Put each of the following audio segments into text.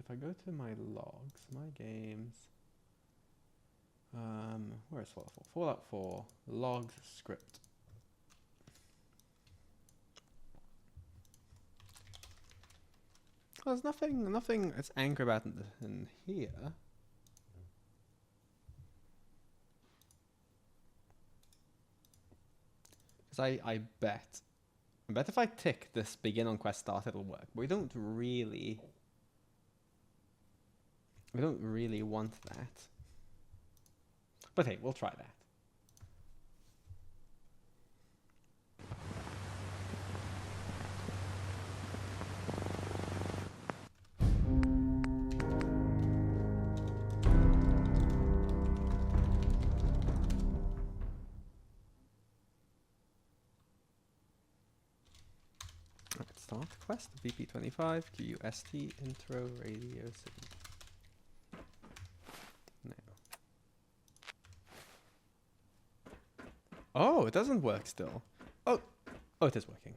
if I go to my logs, my games, where's Fallout 4? Fallout 4 logs script. Well, there's nothing that's angry about in here. Because I bet if I tick this begin on quest start, it'll work. But we don't really want that. But hey, we'll try that. Start quest VP25 QUST intro radio signal. Now. Oh, it doesn't work still. Oh, it is working.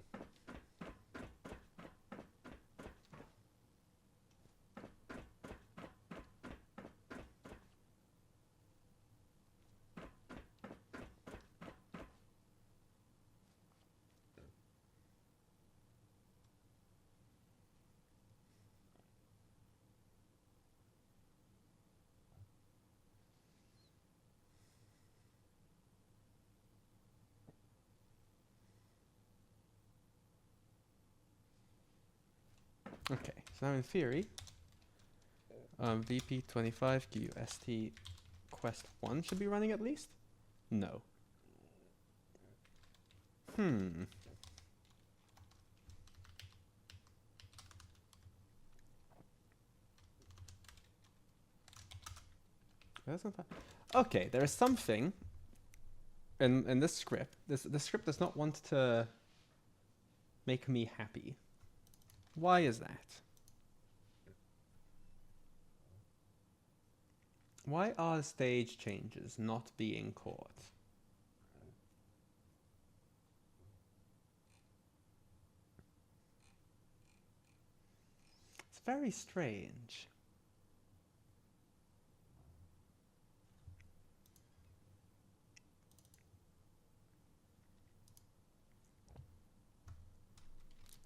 Okay, so now in theory, VP25 QUST quest 1 should be running at least? No. Okay, there is something in this script. This script does not want to make me happy. Why is that? Why are stage changes not being caught? It's very strange.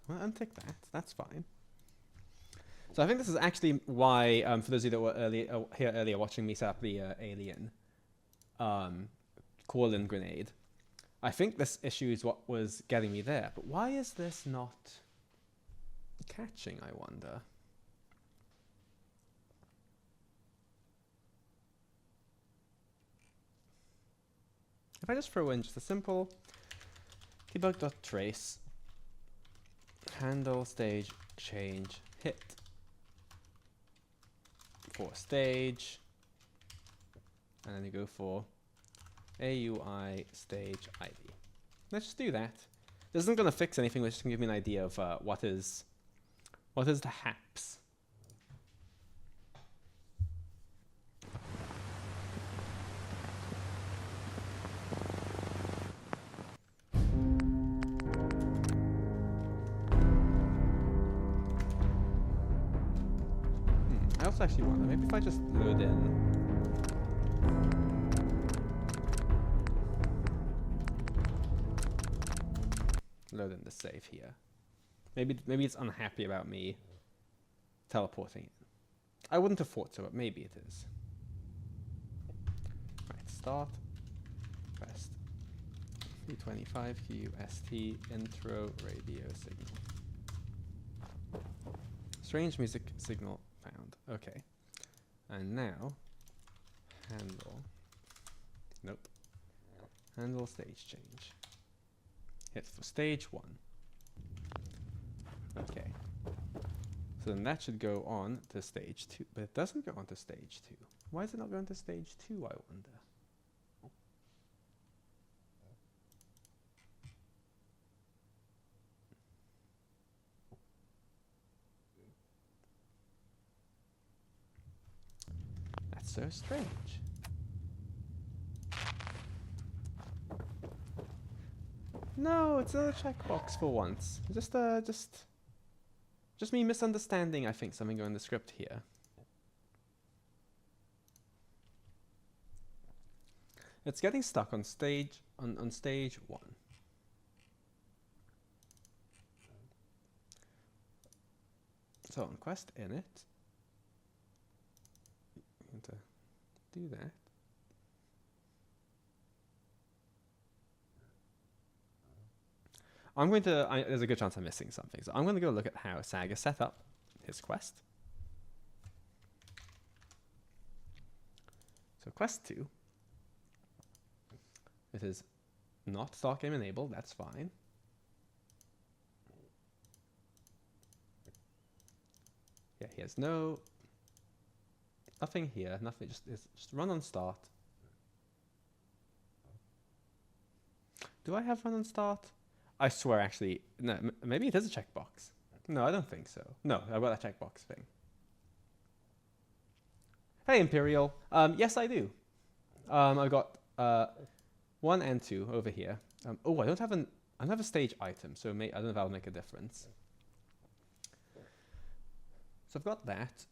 Well, untick that. That's fine. So I think this is actually why, for those of you that were here earlier watching me set up the alien call-in grenade, I think this issue is what was getting me there. But why is this not catching, I wonder? If I just throw in just a simple debug.trace handle stage change hit for stage, and then you go for AUI stage ID. Let's just do that. This isn't going to fix anything, but it's just going to give me an idea of what is the haps. I also actually wonder, maybe if I just load in the save here. Maybe it's unhappy about me teleporting it. I wouldn't have thought so, but maybe it is. Right, start. Quest. V25 QUST intro radio signal. Strange music signal found. Okay. And now handle. Nope. Handle stage change. Hit for stage 1. Okay. So then that should go on to stage 2. But it doesn't go on to stage 2. Why is it not going to stage 2, I wonder? That's so strange. No, it's a checkbox for once. Just me misunderstanding, I think, something on the script here. It's getting stuck on stage on stage 1. So on quest init, I'm going to do that. I'm going to, there's a good chance I'm missing something. So I'm going to go look at how Saga set up his quest. So quest 2. It is not start game enabled, that's fine. Yeah, he has nothing here, nothing, just run on start. Do I have run on start? I swear, actually, no, maybe it is a checkbox. No, I don't think so. No, I've got that checkbox thing. Hey, Imperial. Yes, I do. I've got 1 and 2 over here. Oh, I don't have a stage item, so I don't know if that'll make a difference. So I've got that.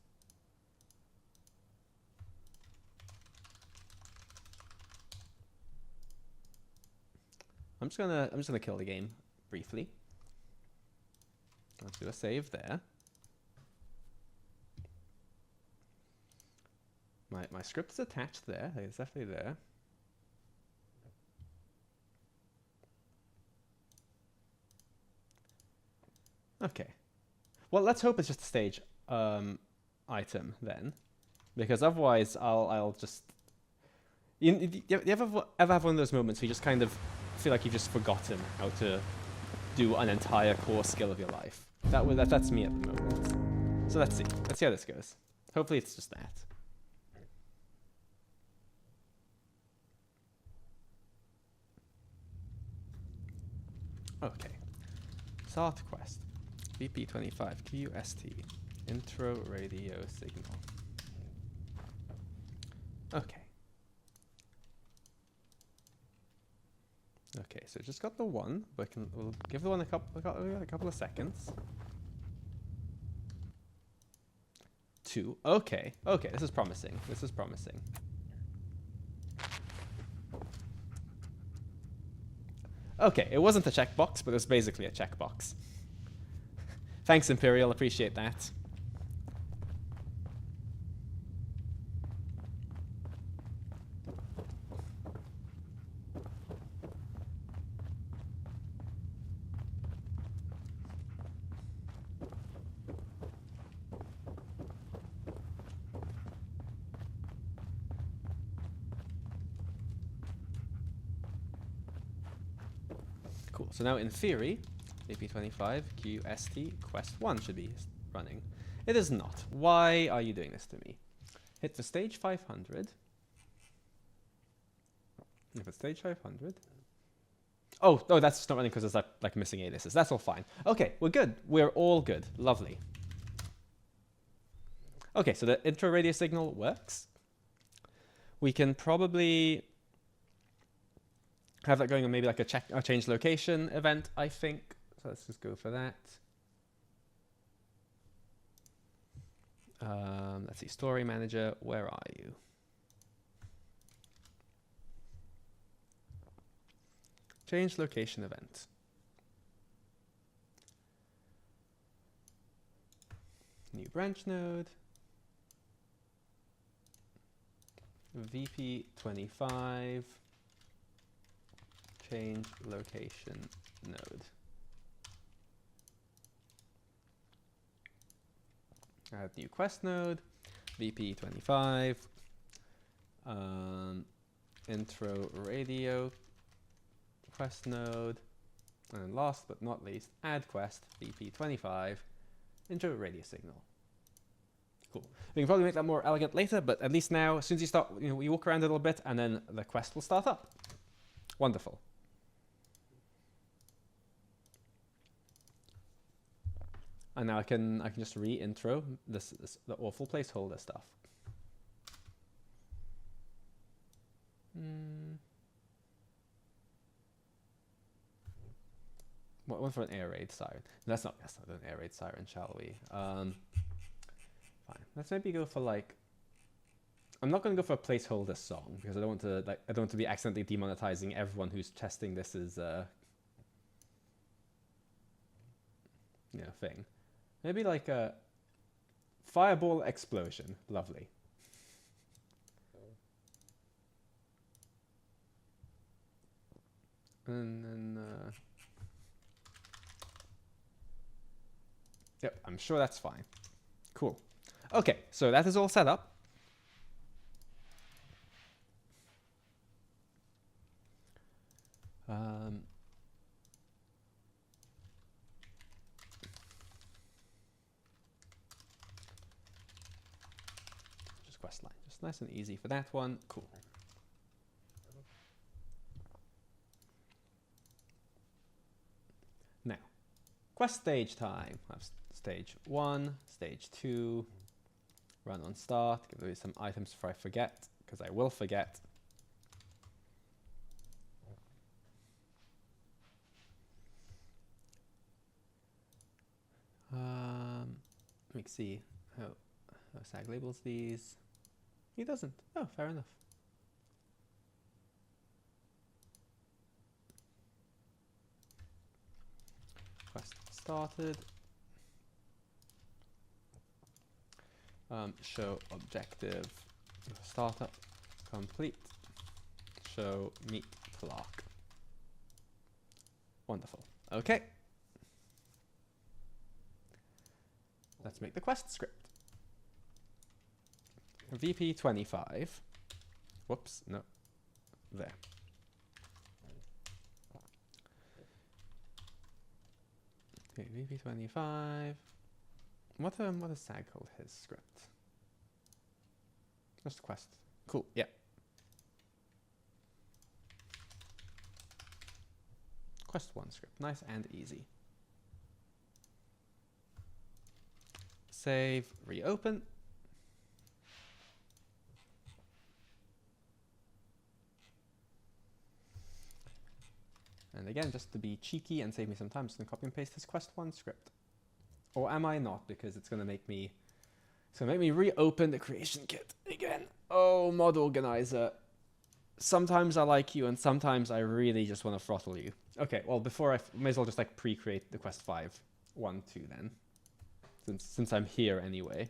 I'm just gonna kill the game briefly. Let's do a save there. My script is attached there. It's definitely there. Okay. Well, let's hope it's just a stage item then, because otherwise I'll just. You ever have one of those moments where you just kind of feel like you've just forgotten how to do an entire core skill of your life? That's me at the moment. So let's see how this goes. Hopefully it's just that. Okay. Start quest. VP25 QST. Intro radio signal. Okay. Okay, so just got the 1, but we'll give the 1 a couple of seconds. 2. Okay, this is promising. Okay, it wasn't a checkbox, but it was basically a checkbox. Thanks, Imperial, appreciate that. Cool, so now in theory, AP25 QST quest 1 should be running. It is not. Why are you doing this to me? Hit the stage 500. If it's stage 500. Oh, that's not running because it's like missing aliases. That's all fine. Okay, we're good. We're all good. Lovely. Okay, so the intro radio signal works. We can probably have that going on maybe like a change location event, I think. So let's just go for that. Let's see, story manager, where are you? Change location event. New branch node. VP25. Change location node. Add new quest node, VP25, intro radio quest node, and last but not least, add quest VP25, intro radio signal. Cool. We can probably make that more elegant later, but at least now, as soon as you start, we walk around a little bit, and then the quest will start up. Wonderful. And now I can just re-intro the awful placeholder stuff. One for an air raid siren. That's not an air raid siren, shall we? Fine. Let's maybe go for like I'm not going to go for a placeholder song because I don't want to I don't want to be accidentally demonetizing everyone who's testing this as thing. Maybe like a fireball explosion. Lovely. And then yep, I'm sure that's fine. Cool. Okay, so that is all set up. Just quest line, just nice and easy for that one. Cool. Now, quest stage time. I have stage 1, stage 2. Run on start. Give away some items before I forget, because I will forget. Let me see how Sag labels these. He doesn't. Oh, fair enough. Quest started. Show objective startup complete. Show meet clock. Wonderful. Okay. Let's make the quest script. VP25. Whoops, no. There. Okay, VP25. What does Sag called his script? Just quest. Cool, yeah. Quest 1 script, nice and easy. Save, reopen. And again, just to be cheeky and save me some time, I'm just gonna copy and paste this quest 1 script. Or am I not? Because it's gonna make me reopen the creation kit again. Oh, mod organizer. Sometimes I like you and sometimes I really just want to throttle you. Okay, well before I may as well just like pre-create the quest 5 1 2 then. Since I'm here anyway.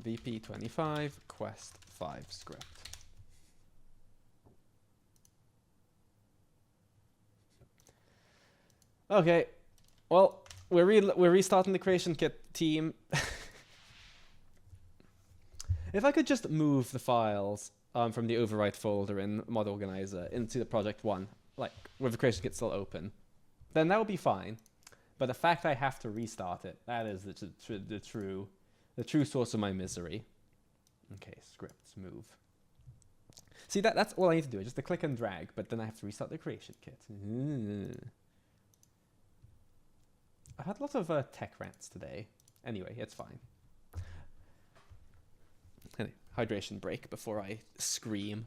VP25 quest 5 script. Okay, well, we're restarting the creation kit team. If I could just move the files from the overwrite folder in mod organizer into the project 1, like with the creation kit still open, then that would be fine. But the fact I have to restart it, that is the true source of my misery. Okay, scripts, move. See, that's all I need to do, just to click and drag, but then I have to restart the creation kit. I had lots of tech rants today. Anyway, it's fine. Anyway, hydration break before I scream.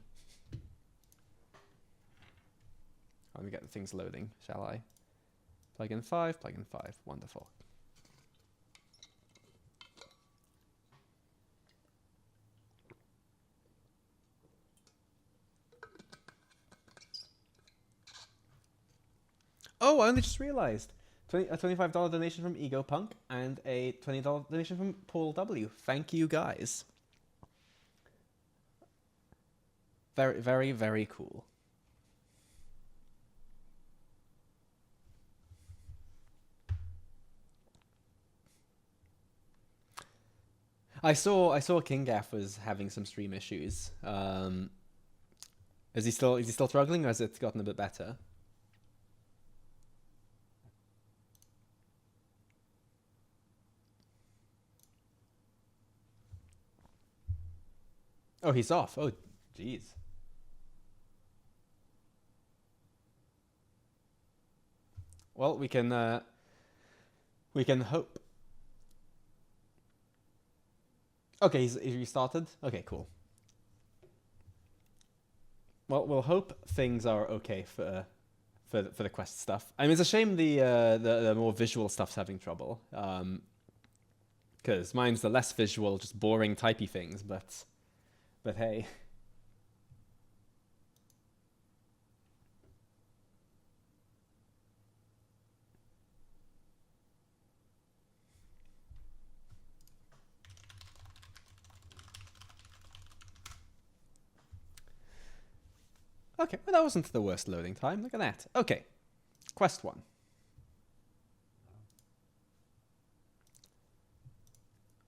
Let me get the things loading, shall I? Plugin 5, plugin 5. Wonderful. Oh, I only just realized. A $25 donation from EgoPunk and a $20 donation from Paul W. Thank you, guys. Very, very, very cool. I saw King Gaff was having some stream issues. Is he still struggling, or has it gotten a bit better? Oh, he's off. Oh, jeez. Well, we can hope. Okay, he's restarted. Okay, cool. Well, we'll hope things are okay for the quest stuff. I mean, it's a shame the more visual stuff's having trouble. because mine's the less visual, just boring typey things, but hey. Okay, well that wasn't the worst loading time. Look at that. Okay, quest 1.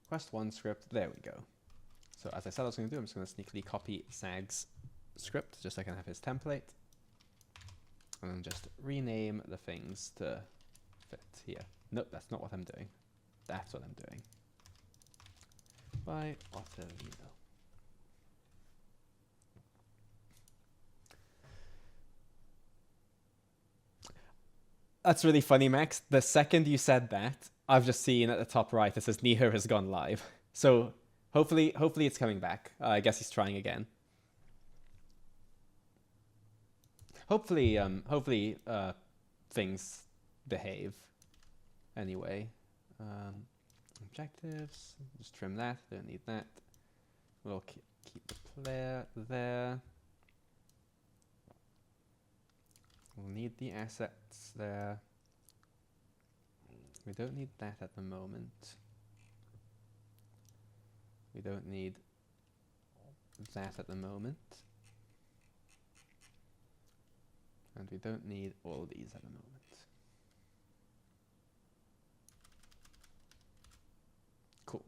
Quest 1 script, there we go. So as I said I was going to do, I'm just going to sneakily copy Sag's script, just so I can have his template. And then just rename the things to fit here. Nope, that's not what I'm doing. That's what I'm doing. By Ottavino. That's really funny, Max. The second you said that, I've just seen at the top right it says Niho has gone live. So hopefully it's coming back. I guess he's trying again. Hopefully things behave. Anyway, objectives. Just trim that. Don't need that. We'll keep the player there. We'll need the assets there. We don't need that at the moment. We don't need that at the moment. And we don't need all these at the moment. Cool.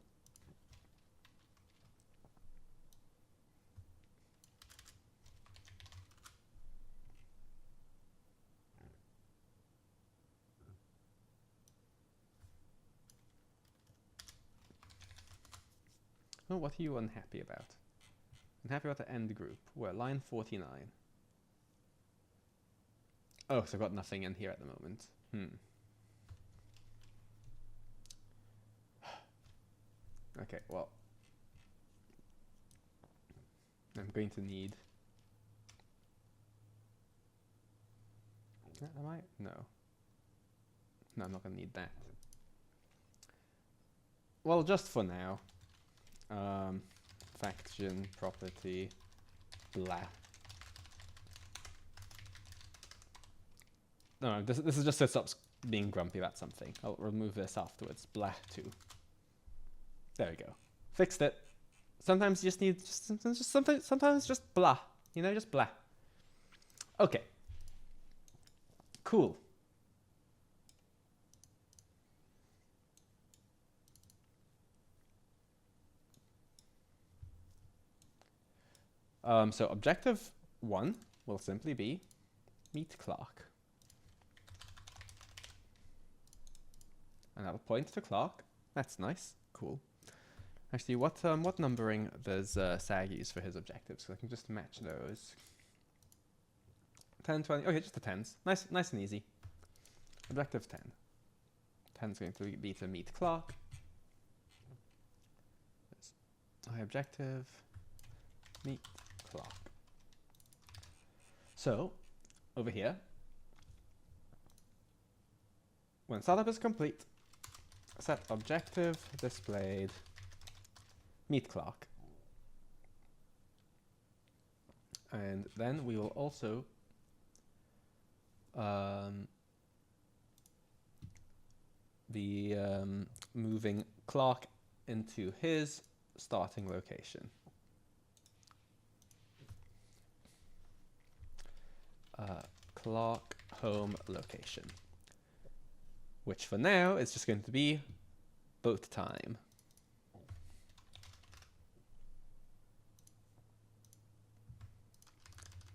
Oh, what are you unhappy about? Unhappy about the end group. We're line 49. Oh, so I've got nothing in here at the moment. Okay, well. I'm going to need... Am I? No. No, I'm not going to need that. Well, just for now. Faction, property, blah. No, this is just so it stops being grumpy about something. I'll remove this afterwards. Blah 2. There we go. Fixed it. Sometimes you just need sometimes just blah. You know, just blah. Okay. Cool. So objective 1 will simply be meet Clark. And that'll point to Clark. That's nice. Cool. Actually, what numbering does Sag use for his objectives? So I can just match those. 10, 20. Okay, just the 10s. Nice and easy. Objective 10. 10 is going to be to meet Clark. High objective. Meet Clark. So, over here, when startup is complete, set objective displayed meet Clark. And then we will also be moving Clark into his starting location. Clark home location, which for now is just going to be boat time.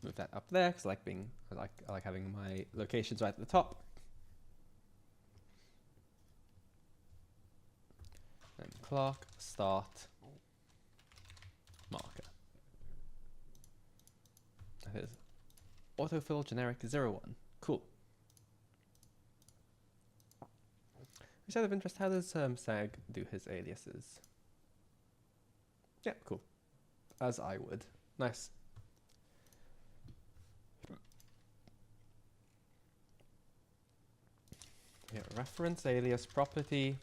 Move that up there because I like having my locations right at the top. And Clark start marker. That is autofill generic 01. Cool. Just out of interest, how does Sag do his aliases? Yeah, cool. As I would. Nice. Yeah, reference alias property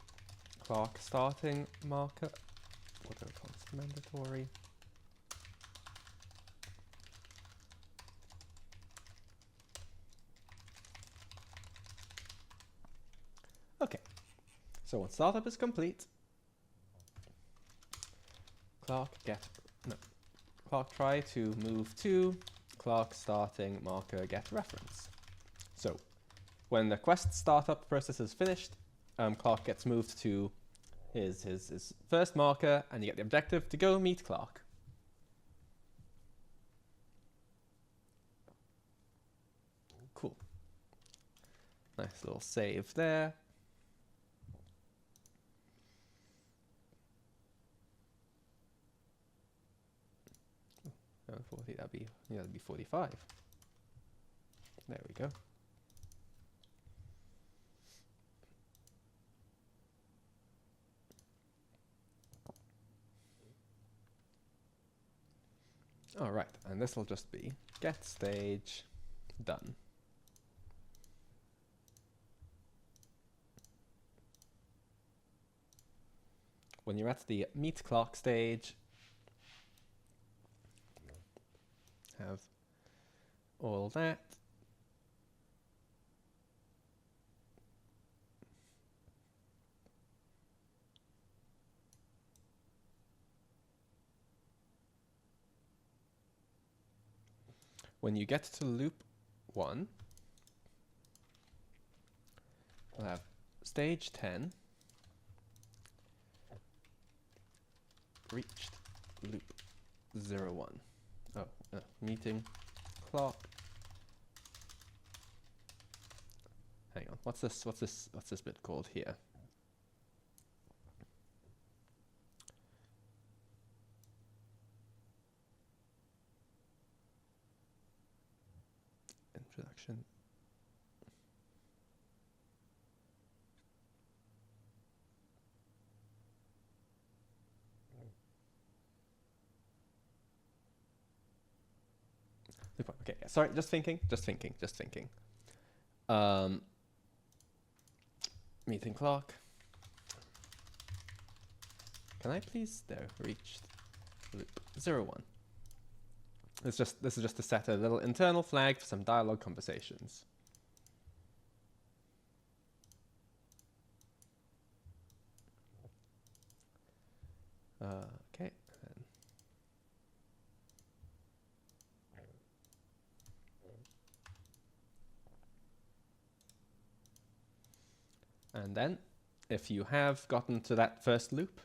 clock starting marker, auto const mandatory. Okay, so once startup is complete, clock try to move to clock starting marker get reference. So when the quest startup process is finished, Clark gets moved to his first marker, and you get the objective to go meet Clark. Cool. Nice little save there. Oh, 40, that'd be 45. There we go. All right, and this will just be get stage done. When you're at the meet clock stage, have all that. When you get to loop 1, we'll have stage 10 reached loop 01. Oh, meeting clock. Hang on, what's this bit called here? Introduction. Okay, yeah, sorry, just thinking. Meeting clock. Can I please reached loop 01? This is just to set a little internal flag for some dialogue conversations. Okay. And then, if you have gotten to that first loop,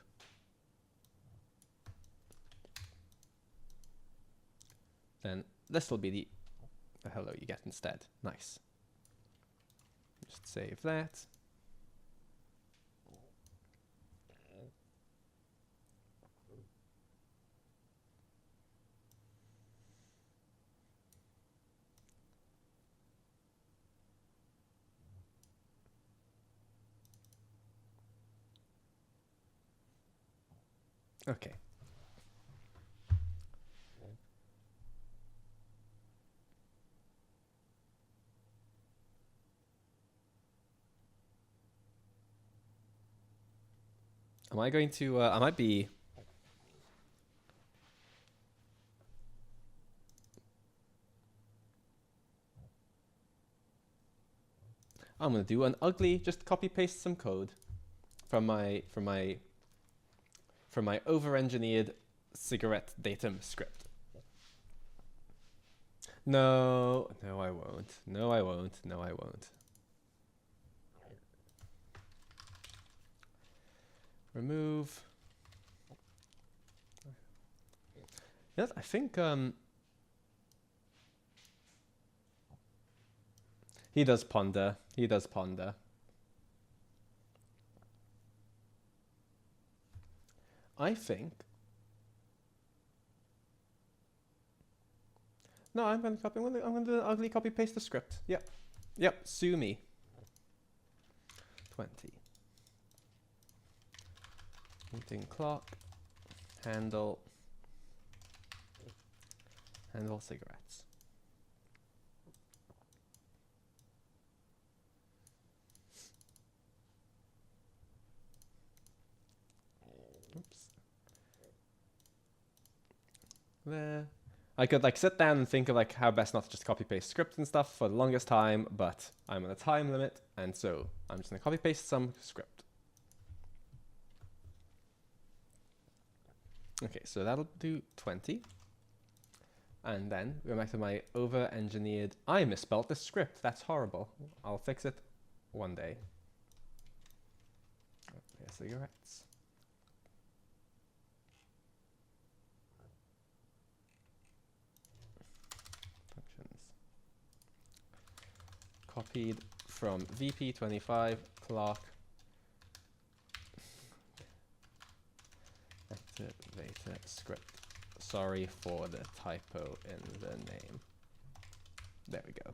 then this will be the hello you get instead. Nice. Just save that. Okay. Am I going to, I might be... I'm going to do an ugly, just copy paste some code from my over-engineered cigarette datum script. No, I won't. Remove. Yes, I think he does ponder. I think. No, I'm going to do an ugly copy paste the script. Yep. Sue me. 20. Meeting clock. Handle cigarettes. there. I could like sit down and think of like how best not to just copy paste script and stuff for the longest time, but I'm on a time limit, and so I'm just gonna copy paste some script. Okay, so that'll do 20. And then go back to my over-engineered, I misspelled the script, that's horrible. I'll fix it one day. Okay, cigarettes. Functions. Copied from VP25 Clark. Activator script. Sorry for the typo in the name. There we go.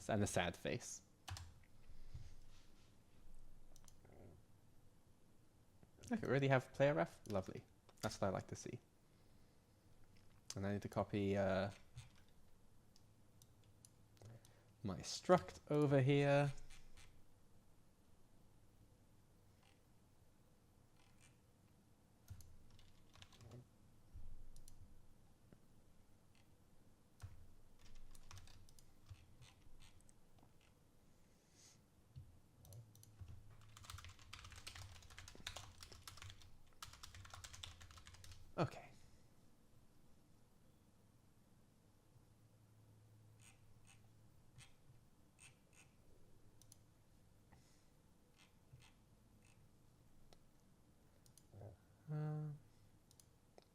And a sad face. Okay, we already have player ref. Lovely. That's what I like to see. And I need to copy my struct over here. Okay.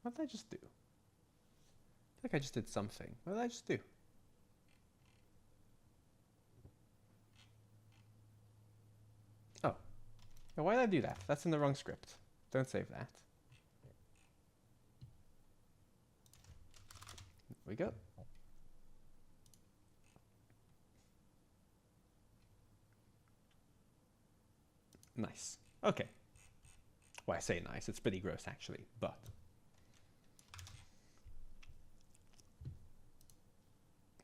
What did I just do? I think I just did something. What did I just do? Oh. Now, why did I do that? That's in the wrong script. Don't save that. There we go. Nice. Okay. Well, I say nice. It's pretty gross, actually, but...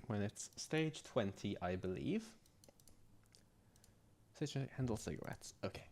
when it's stage 20, I believe. Stage 20, handle cigarettes. Okay.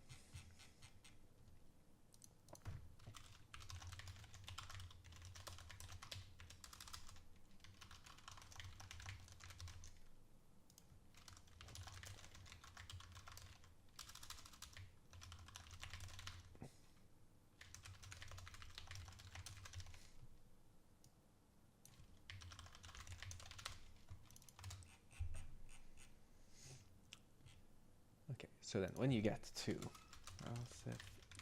Okay, so then when you get to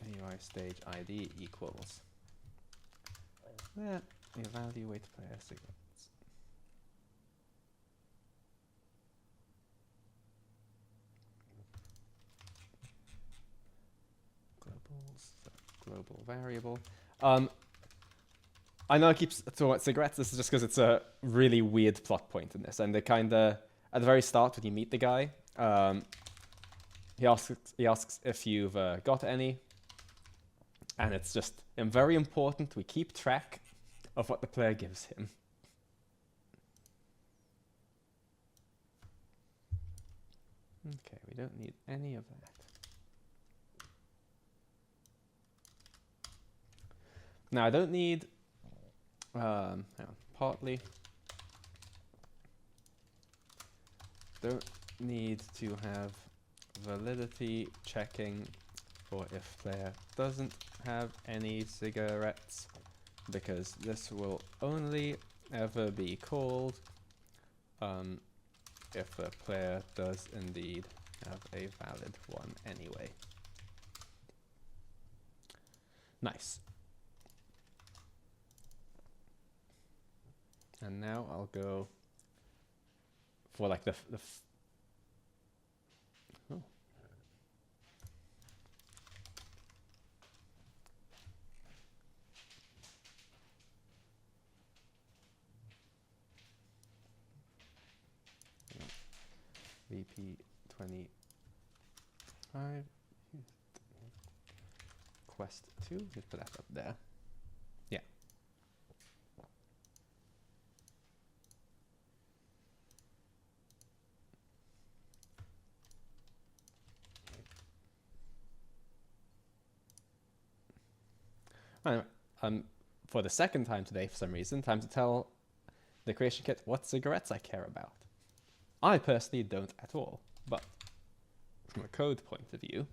AUI stage ID equals that, evaluate player cigarettes. Globals, so global variable. I know I keep talking about cigarettes. This is just because it's a really weird plot point in this, and they kind of at the very start when you meet the guy. He asks if you've got any, and it's just very important we keep track of what the player gives him. Okay, we don't need any of that. Now I don't need hang on, partly. Don't need to have validity checking for if player doesn't have any cigarettes, because this will only ever be called if the player does indeed have a valid one anyway. Nice. And now I'll go for like the oh. VP25 quest 2, just put that up there. Yeah. Anyway, for the second time today, for some reason, time to tell the creation kit what cigarettes I care about. I personally don't at all, but from a code point of view.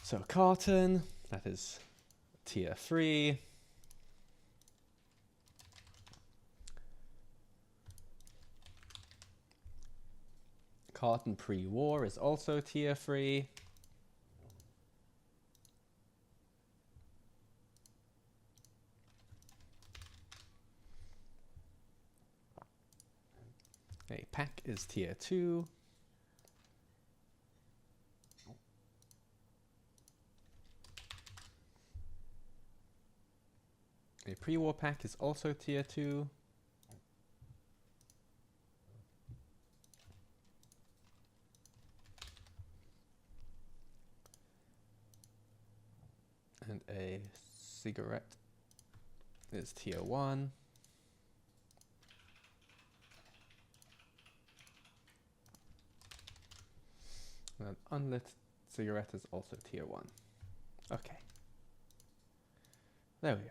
So carton, that is tier 3. Carton pre-war is also tier 3. A pack is tier 2. A pre-war pack is also tier 2. And a cigarette is tier 1. And an unlit cigarette is also tier 1. Okay. There we go.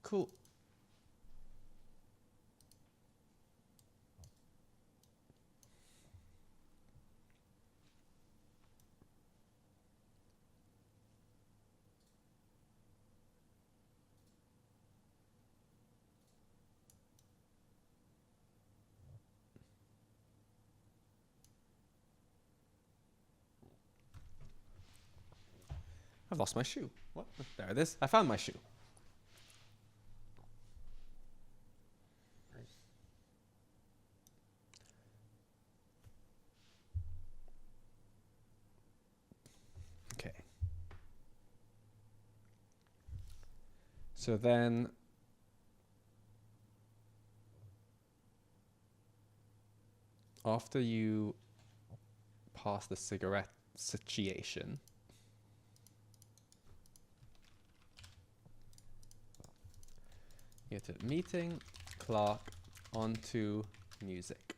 Cool. I've lost my shoe. What? There it is. I found my shoe. Okay. So then after you pass the cigarette situation, you get to meeting, Clark, onto music.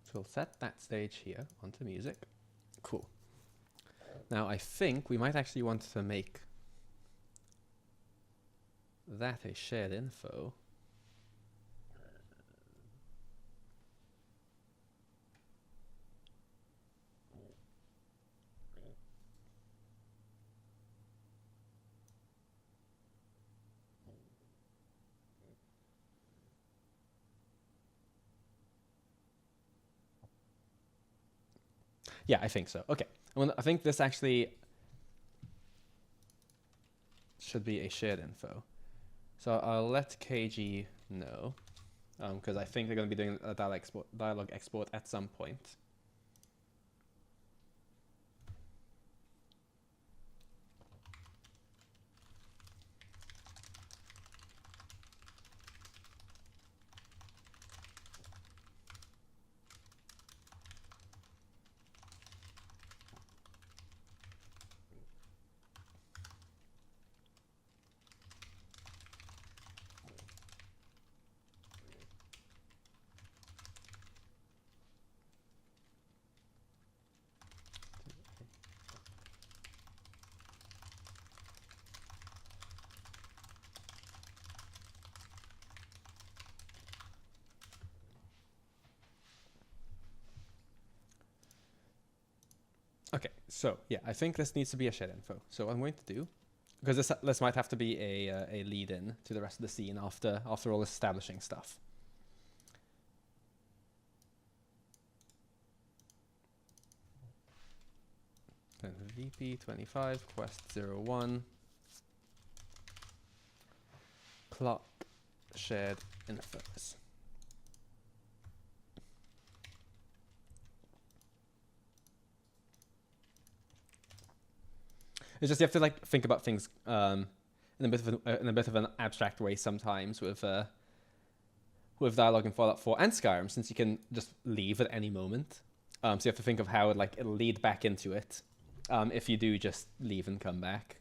So we'll set that stage here onto music. Cool. Now I think we might actually want to make that a shared info. Yeah, I think so. Okay. I think this actually should be a shared info. So I'll let KG know, because I think they're going to be doing a dialogue export at some point. Okay, so yeah, I think this needs to be a shared info. So what I'm going to do, because this might have to be a lead-in to the rest of the scene after all this establishing stuff. Then VP25 quest 01 clock shared infos. It's just you have to like think about things in a bit of an abstract way sometimes with dialogue in Fallout 4 and Skyrim, since you can just leave at any moment. So you have to think of how it'll lead back into it if you do just leave and come back.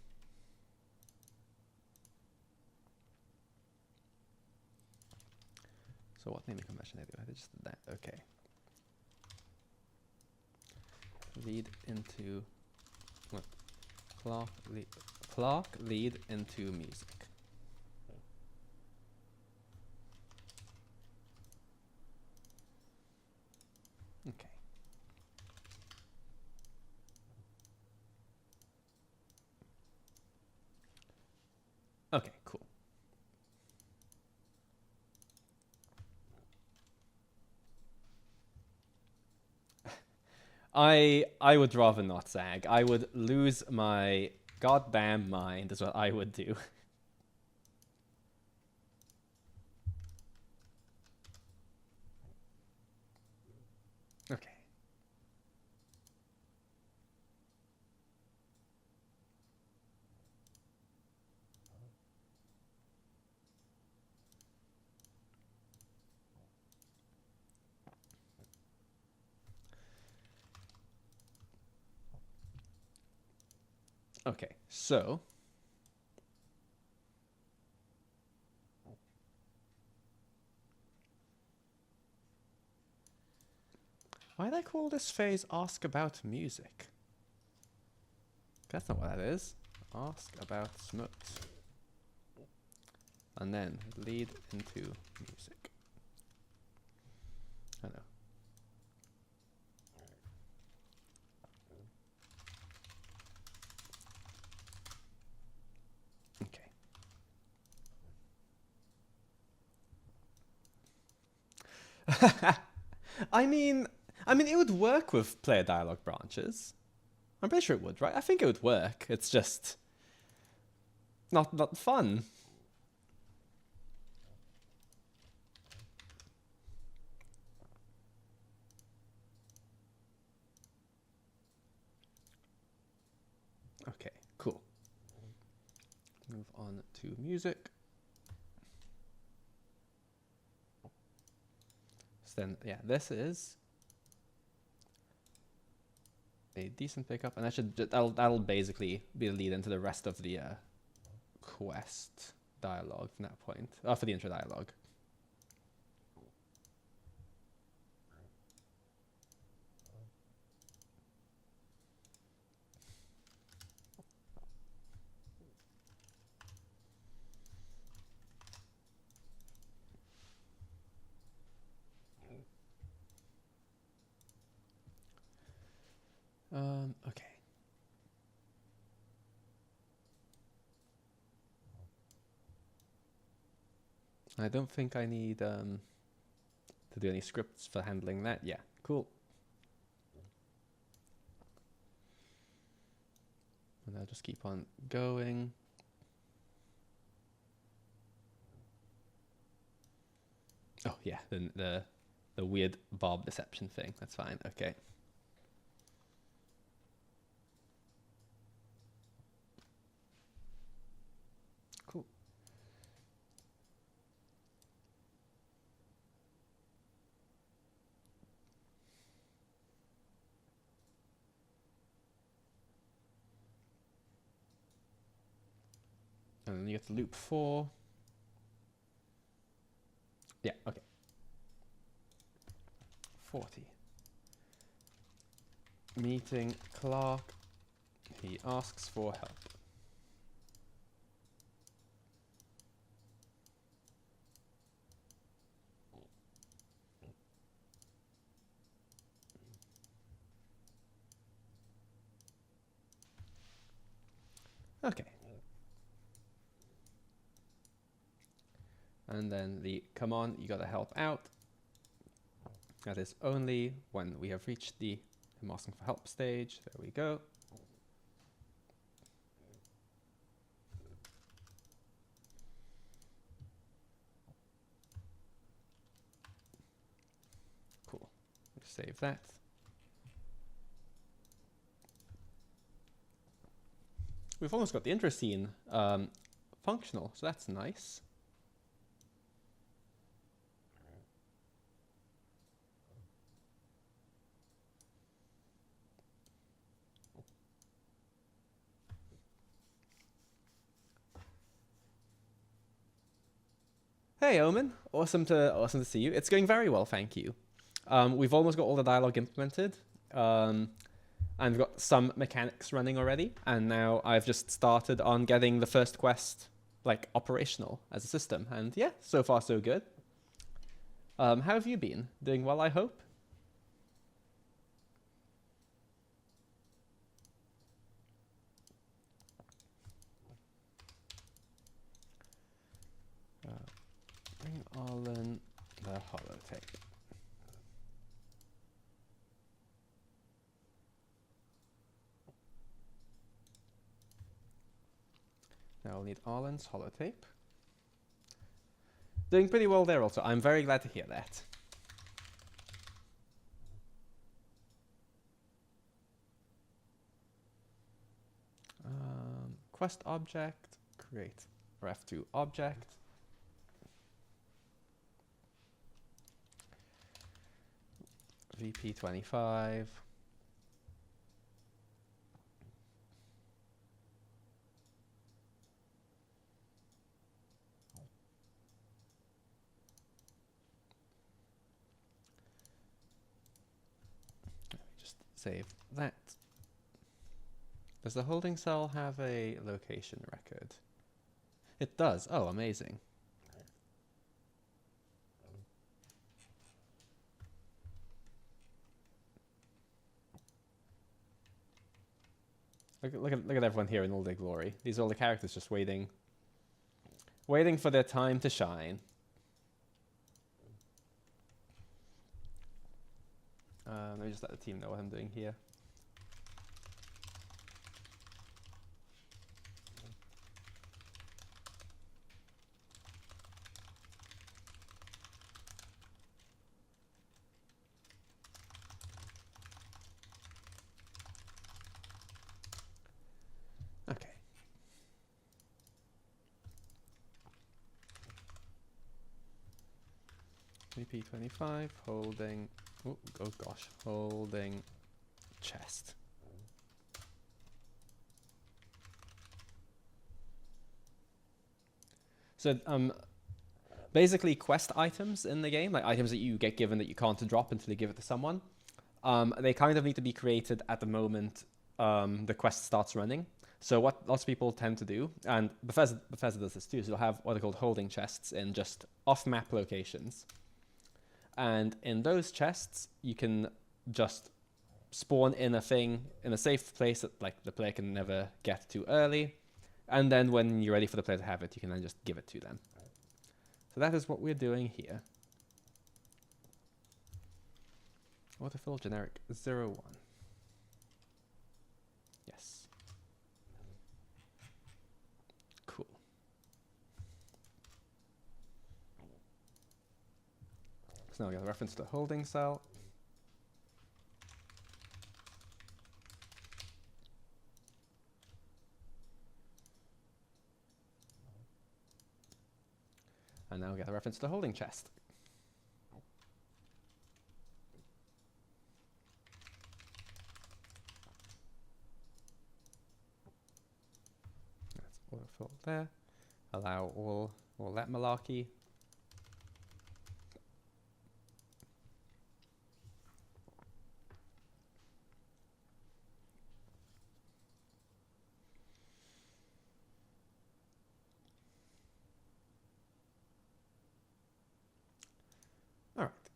So what naming convention I do? I just did that. Okay. Lead into what? Clock lead into music. Okay. Okay, cool. I would rather not zag. I would lose my goddamn mind is what I would do. Okay. Okay, so why did I call this phase Ask About Music? That's not what that is. Ask about smokes. And then lead into music. I know. Okay. I mean, it would work with player dialogue branches. I'm pretty sure it would, right? I think it would work. It's just not fun. Okay, cool. Move on to music. So then, yeah, this is a decent pickup, and that'll basically be the lead into the rest of the quest dialogue from that point. For the intro dialogue. Okay. I don't think I need to do any scripts for handling that. Yeah, cool. And I'll just keep on going. Oh yeah, the weird Bob deception thing. That's fine. Okay. Cool. And then you get to loop 4. Yeah, okay. 40. Meeting Clark. He asks for help. Okay. And then the come on, you gotta help out. That is only when we have reached the him asking for help stage. There we go. Cool. Save that. We've almost got the intro scene functional, so that's nice. Hey Omen, awesome to see you. It's going very well, thank you. We've almost got all the dialogue implemented, and we've got some mechanics running already. And now I've just started on getting the first quest like operational as a system. And yeah, so far so good. How have you been? Doing well, I hope. Bring all in the holotape. Now I'll need Arlen's holotape. Doing pretty well there also. I'm very glad to hear that. Quest object, create ref2 object. VP25. Just save that. Does the holding cell have a location record? It does. Oh, amazing. Look at everyone here in all their glory. These are all the characters just waiting for their time to shine. Let me just let the team know what I'm doing here. Okay. VP25 holding. Oh gosh, holding chest. So basically quest items in the game, like items that you get given that you can't drop until you give it to someone, they kind of need to be created at the moment the quest starts running. So what lots of people tend to do, and Bethesda does this too, is they'll have what are called holding chests in just off-map locations. And in those chests, you can just spawn in a thing in a safe place that like the player can never get to early. And then when you're ready for the player to have it, you can then just give it to them. So that is what we're doing here. Autofill generic 01. Yes. Cool. So now we got a reference to the holding cell. And now we get a reference to the holding chest. That's autofill there. Allow all that malarkey.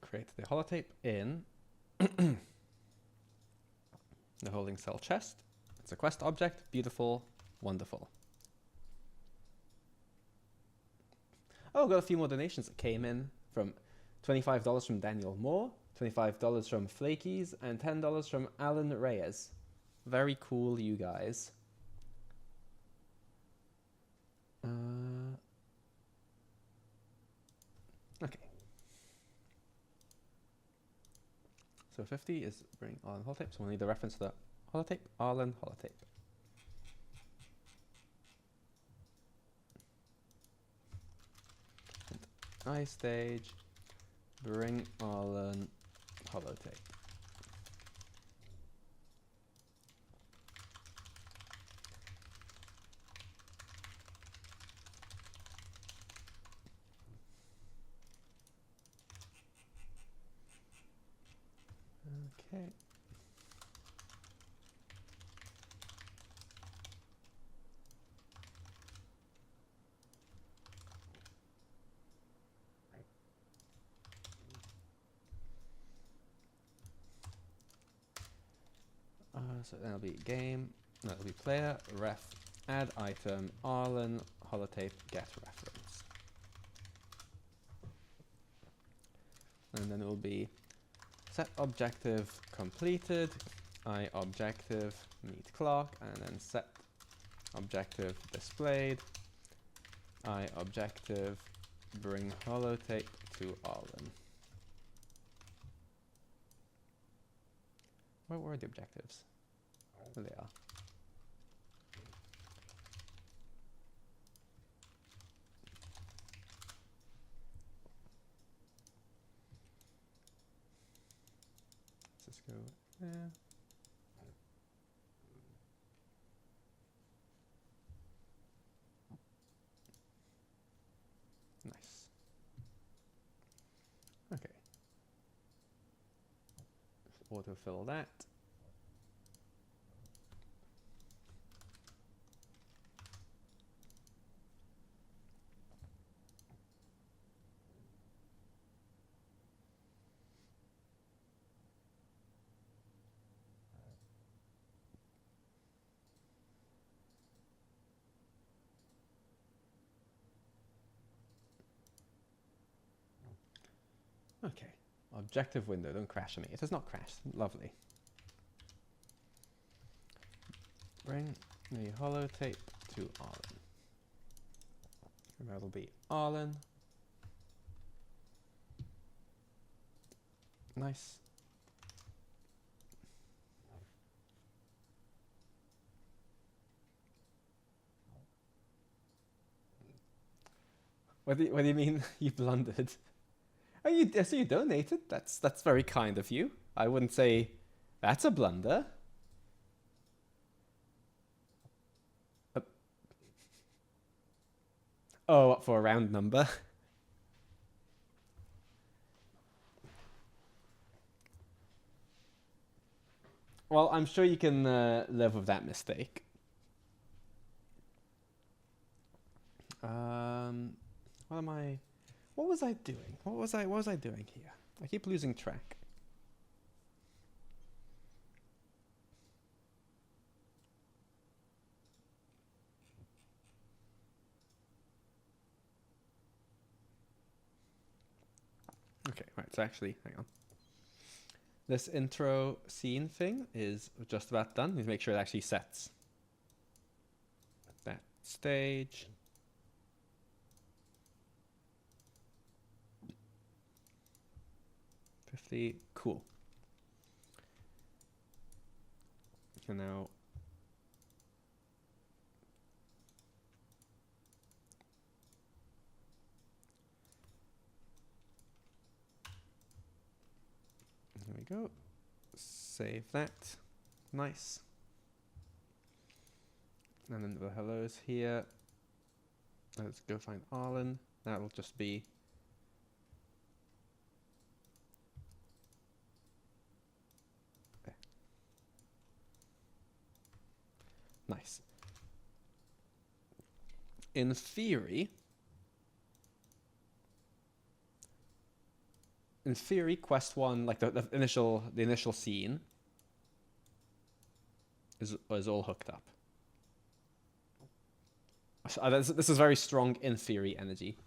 Create the holotape in the holding cell chest. It's a quest object. Beautiful. Wonderful. Oh, got a few more donations that came in from $25 from Daniel Moore, $25 from Flakies, and $10 from Alan Reyes. Very cool, you guys. Okay. So 50 is bring Arlen holotape, so we'll need the reference to the holotape, Arlen holotape. iStage, bring Arlen, holotape. Okay. So that'll be game, that'll be player, ref, add item, Arlen, holotape, get reference. And then it will be set objective completed, I objective meet clock, and then set objective displayed, I objective bring holotape to Arlen. Where were the objectives? There they are. Let's just go there. Nice. Okay. Just autofill that. Okay, objective window, don't crash on me. It has not crashed, lovely. Bring the holotape to Arlen. And that'll be Arlen. Nice. What do you mean you blundered? Oh, so you donated? That's very kind of you. I wouldn't say that's a blunder. Oh, for a round number. Well, I'm sure you can live with that mistake. What was I doing? What was I doing here? I keep losing track. Okay, right, so actually, hang on. This intro scene thing is just about done. Need to make sure it actually sets that stage. Cool. And now there we go. Save that. Nice. And then the hello's here. Let's go find Arlen. That'll just be nice. In theory, quest 1, like the initial scene is all hooked up. This is very strong in theory energy.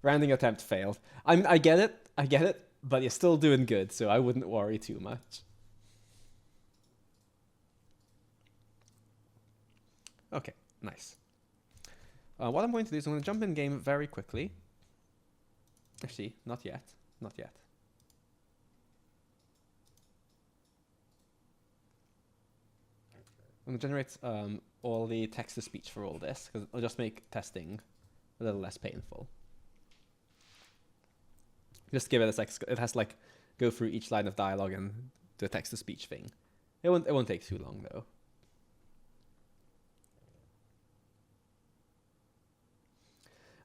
Rounding attempt failed. I get it, but you're still doing good, so I wouldn't worry too much. Okay, nice. What I'm going to do is I'm going to jump in game very quickly. Actually, not yet. Not yet. I'm going to generate all the text-to-speech for all this, because it'll just make testing a little less painful. Just give it a sec. It has to like go through each line of dialogue and do a text-to-speech thing. It won't take too long though.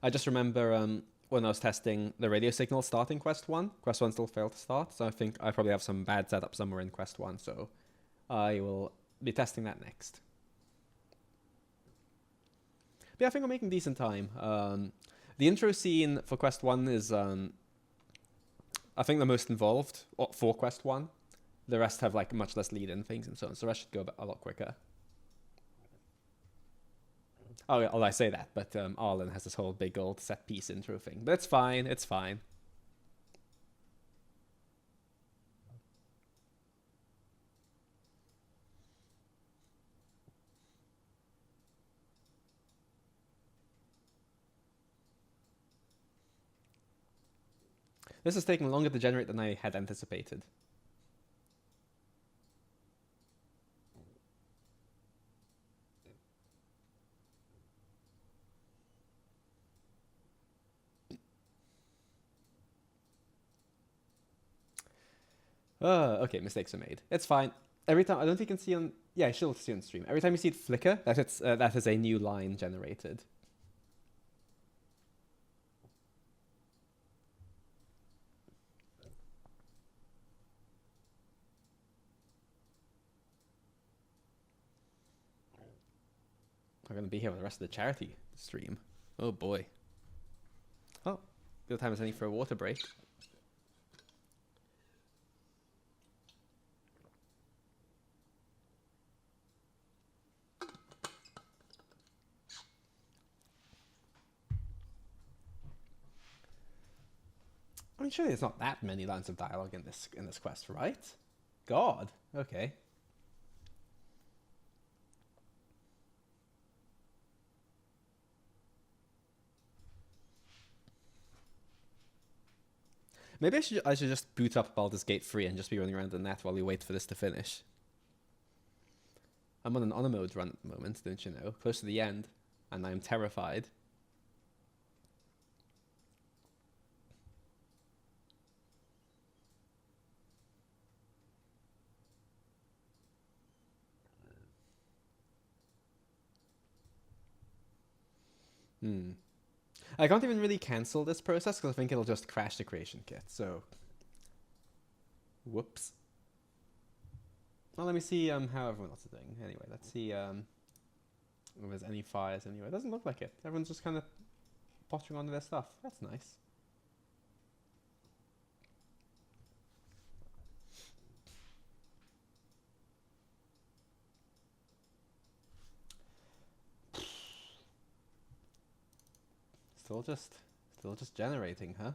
I just remember when I was testing the radio signal starting Quest 1. Quest 1 still failed to start, so I think I probably have some bad setup somewhere in Quest 1, so I will be testing that next. But yeah, I think I'm making decent time. The intro scene for Quest 1 is, I think, the most involved for Quest 1. The rest have like much less lead-in things and so on, so the rest should go a lot quicker. Oh, I say that, but Arlen has this whole big old set-piece intro thing. But it's fine, it's fine. This is taking longer to generate than I had anticipated. Okay, mistakes are made. It's fine. Every time, I don't think you can see on... Yeah, she'll see on stream. Every time you see it flicker, that is a new line generated. I'm going to be here for the rest of the charity stream. Oh boy. Oh, good time as any for a water break. I mean, surely there's not that many lines of dialogue in this quest, right? God. Okay. Maybe I should just boot up Baldur's Gate 3 and just be running around the net while we wait for this to finish. I'm on an honor mode run at the moment, don't you know? Close to the end, and I'm terrified. I can't even really cancel this process because I think it'll just crash the creation kit, so... Whoops. Well, let me see how everyone else is doing. Anyway, let's see if there's any fires anywhere. It doesn't look like it. Everyone's just kind of pottering onto their stuff. That's nice. Still just generating, huh?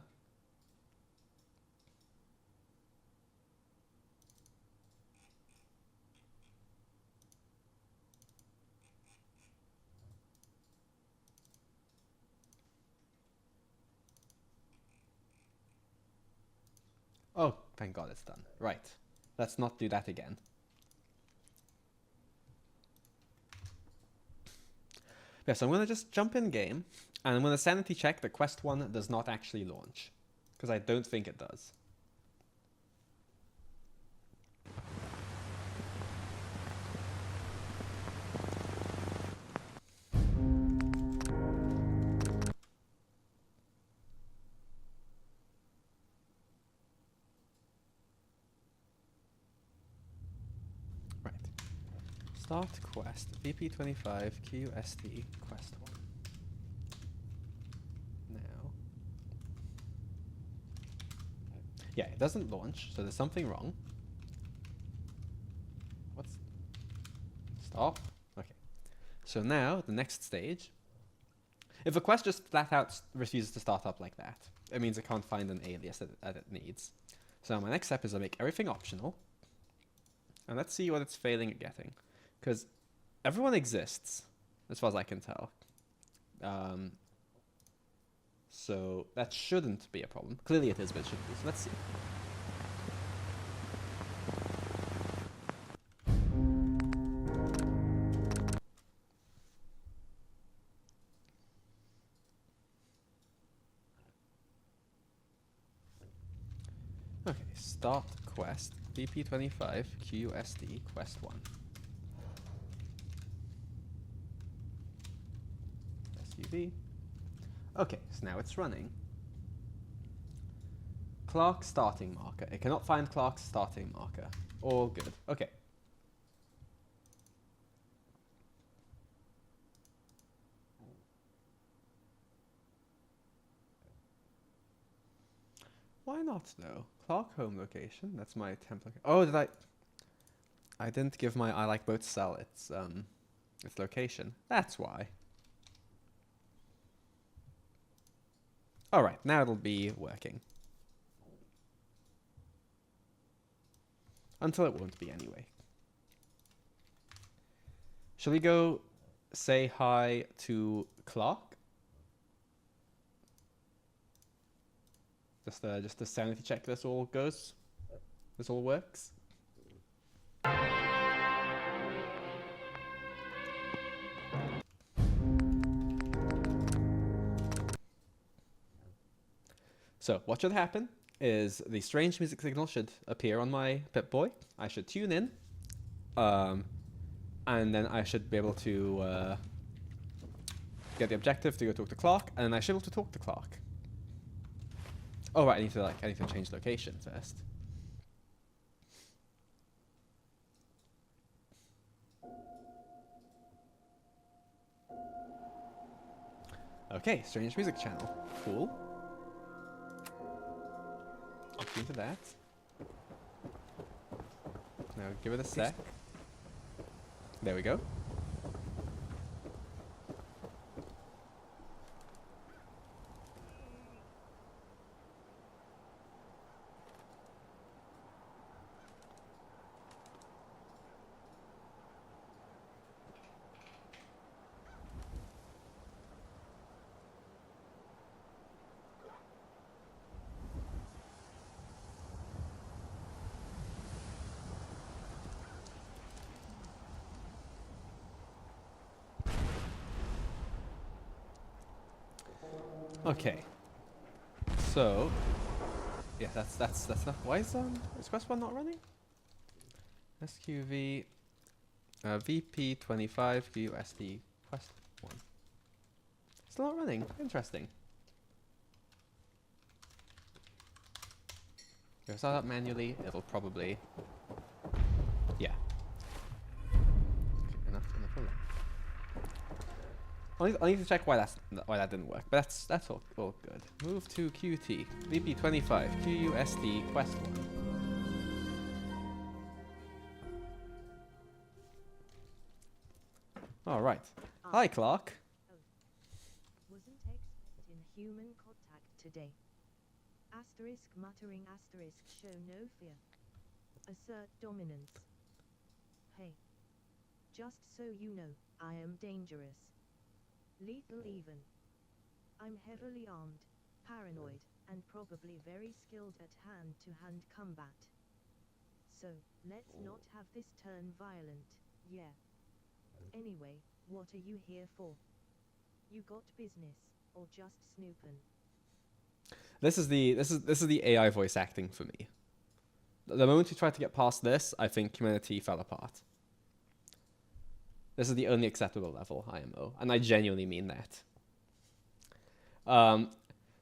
Oh, thank God it's done. Right. Let's not do that again. Yeah, so I'm going to just jump in game, and I'm going to sanity check that Quest 1 does not actually launch. Because I don't think it does. Start quest, VP25 QST quest 1. Now. Yeah, it doesn't launch, so there's something wrong. What's... Stop? Okay. So now, the next stage. If a quest just flat out refuses to start up like that, it means it can't find an alias that it needs. So my next step is to make everything optional. And let's see what it's failing at getting. Because everyone exists, as far as I can tell. So that shouldn't be a problem. Clearly it is, but it shouldn't be. So let's see. Okay, start quest VP25 QUSD quest 1. SUV. Okay, so now it's running. Clark starting marker. It cannot find Clark's starting marker. All good. Okay. Why not though? Clark home location. That's my template. Oh, did I didn't give my I like boat cell its location. That's why. All right, now it'll be working. Until it won't be anyway. Shall we go say hi to Clark? Just to sanity check this all goes. This all works. So what should happen is the strange music signal should appear on my Pip-Boy. I should tune in, and then I should be able to get the objective to go talk to Clark, and then I should be able to talk to Clark. Oh right, I need to change location first. Okay, strange music channel. Cool. I'll tune to that. Now give it a sec. There we go. Okay. So, yeah, that's not. Why is quest 1 not running? SQV VP25 QSD quest 1. Still not running. Interesting. If I start up manually, it'll probably. Yeah. Okay, enough of that. I need to check why that didn't work, but that's all good. Move to QT VP25 QUSD quest 1. All right. Hi, Clark. Wasn't expecting human contact today. Asterisk muttering asterisk show no fear. Assert dominance. Hey. Just so you know, I am dangerous. Lethal even. I'm heavily armed, paranoid, and probably very skilled at hand-to-hand combat. So, let's not have this turn violent, yeah. Anyway, what are you here for? You got business, or just snoopin'? This is the AI voice acting for me. The moment you try to get past this, I think humanity fell apart. This is the only acceptable level IMO, and I genuinely mean that.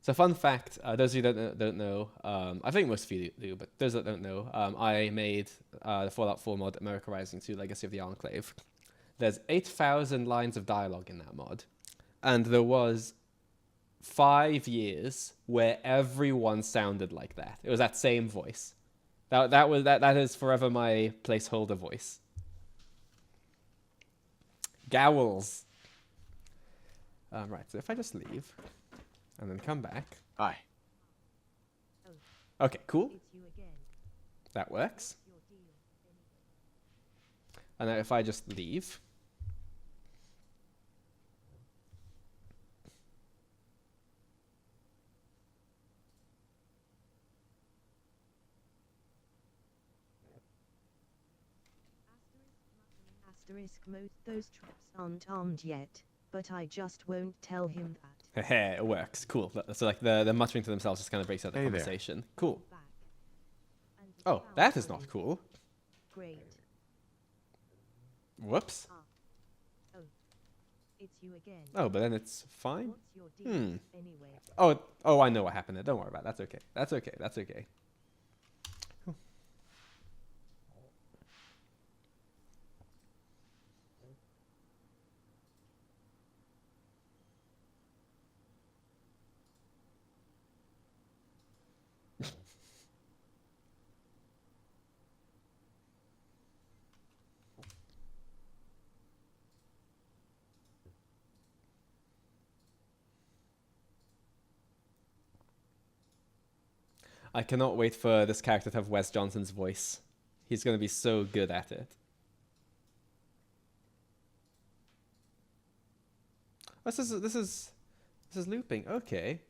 So fun fact, those of you that don't know, I think most of you do, but those that don't know, I made the Fallout 4 mod America Rising 2 Legacy of the Enclave. There's 8,000 lines of dialogue in that mod, and there was 5 years where everyone sounded like that. It was that same voice. That is forever my placeholder voice. Gowls. Right, so if I just leave and then come back. Hi. Okay, cool. It's you again. That works. Your deal, anyway. And now if I just leave. Asterisk mode. Those traps aren't armed yet, but I just won't tell him that. It works. Cool. So like the muttering to themselves just kind of breaks up the Hey there. conversation. Cool. Back. Oh, that is not cool. Great. Whoops. Oh, it's you again. Oh, but then it's fine. What's your deal Hmm. anyway? Oh, I know what happened there. Don't worry about it. That's okay. That's okay. That's okay. I cannot wait for this character to have Wes Johnson's voice. He's going to be so good at it. Oh, this is looping. Okay.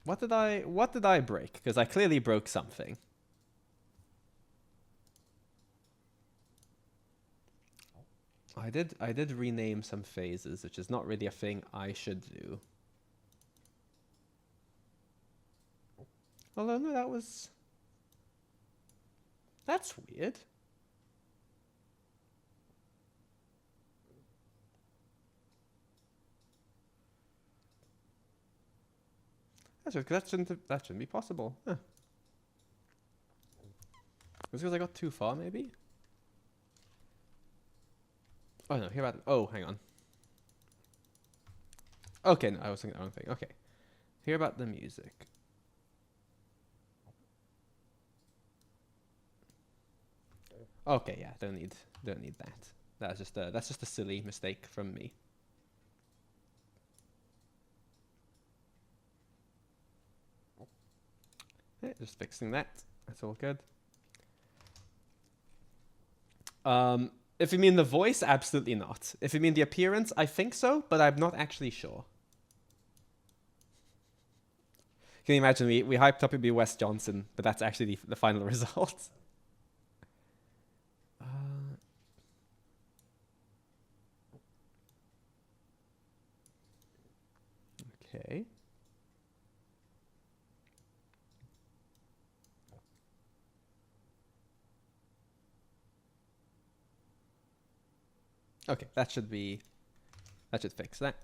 What did I break? Because I clearly broke something. I did rename some phases, which is not really a thing I should do. Although no, that's weird. That's weird, 'cause that shouldn't be possible. Huh. Was it because I got too far, maybe? Oh no, hear about. Oh, hang on. Okay, no, I was thinking the wrong thing. Okay, hear about the music. Okay, yeah, don't need that. That's just a silly mistake from me. Yeah, just fixing that. That's all good. If you mean the voice, absolutely not. If you mean the appearance, I think so, but I'm not actually sure. Can you imagine we hyped up it'd be Wes Johnson, but that's actually the final result. Okay. Okay, that should fix that.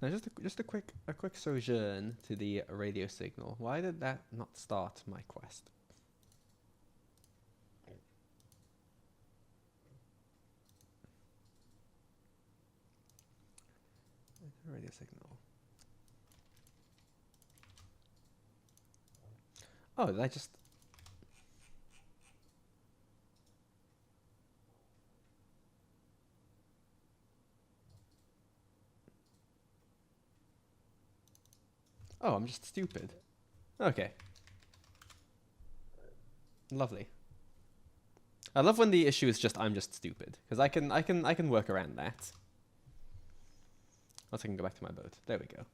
Now just a quick sojourn to the radio signal. Why did that not start my quest? Radio signal. Oh, did I just... Oh, I'm just stupid. Okay. Lovely. I love when the issue is just I'm just stupid, because I can work around that. Once I can go back to my boat. There we go.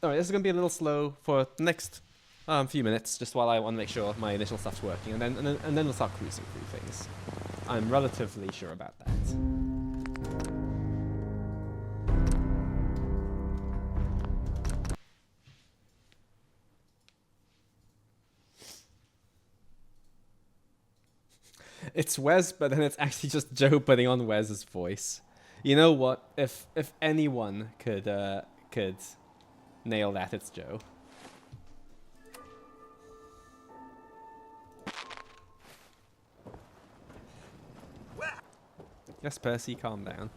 Alright, this is gonna be a little slow for the next few minutes, just while I want to make sure my initial stuff's working, and then we'll start cruising through things. I'm relatively sure about that. It's Wes, but then it's actually just Joe putting on Wes's voice. You know what? If anyone could nail that, it's Joe. Yes, Percy, calm down.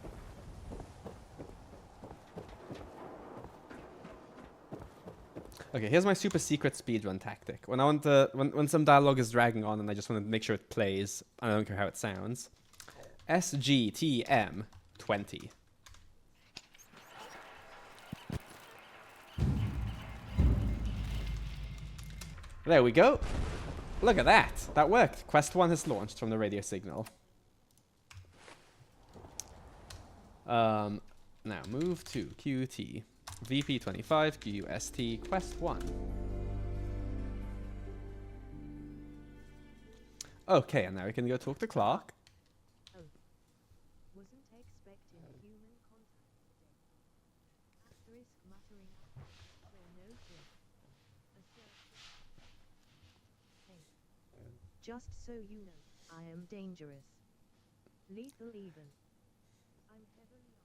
Okay, here's my super secret speedrun tactic. When I want to, when some dialogue is dragging on and I just want to make sure it plays, I don't care how it sounds. SGTM 20. There we go. Look at that. That worked. Quest 1 has launched from the radio signal. Now move to QT. VP25 QUST Quest 1. Okay, and now we can go talk to Clark. Oh, wasn't expecting human contact today. Asterisk muttering. So no fear. Hey. Just so you know, I am dangerous. Lethal even. I'm heavily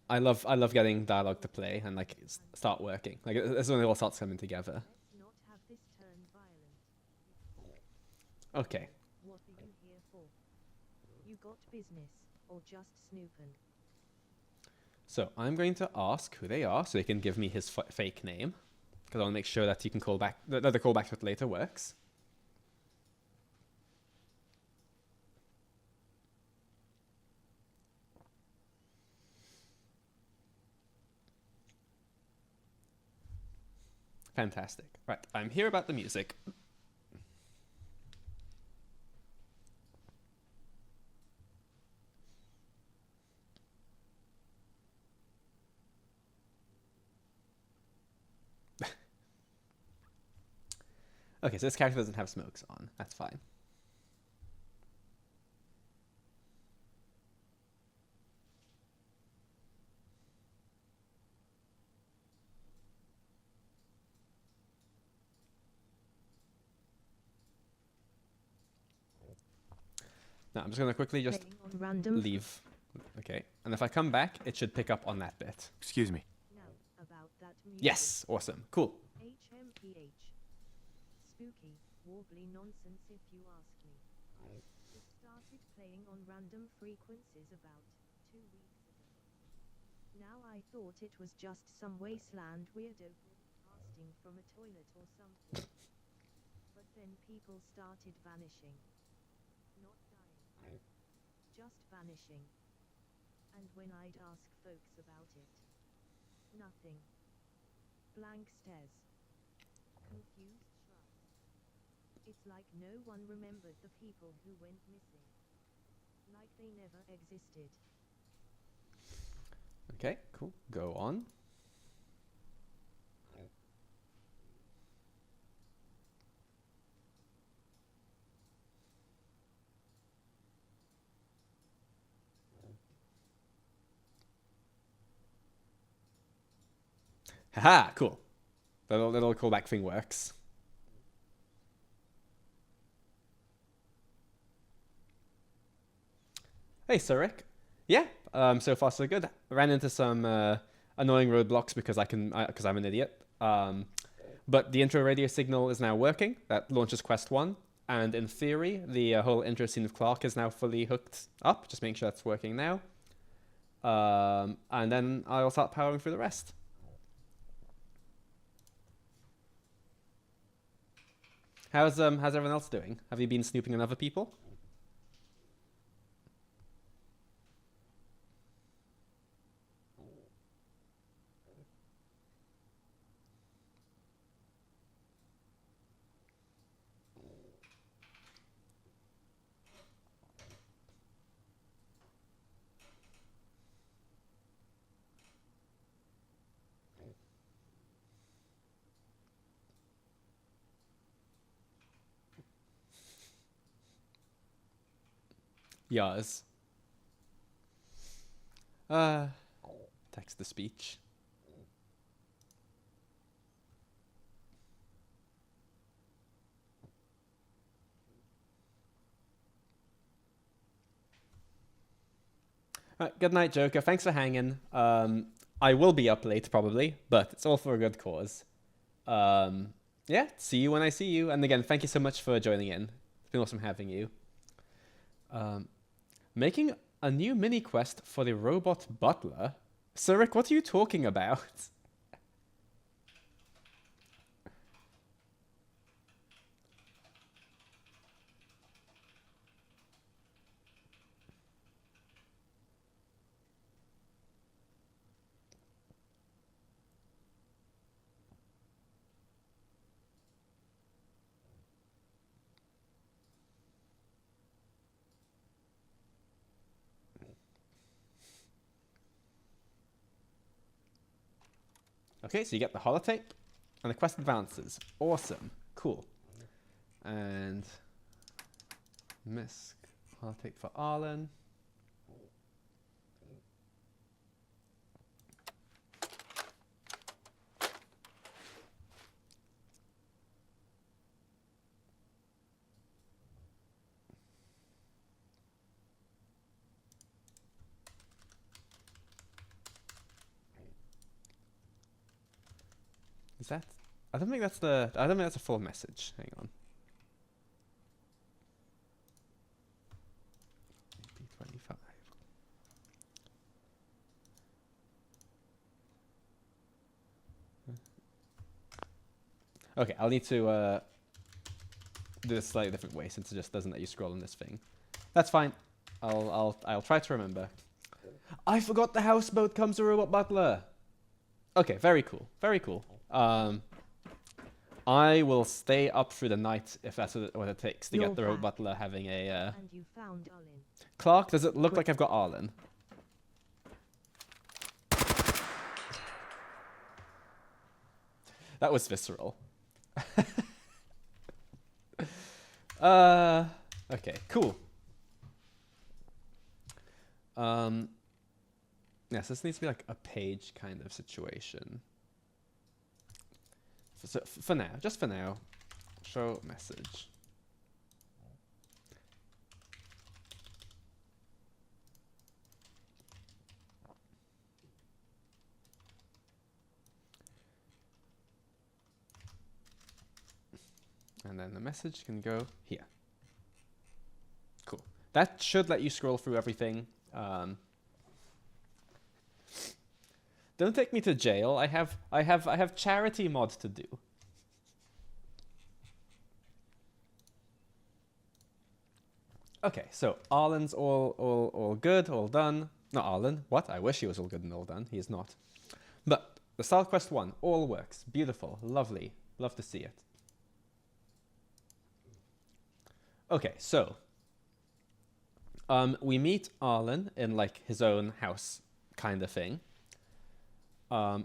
I love getting dialogue to play and like start working. Like it's when it all starts coming together. Let's not have this turn violent. Okay. What are you here for? You got business, or just snooping? So I'm going to ask who they are so they can give me his fake name. Because I want to make sure that you can call back, that the callback to it later works. Fantastic. Right, I'm here about the music. Okay, so this character doesn't have smokes on. That's fine. Now I'm just going to quickly just Playing on random. leave. Okay, and if I come back, it should pick up on that bit. Excuse me. Now, about that music. Yes, awesome, cool. HMPH. Spooky, warbly nonsense if you ask me. It started playing on random frequencies about 2 weeks ago. Now I thought it was just some wasteland weirdo broadcasting from a toilet or something. But then people started vanishing. Not dying. Just vanishing. And when I'd ask folks about it, nothing. Blank stares. Confused shrugs. It's like no one remembered the people who went missing. Like they never existed. Okay, cool. Go on. Haha, cool. The little callback thing works. Hey, Surik. Yeah, so far so good. Ran into some annoying roadblocks because because I'm an idiot. But the intro radio signal is now working. That launches quest 1. And in theory, the whole intro scene of Clark is now fully hooked up. Just making sure that's working now. And then I'll start powering through the rest. How's everyone else doing? Have you been snooping on other people? Yes. Text to speech. Good night, Joker. Thanks for hanging. I will be up late probably, but it's all for a good cause. Yeah, see you when I see you. And again, thank you so much for joining in. It's been awesome having you. Making a new mini quest for the robot butler? Surik, what are you talking about? Okay, so you get the holotape and the quest advances. Awesome. Cool. And misc holotape for Arlen. Is that? I don't think that's the. I don't think that's a full message. Hang on. VP25. Okay, I'll need to do this slightly different way since it just doesn't let you scroll on this thing. That's fine. I'll try to remember. I forgot the houseboat comes a robot butler. Okay, very cool. Very cool. I will stay up through the night if that's what it takes to get the robot butler having a And you found Arlen. Clark, does it look like I've got Arlen? That was visceral. Okay, cool. Yes, this needs to be like a page kind of situation. So for now, just for now, show message. And then the message can go here. Cool. That should let you scroll through everything. Don't take me to jail. I have charity mod to do. Okay, so Arlen's all good, all done. Not Arlen. What? I wish he was all good and all done. He is not. But the Style Quest 1 all works. Beautiful, lovely. Love to see it. Okay, so we meet Arlen in like his own house kind of thing.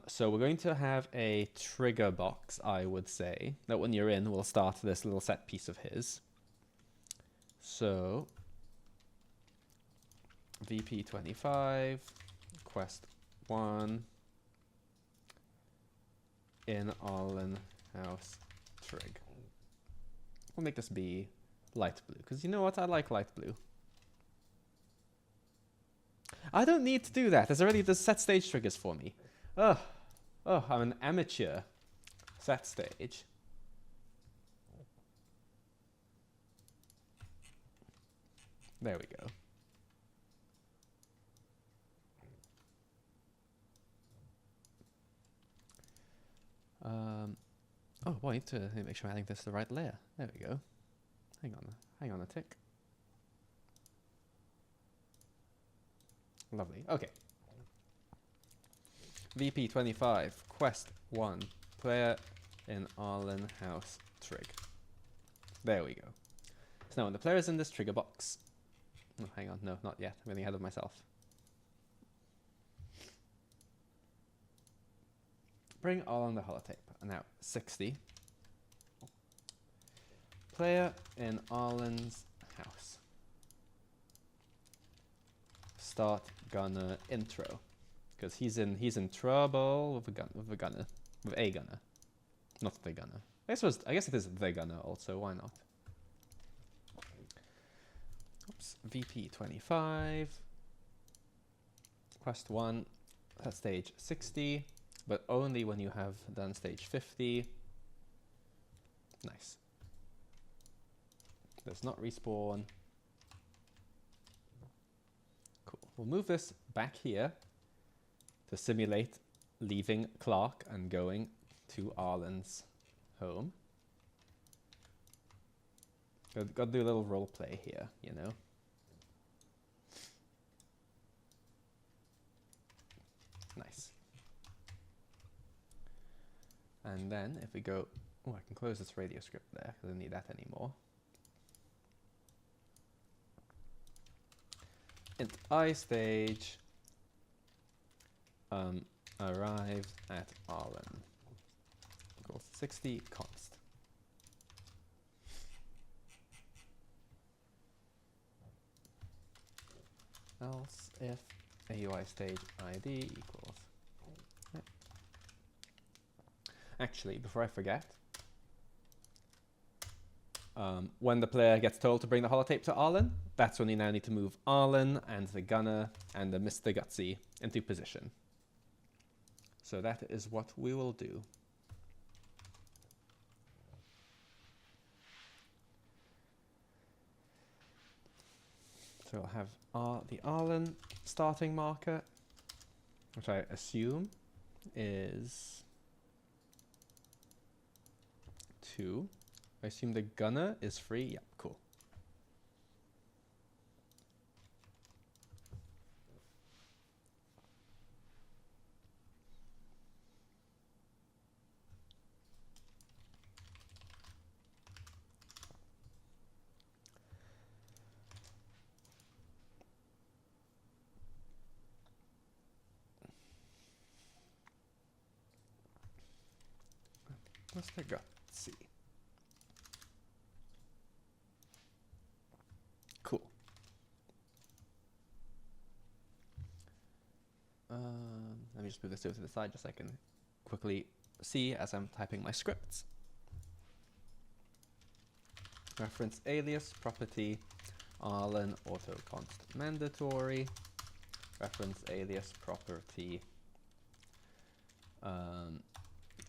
So we're going to have a trigger box, I would say, that when you're in will start this little set piece of his. So VP25 quest 1 in Arlen house trig. We'll make this be light blue, because you know what? I like light blue. I don't need to do that. There's already the set stage triggers for me. Oh, I'm an amateur. Set stage. There we go. Oh, boy, I need to make sure I think this is the right layer. There we go. Hang on a tick. Lovely. Okay. VP25 quest 1 player in Arlen house trig. There we go. So now when the player is in this trigger box. Oh, hang on, no, not yet. I'm getting ahead of myself. Bring Arlen the holotape. Now 60. Player in Arlen's house. Start gunner intro. Because he's in trouble with a gunner. Not the gunner. I guess it is the gunner also, why not? Oops. VP25. Quest 1. That's stage 60. But only when you have done stage 50. Nice. Does not respawn. Cool. We'll move this back here to simulate leaving Clark and going to Arlen's home. Got to do a little role play here, you know. Nice. And then if we go, oh, I can close this radio script there because I don't need that anymore. Int I stage arrived at Arlen equals 60 const. Else if AUI stage ID equals. Right. Actually, before I forget, when the player gets told to bring the holotape to Arlen, that's when you now need to move Arlen and the gunner and the Mr. Gutsy into position. So that is what we will do. So we'll have the Arlen starting marker, which I assume is 2. I assume the gunner is 3. Yeah, cool. Let's take a see. Cool. Let me just move this over to the side just so I can quickly see as I'm typing my scripts. Reference alias property Arlen autoconst mandatory. Reference alias property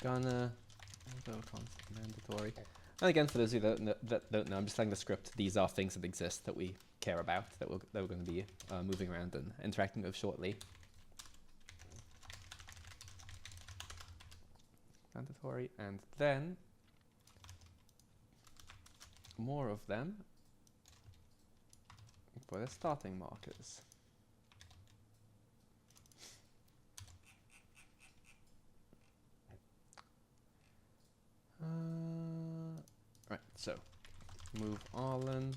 gunner autoconst mandatory. And again, for those of you that don't know, I'm just telling the script these are things that exist that we care about, that we're going to be moving around and interacting with shortly. Mandatory, and then more of them for the starting markers. Right, so move Arlen,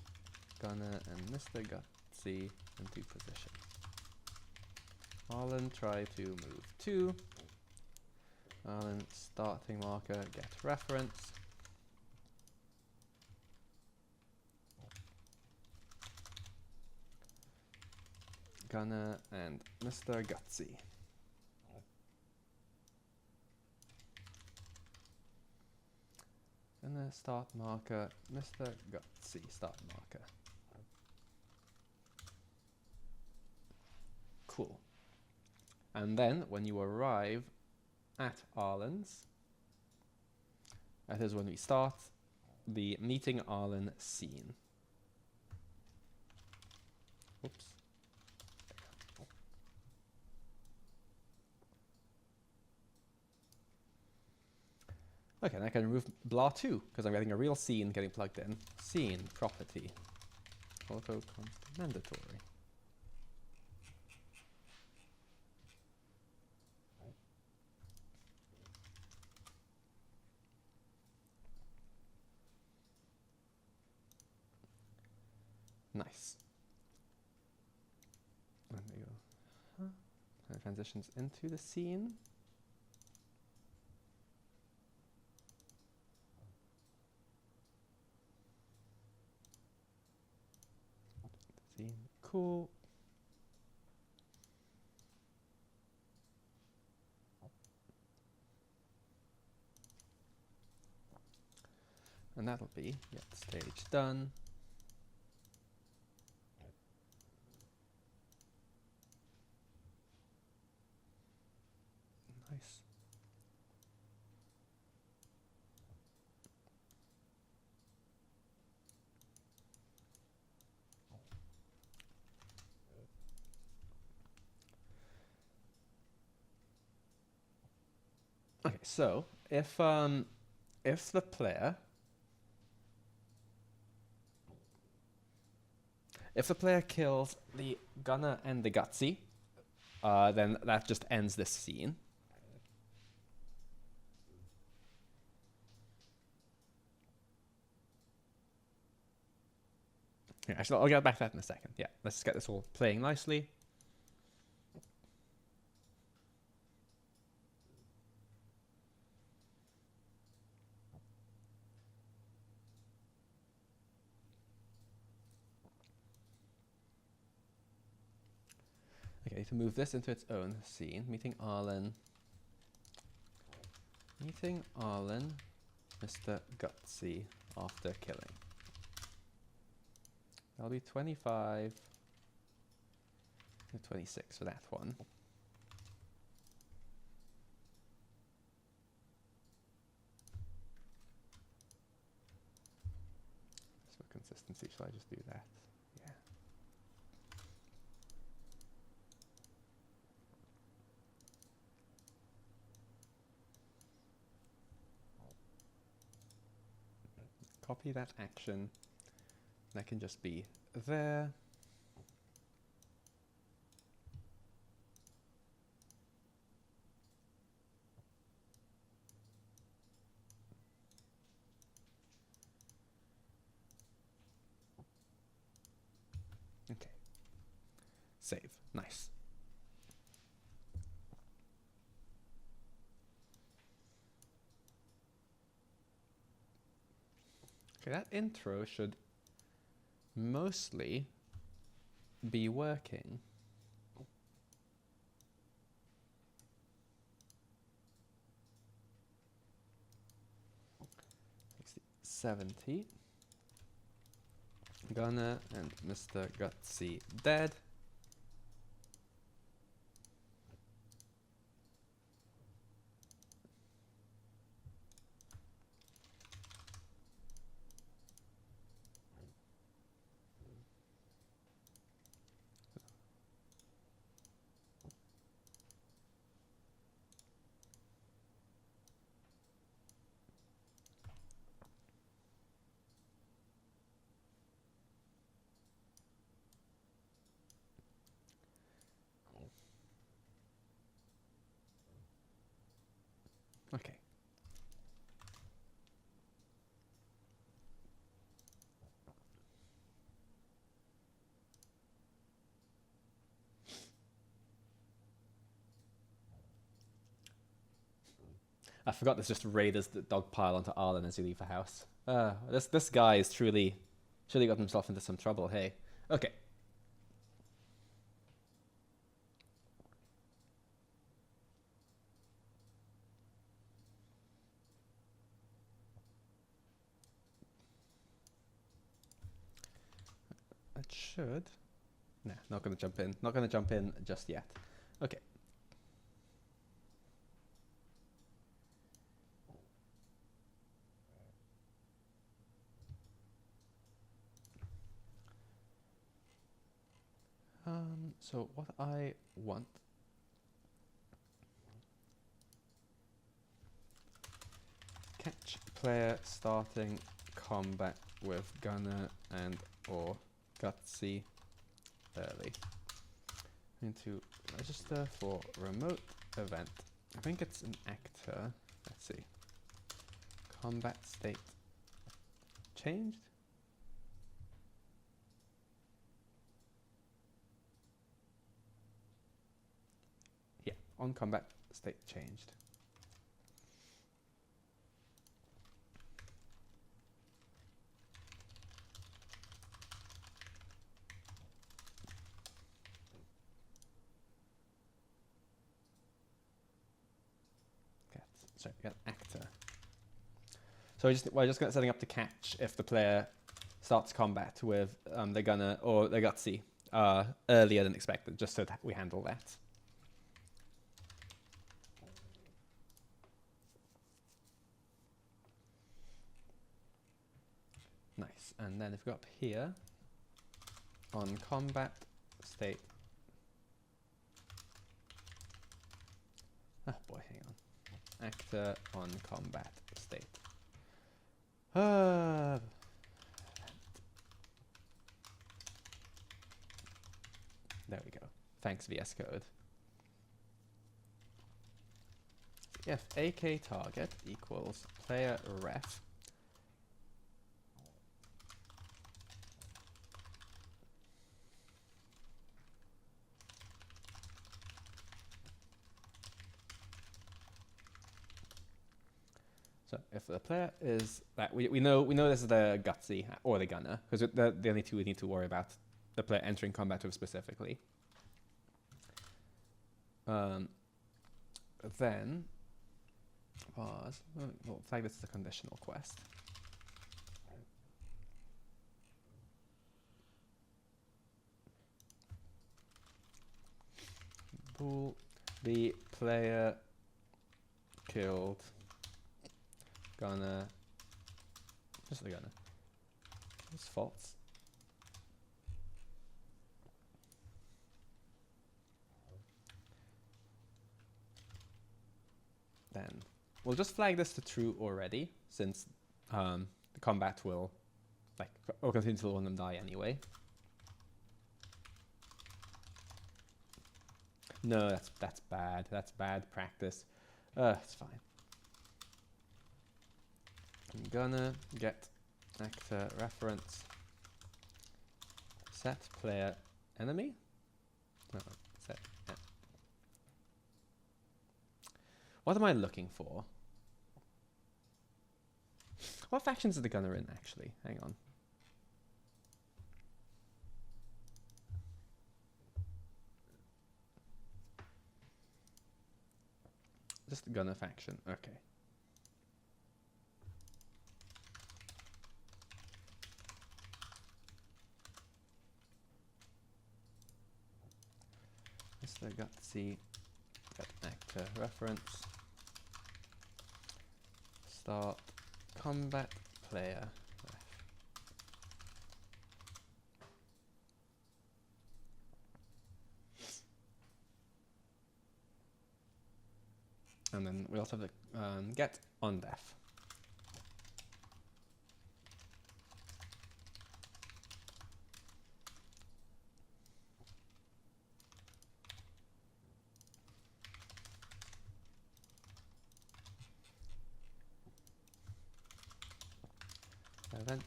Gunner, and Mr. Gutsy into position. Arlen, try to move 2. Arlen, starting marker, get reference. Gunner and Mr. Gutsy. And then start marker, Mr. Gutsy, start marker. Cool. And then when you arrive at Arlen's, that is when we start the meeting Arlen scene. Oops. Okay, and I can remove blah 2 because I'm getting a real scene getting plugged in. Scene property autoconst mandatory. Nice. And there you go. And it transitions into the scene. Cool. And that'll be stage done. Nice. Okay, so if the player kills the gunner and the gutsy, then that just ends this scene. Here, actually, I'll get back to that in a second. Yeah, let's just get this all playing nicely. Okay, to move this into its own scene, meeting Arlen, Mr. Gutsy after killing. That'll be 25 and 26 for that one. Just for consistency, shall I just do that? Yeah. copy that action. That can just be there. Okay. Save. Nice. Okay, that intro should mostly be working. 70. Gunner and Mr. Gutsy dead. Okay. I forgot there's just raiders that dogpile onto Arlen as you leave the house. This guy is truly got himself into some trouble, hey. Okay. It should. Nah, not gonna jump in. Not gonna jump in just yet. Okay. So what I want catch player starting combat with Gunner and or Gutsy early. Going to register for remote event. I think it's an actor. Let's see. Combat state changed. Yeah, on combat state changed. Sorry, we got actor. So we're just setting up to catch if the player starts combat with the Gunner or the Gutsy earlier than expected, just so that we handle that. Nice. And then if we go up here on combat state. Oh boy, hang on. Actor on combat state. There we go. Thanks, VS Code. If AK target equals player ref. So if the player is that we know this is the Gutsy or the Gunner, because they're the only two we need to worry about the player entering combat with specifically. Then we'll flag this as a conditional quest. Bool, the player killed Gunner. Just the Gunner. It's false. Then we'll just flag this to true already, since the combat will, like, or continue until one of them die anyway. No, that's bad. That's bad practice. It's fine. I'm gonna get actor reference set player enemy. No, set. Yeah. What am I looking for? What factions is the gunner in, actually? Hang on. Just the gunner faction. Okay. Mr. Gutsy, get actor reference. Start combat player. And then we also have the get on def. Event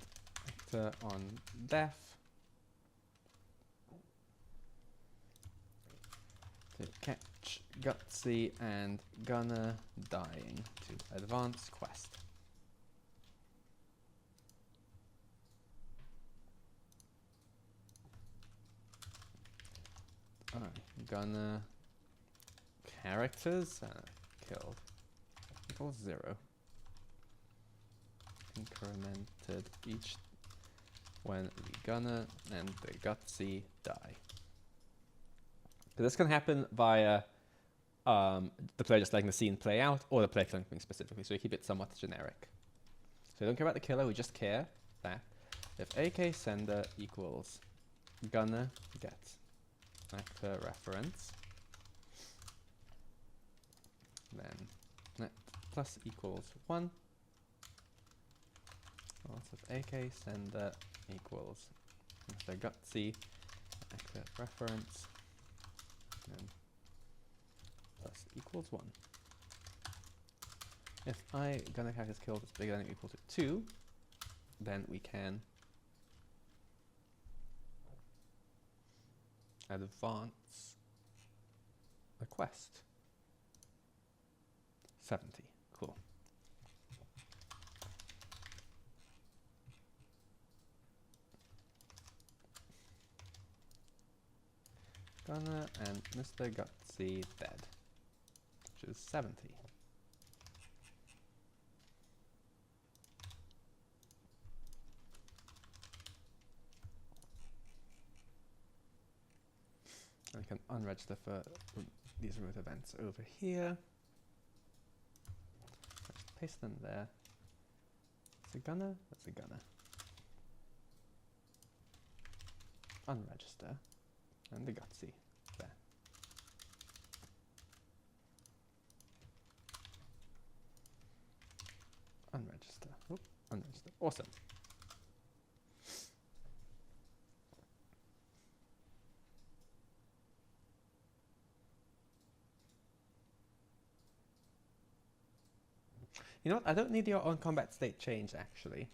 actor on def. To catch Gutsy and Gunner dying to advance quest. Alright, Gunner characters killed equals 0. Incremented each when the Gunner and the Gutsy die. So this can happen via the player just letting the scene play out, or the player killing something specifically, so we keep it somewhat generic. So we don't care about the killer, we just care that if AK sender equals Gunner gets actor reference, then net plus equals 1. Also if AK sender equals Mr. Gutsy actor reference, then plus equals 1. If I Gunner character's killed is bigger than or equal to 2, then we can advance a quest. 70. Cool. Gunner and Mr. Gutsy dead, which is 70. And we can unregister for these root events over here. Just paste them there. That's a Gunner, that's a Gunner. Unregister. And the Gutsy there. Unregister. Oop, unregister. Awesome. You know what? I don't need your on combat state change actually.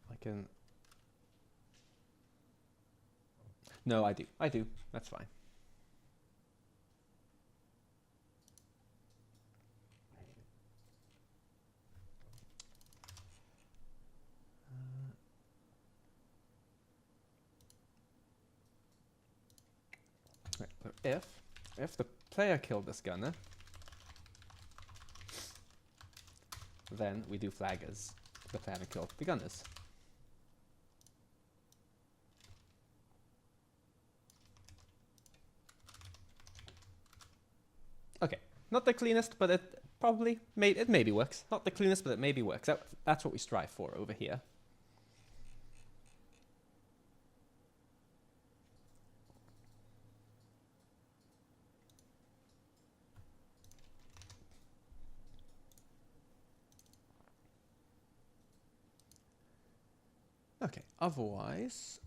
I can. No, I do. I do. That's fine. Right, so if the player killed this Gunner, then we do flag as the player having killed the Gunners. Okay, not the cleanest, but it probably maybe works. Not the cleanest, but it maybe works. That's what we strive for over here. Okay, otherwise,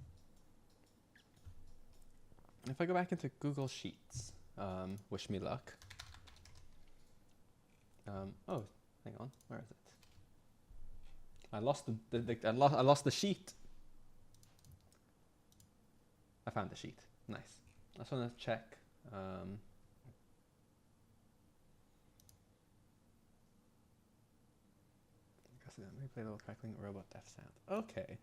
if I go back into Google Sheets, wish me luck. Oh, hang on, where is it? I lost I lost the sheet. I found the sheet. Nice. I just want to check. Replay little crackling robot death sound. Okay.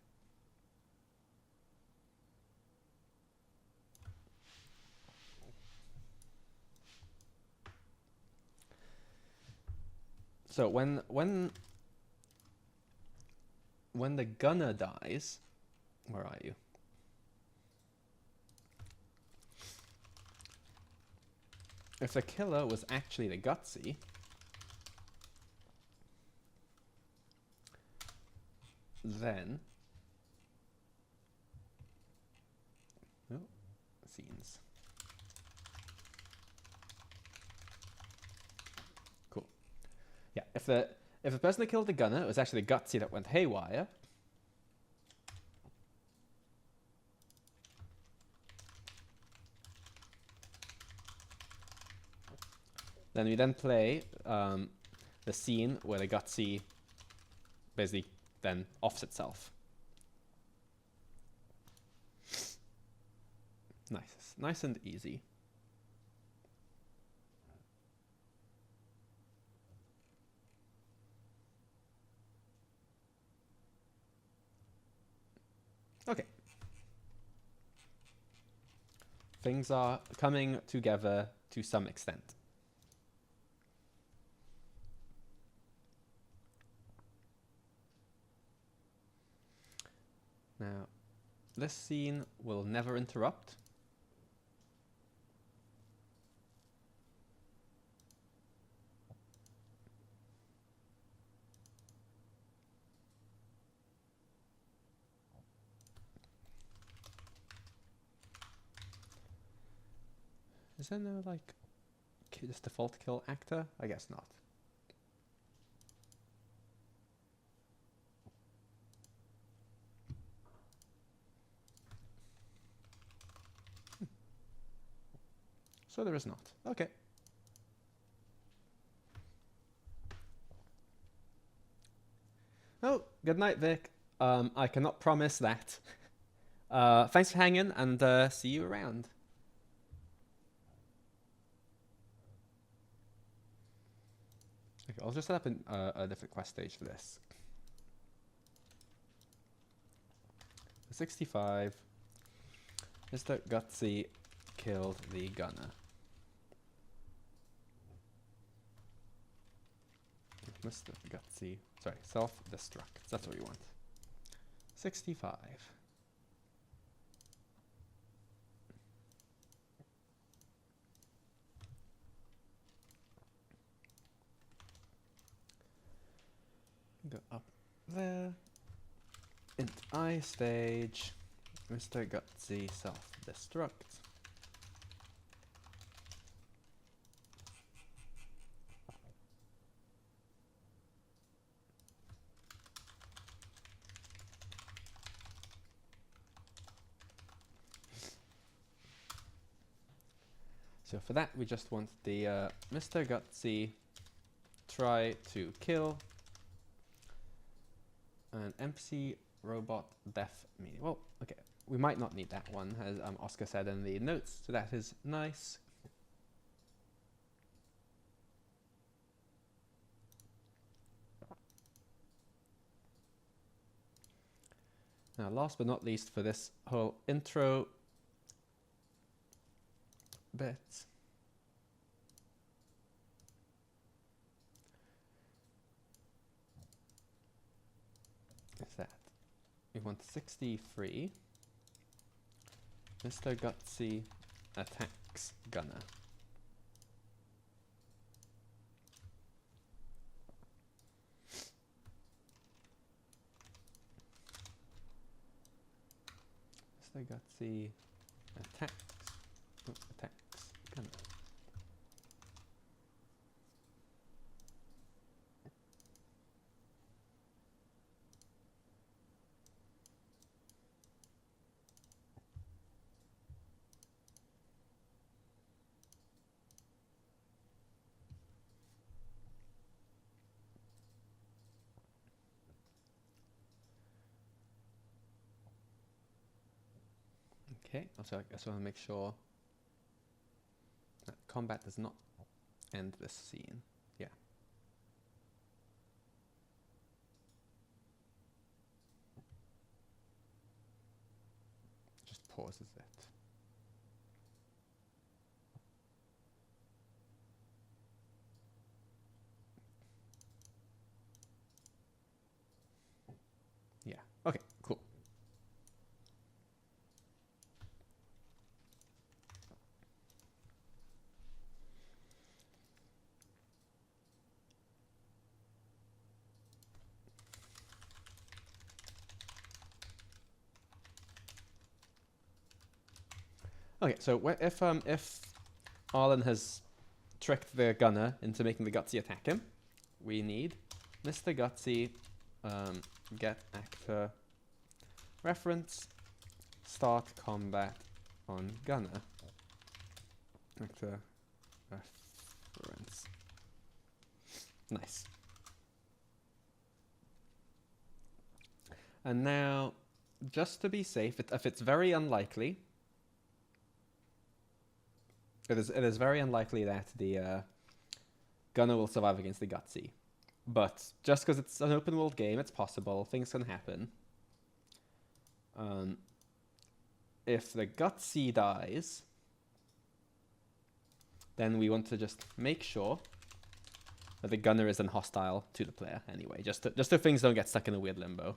So when the gunner dies, where are you? If the killer was actually the gutsy, then scenes. Cool. Yeah, if the person that killed the gunner was actually the gutsy that went haywire, then we then play the scene where the gutsy basically then offs itself. Nice and easy. Okay. Things are coming together to some extent. Now, this scene will never interrupt. Is there no, like, just default kill actor? I guess not. So there is not. Okay. Oh, good night, Vic. I cannot promise that. Thanks for hanging, and see you around. Okay, I'll just set up a different quest stage for this. 65. Mr. Gutsy killed the gunner. Mr. Gutsy. Sorry, self-destruct. That's what we want. 65. Go up there. Int I stage. Mr. Gutsy self-destruct. So for that, we just want the Mr. Gutsy try to kill an MC robot death meaning. Well, okay, we might not need that one, as Oscar said in the notes, so that is nice. Now, last but not least for this whole intro bit, is that we want 63. Mr. Gutsy attacks gunner. Mr. Gutsy attacks gunner. Okay, also I just want to make sure that combat does not end this scene. Yeah. Just pauses it. Yeah. Okay, cool. Okay, so if Arlen has tricked the gunner into making the Gutsy attack him, we need Mr. Gutsy, get actor reference, start combat on gunner. Actor reference. Nice. And now, just to be safe, if it's very unlikely, it is very unlikely that the gunner will survive against the Gutsy. But just because it's an open world game, it's possible. Things can happen. If the Gutsy dies, then we want to just make sure that the gunner isn't hostile to the player anyway, just so things don't get stuck in a weird limbo.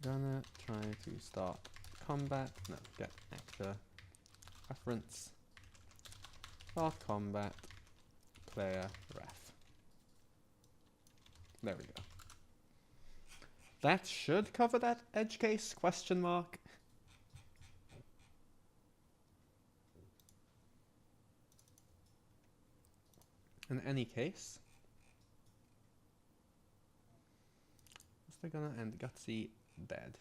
Gonna try to start combat. No, get actor reference. Start combat. Player ref. There we go. That should cover that edge case, question mark. In any case, Mr. Gunner and Gutsy dead.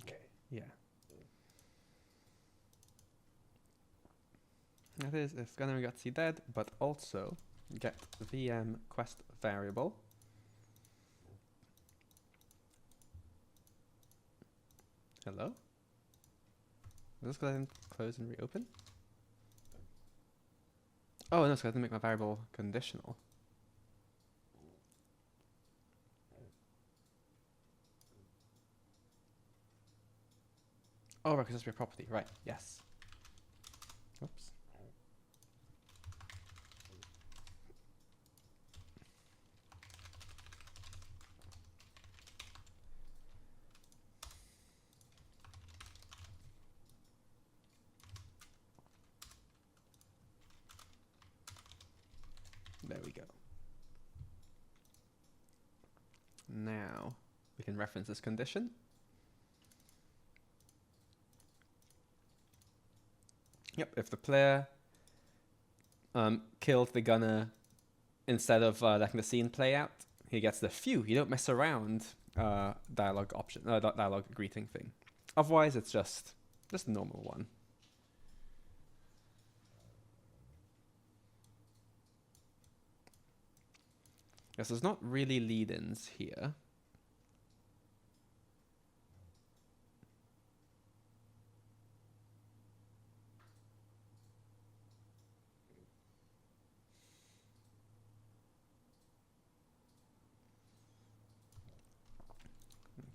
Okay, yeah. That is if Gunner and Gutsy dead, but also get VM quest variable. Hello? Let's go ahead and close and reopen. Oh, no, so I have to make my variable conditional. Oh, right, because it's your property. Right, yes. Oops. There we go. Now we can reference this condition. Yep, if the player killed the gunner instead of letting the scene play out, he gets the phew, you don't mess around dialogue option, dialogue greeting thing. Otherwise, it's just a normal one. Yes, there's not really lead-ins here.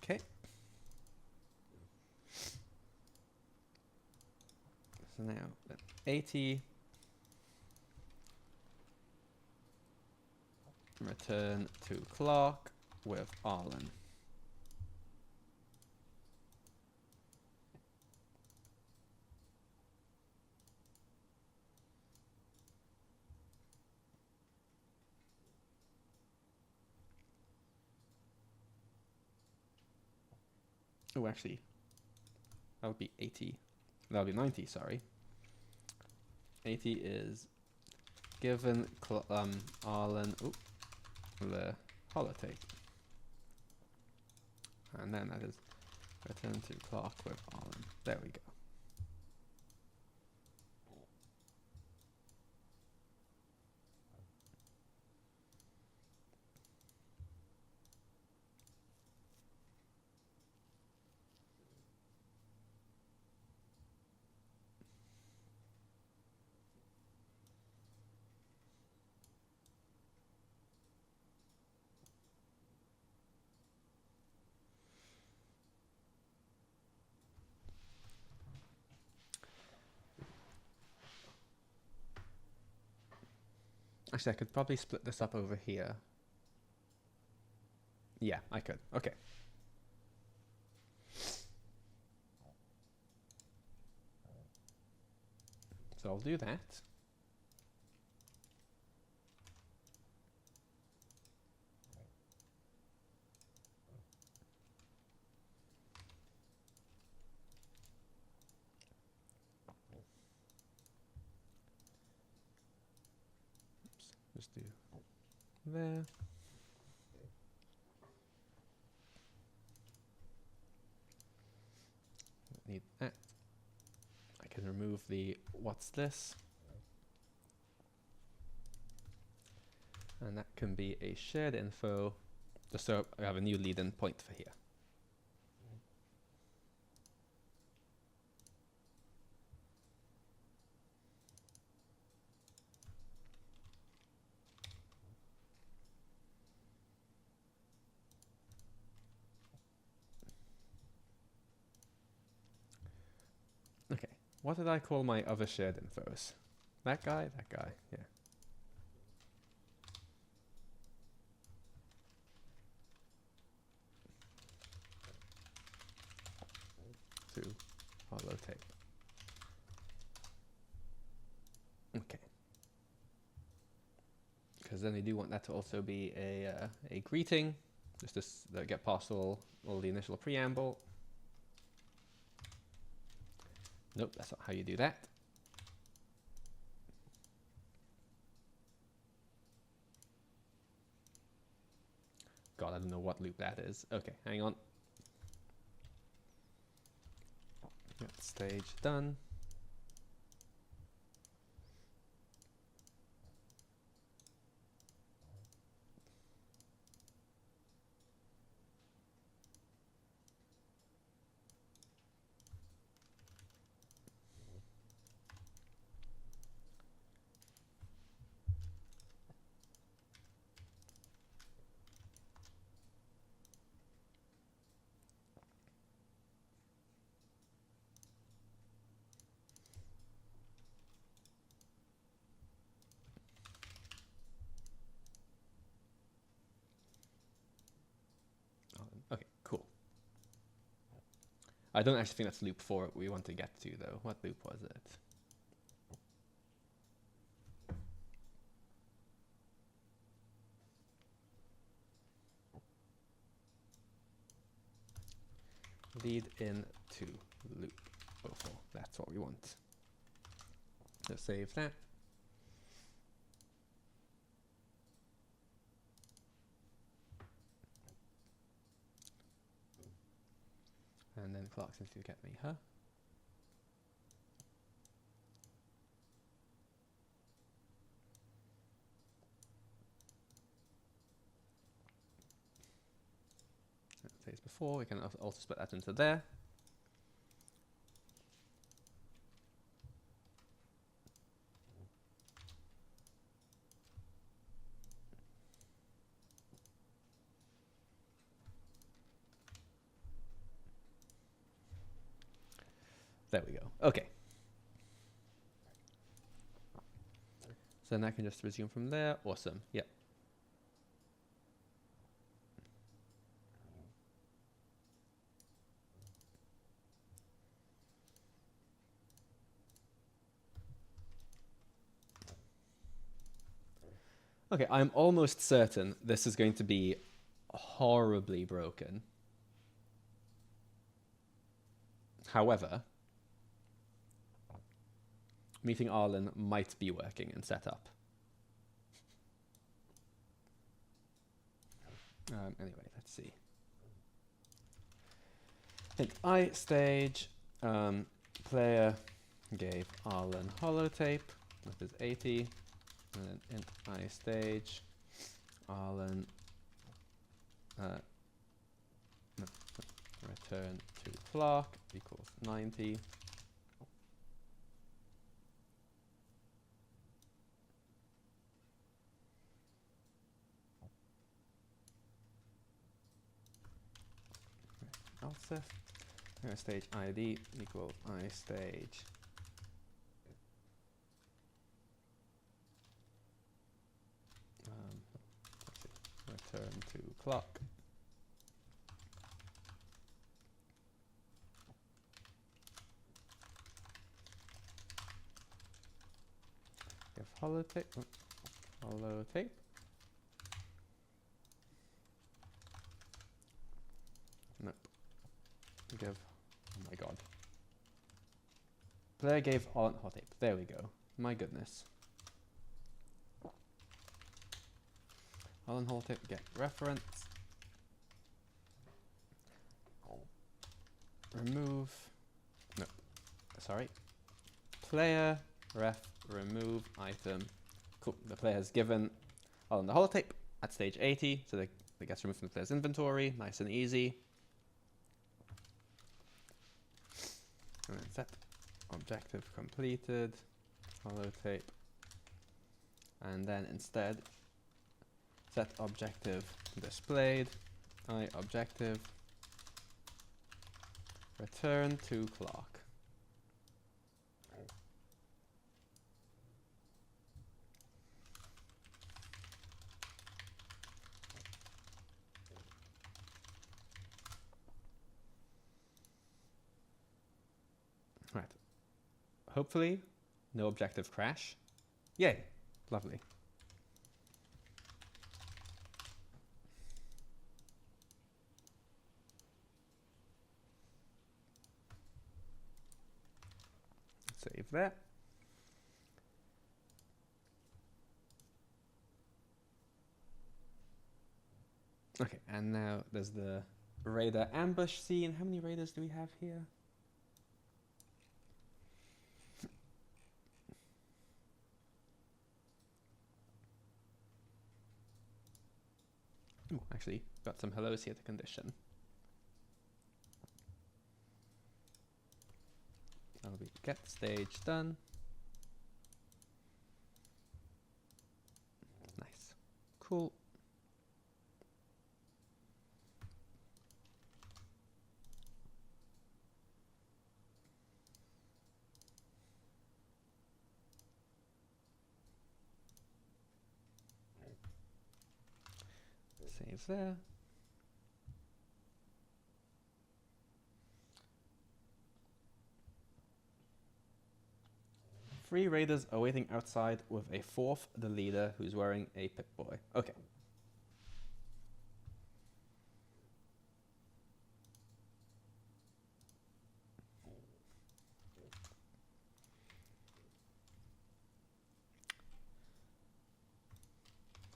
Okay. So now, 80. Return to Clark with Arlen. Oh, actually, That would be 80. That would be 90, sorry. 80 is given Arlen the holotape. And then that is return to Clark with Arlen. There we go. Actually, I could probably split this up over here. Yeah, I could. Okay. So I'll do that. Just do there. Need that. I can remove the what's this. And that can be a shared info, just so I have a new lead-in point for here. Okay, what did I call my other shared infos? That guy, yeah. To holotape. Okay. Because then we do want that to also be a greeting, just to get past all the initial preamble. Nope, that's not how you do that. God, I don't know what loop that is. Okay, hang on. That stage done. Okay, cool. I don't actually think that's loop 4 we want to get to, though. What loop was it? Lead into loop 04. That's what we want. Let's save that. And then Clark needs to get me her. That says before, we can also split that into there. There we go. Okay. So then I can just resume from there. Awesome. Yep. Okay, I'm almost certain this is going to be horribly broken. However, meeting Arlen might be working in setup. Anyway, let's see. Hint I stage, player gave Arlen holotape, that is 80, and then int I stage, Arlen return to Clark equals 90. Else if stage ID equals I stage let's see, return to clock. Give holotape. Holotape. Nope. Give. Oh my god. Player gave Arlen holotape. There we go. My goodness. Arlen holotape. Get reference. Remove. No. Sorry. Player ref remove item. Cool. The player has given Arlen the holotape at stage 80, so that gets removed from the player's inventory. Nice and easy. And then set objective completed, holotape, and then instead set objective displayed, I objective return to clock. Right. Hopefully, no objective crash. Yay. Lovely. Save that. Okay, and now there's the raider ambush scene. How many raiders do we have here? Ooh, actually, got some hellos here to condition. That'll be get stage done. Nice. Cool. Save there. Three raiders are waiting outside with a fourth, the leader, who's wearing a Pip-Boy. Okay.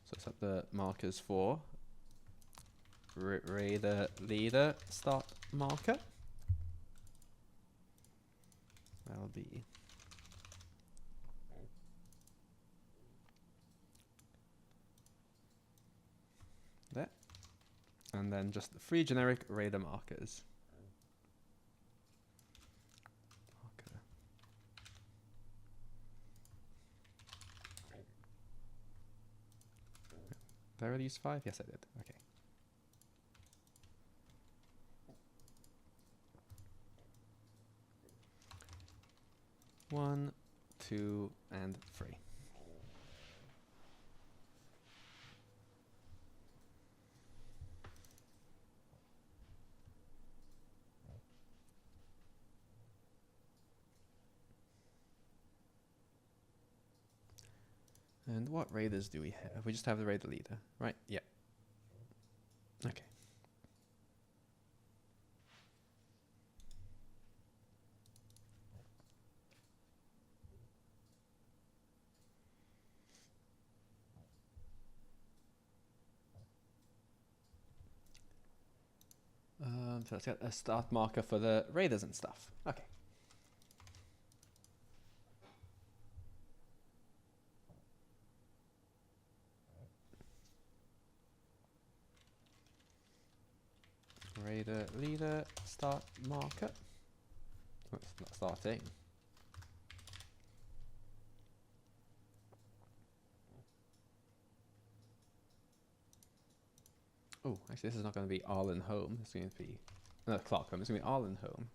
So set the markers for raider leader start marker. That'll be there. And then just the 3 generic raider markers. Marker. Did I already use 5? Yes, I did. Okay. One, 2, and 3. And what raiders do we have? We just have the raider leader, right? Yeah. Okay. So let's get a start marker for the raiders and stuff. Okay. Raider leader start marker. Oh, it's not starting. Oh, actually, this is not going to be Arlen home. It's going to be Clark home. It's going to be Arlen home.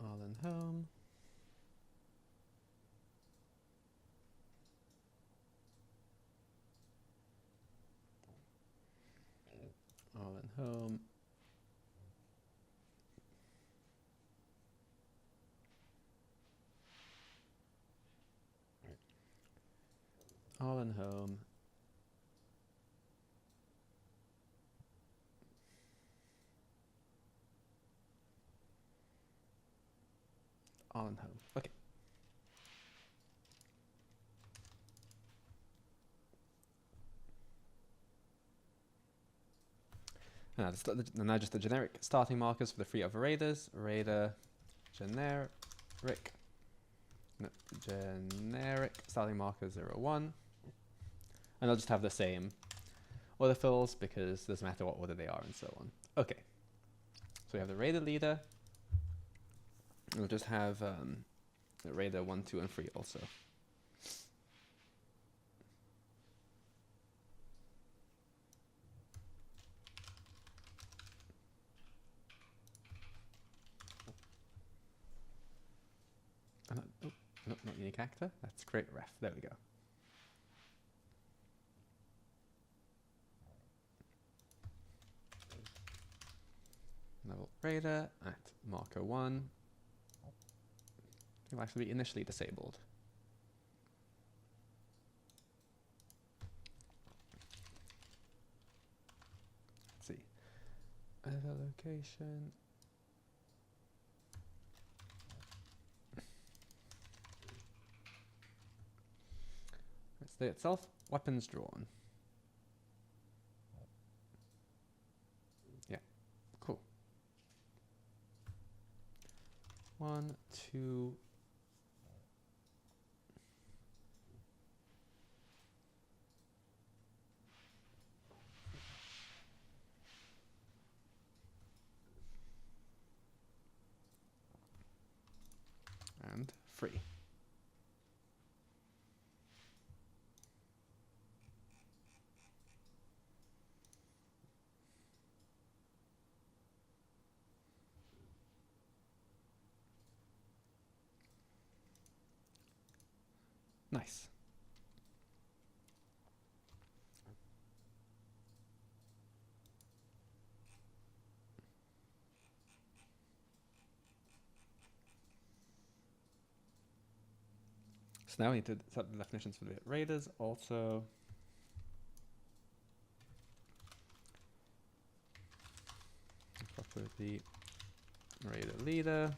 Arlen home. Arlen home. Arlen home. Arlen home. Okay. Now just the generic starting markers for the 3 other raiders. Raider, generic, generic starting marker 0, 1. And I'll just have the same autofills because it doesn't matter what order they are and so on. Okay. So we have the raider leader. We'll just have the raider 1, 2, and 3 also. Oh, not unique actor. That's create ref. There we go. Level raider at marker 1. It will actually be initially disabled. Let's see. Other location. Let's say itself. Weapons drawn. Yeah. Cool. 1, 2. And 3. Nice. So now we need to set the definitions for the raiders also. Property raider leader.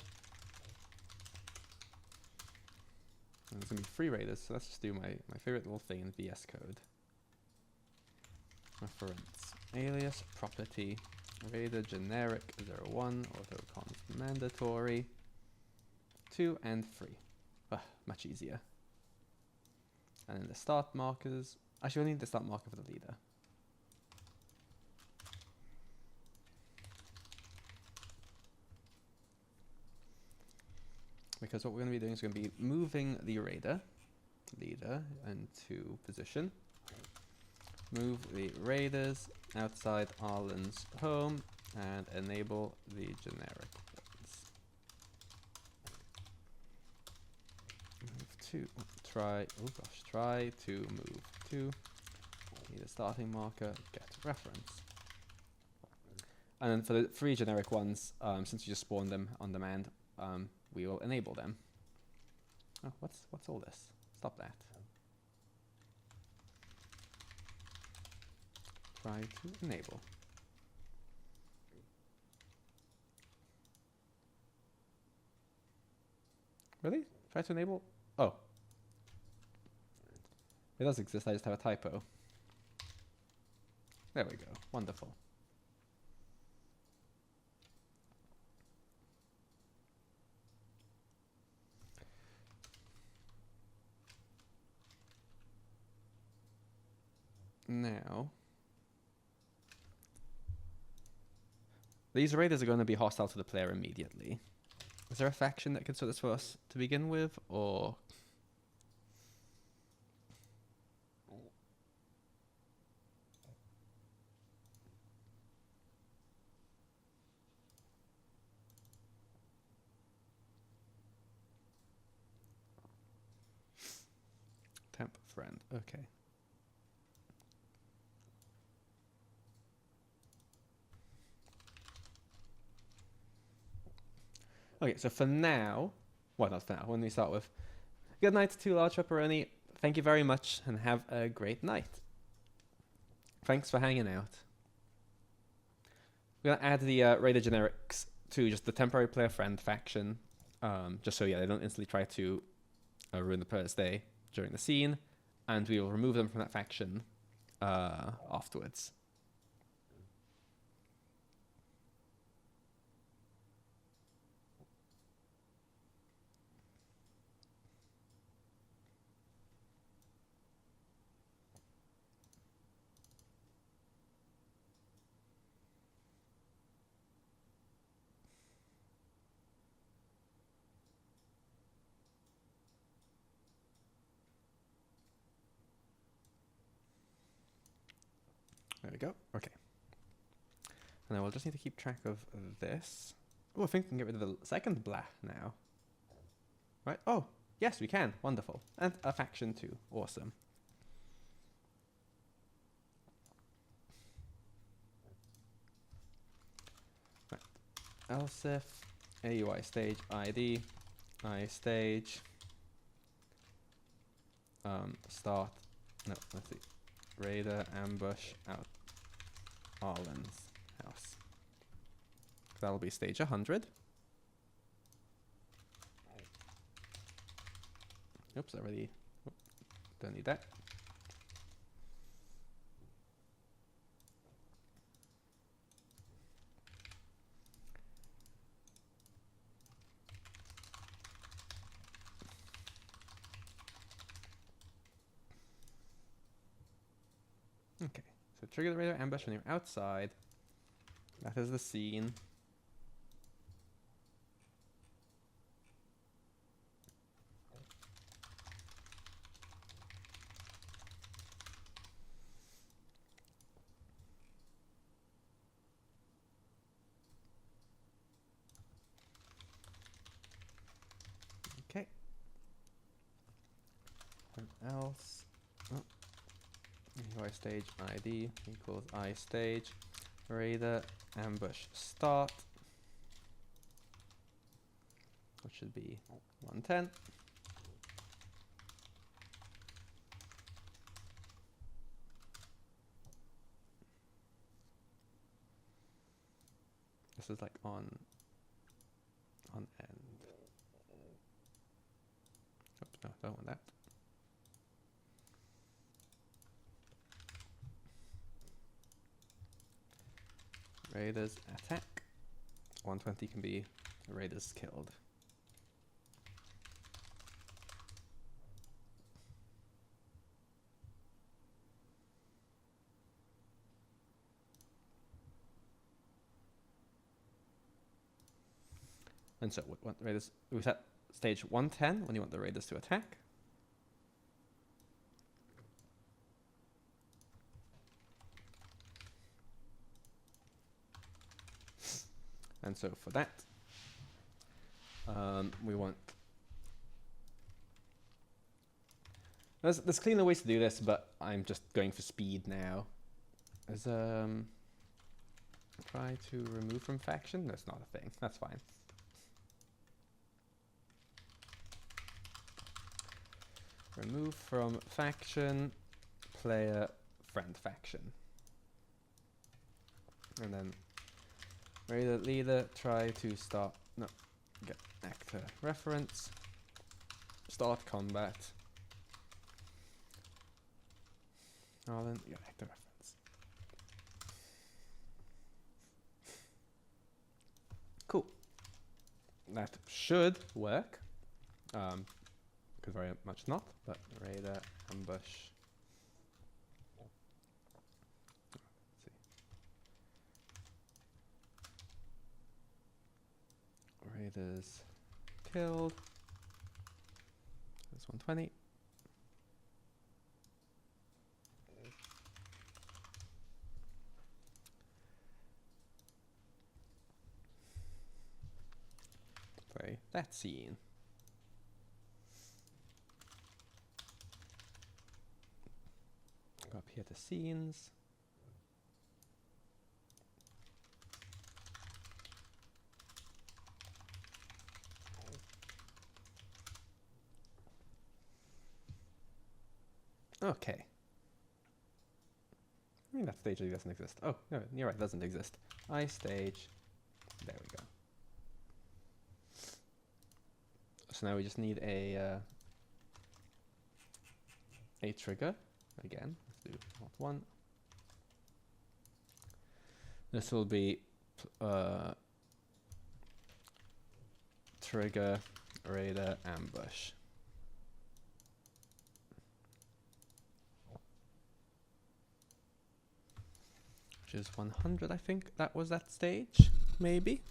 And there's going to be 3 raiders, so let's just do my favorite little thing in VS Code. Reference alias property raider generic 01 autocons mandatory 2 and 3. Much easier. And then the start markers. Actually, we need the start marker for the leader. Because what we're going to be doing is going to be moving the raider leader into position. Move the raiders outside Arlen's home and enable the generic ones. Move to try to move to. Need a starting marker, get reference. And then for the 3 generic ones, since you just spawned them on demand, we will enable them. Oh, what's all this? Stop that. Try to enable. Really? Try to enable? Oh. It does exist, I just have a typo. There we go. Wonderful. Now, these raiders are going to be hostile to the player immediately. Is there a faction that can sort this for us to begin with, or? Temp friend, okay. Okay, so for now, well, not for now, when we start with, good night to Large Pepperoni. Thank you very much, and have a great night. Thanks for hanging out. We're gonna add the Raider generics to just the temporary player friend faction, just so they don't instantly try to ruin the player's day during the scene, and we will remove them from that faction afterwards. There we go. Okay. And then we'll just need to keep track of this. Oh, I think we can get rid of the second blah now. Right? Oh, yes, we can. Wonderful. And a faction too. Awesome. Right. Elsif, AUI stage ID, I stage, start, no, let's see. Raider ambush out Arlen's house. That'll be stage 100. Oops, already. Oh, don't need that. Okay, so trigger the radar ambush when you're outside. That is the scene. Okay. What else? Oh. UI stage ID equals I stage. Raider ambush start. Which should be 110. This is like on end. Oops, no, don't want that. Raiders attack. 120 can be raiders killed. And so what raiders, we set stage 110 when you want the raiders to attack. And so for that, we want, there's cleaner ways to do this, but I'm just going for speed now. As try to remove from faction. That's not a thing. That's fine. Remove from faction, player, friend faction. And then radar leader, try to start, no, get actor reference, start combat. Arlen, yeah, actor reference. Cool. That should work. Could very much not, but radar ambush. Raiders killed. That's 120. Play that scene. Go up here to scenes. Okay. I mean, that stage really doesn't exist. Oh, no, you're right, it doesn't exist. I stage. There we go. So now we just need a trigger. Again, let's do Alt 1. This will be trigger radar ambush. Which is 100, I think that was that stage, maybe.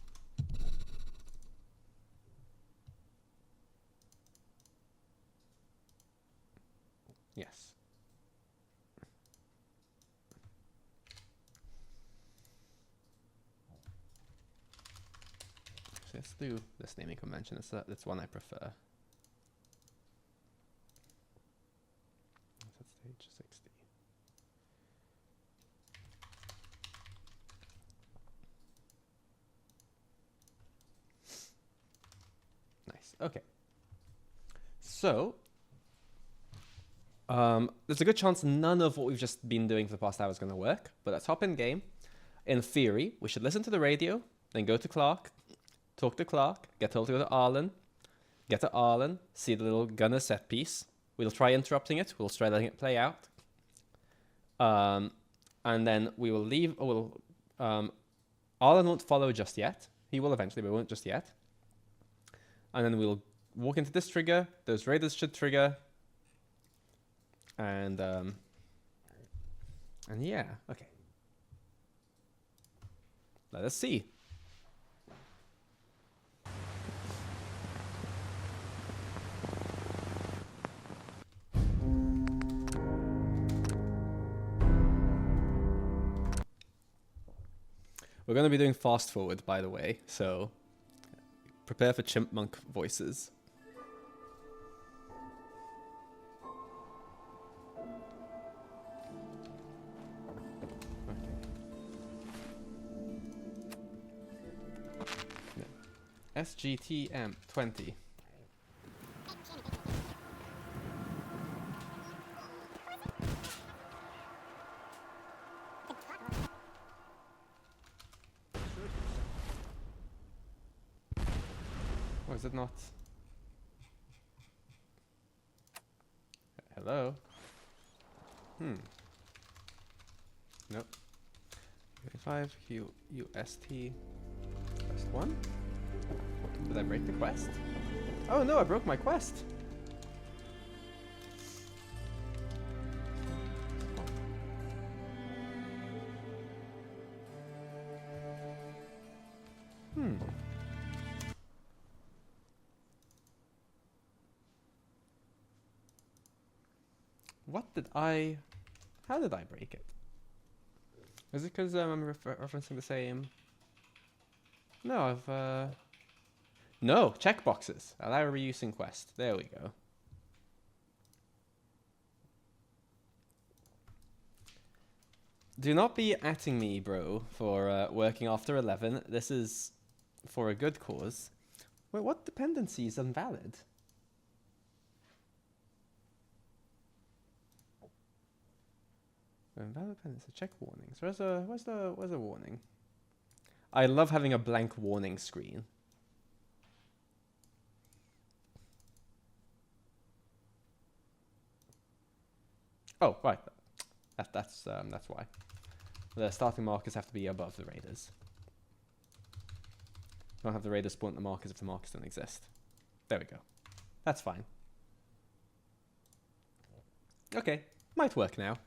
Yes. So let's do this naming convention. That's one I prefer. That's stage 60. Nice. Okay. So, there's a good chance none of what we've just been doing for the past hour is going to work, but let's hop in game. In theory, we should listen to the radio, then go to Clark, talk to Clark, get told to go to Arlen, get to Arlen, see the little gunner set piece. We'll try interrupting it. We'll try letting it play out. And then we will leave. Arlen won't follow just yet. He will eventually, but won't just yet. And then we'll walk into this trigger. Those raiders should trigger. And yeah, okay. Let us see. We're going to be doing fast forward, by the way, so prepare for chipmunk voices. SGTM 20. Or is it not? Hello? Nope. 5 QUST. Quest 1? Did I break the quest? Oh no, I broke my quest! How did I break it? Is it because I'm referencing the same? No, no, checkboxes. Allow reuse in quest. There we go. Do not be atting me, bro, for working after 11. This is for a good cause. Wait, what dependency is invalid? Invalid dependency. Check warnings. Where's the warning? I love having a blank warning screen. Oh, right. That's why. The starting markers have to be above the raiders. Don't have the raiders spawn the markers if the markers don't exist. There we go. That's fine. Okay, might work now.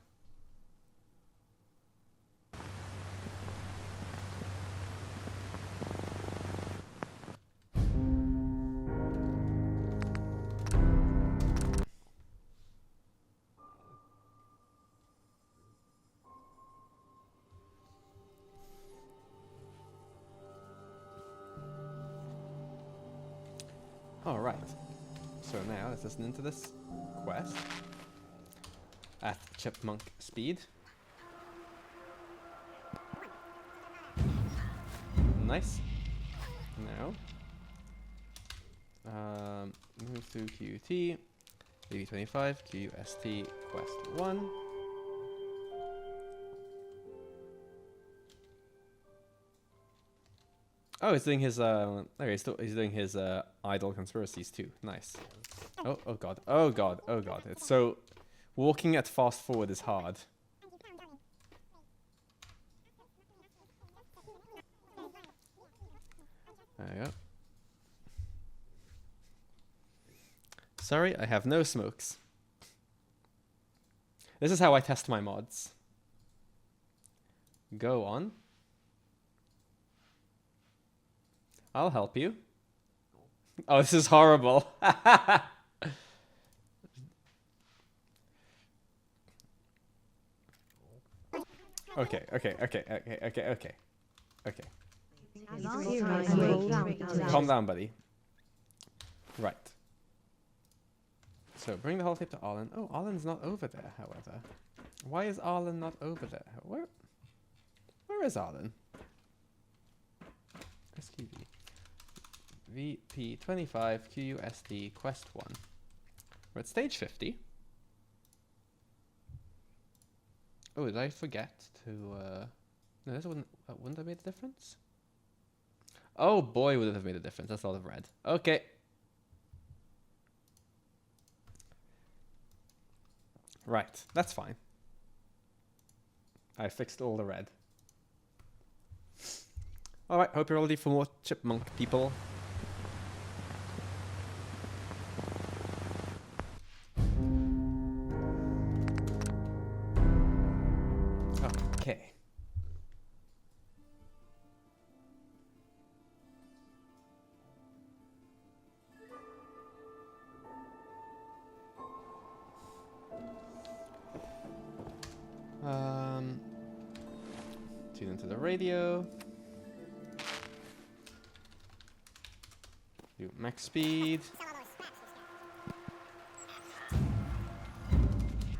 Alright, so now let's listen into this quest at chipmunk speed. Nice. Now, move to QT, BB25, QST, quest 1. Oh, he's doing his he's doing his idle conspiracies too. Nice. Oh god. Oh god. Oh god. It's so walking at fast forward is hard. There you go. Sorry, I have no smokes. This is how I test my mods. Go on. I'll help you. Oh, this is horrible. Okay. Calm down, buddy. Right. So, bring the whole tape to Arlen. Oh, Arlen's not over there, however. Why is Arlen not over there? Where is Arlen? SQV. VP25 QUSD quest 1. We're at stage 50. Oh, did I forget to no, this wouldn't have made a difference? Oh boy, would it have made a difference. That's a lot of red. Okay. Right, that's fine. I fixed all the red. Alright, hope you're ready for more chipmunk people. Okay. Tune into the radio. Do max speed.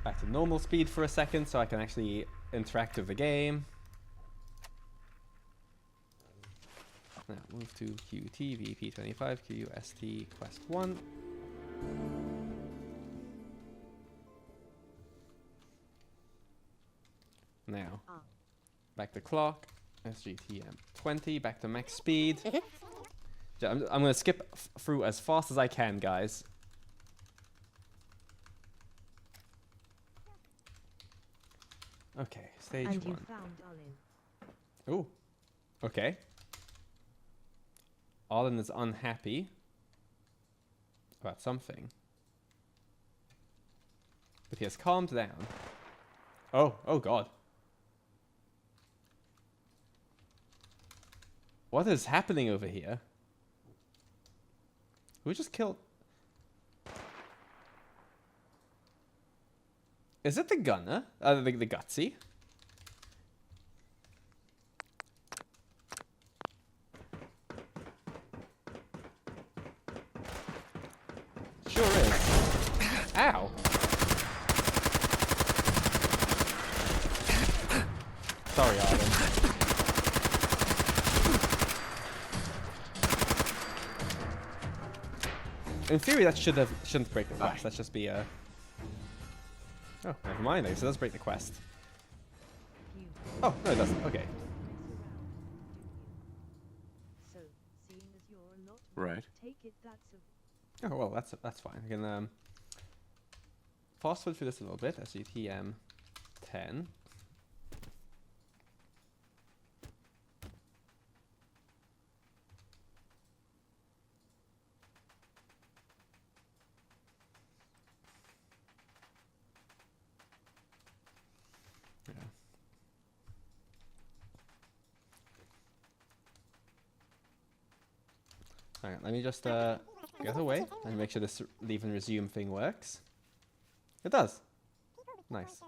Back to normal speed for a second so I can actually interact with the game. Now move to QT, VP25, QUST, quest 1. Now, back to clock, SGTM 20, back to max speed. I'm going to skip through as fast as I can, guys. Okay, stage 1. You found Arlen. Ooh, okay. Arlen is unhappy about something. But he has calmed down. Oh god. What is happening over here? Who just killed? Is it the gunner? The gutsy? Sure is. Ow. Sorry, Arlen. In theory, that shouldn't break the quest. That should be a. Oh, never mind. So it does break the quest. Oh no, it doesn't. Okay. Right. Take it that's a Oh well, that's fine. I can fast forward through this a little bit. SUTM 10. Yeah. Alright, let me just get away and make sure this leave and resume thing works. It does. Nice.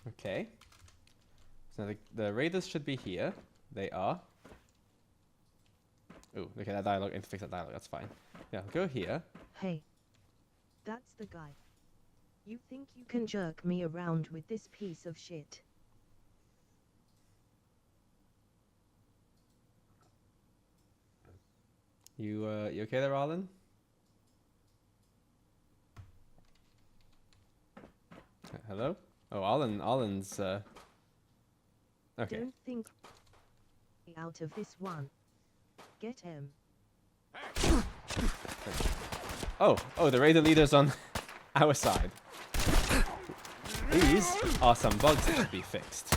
Okay. So the raiders should be here. They are. Oh, okay, that dialogue, I need to fix that dialogue, that's fine. Yeah, go here. Hey. That's the guy. You think you can jerk me around with this piece of shit? You okay there, Arlen? Hello? Oh, Arlen's okay. Don't think out of this one. Get him. Oh, the raider leader's on our side. These are some bugs that should be fixed.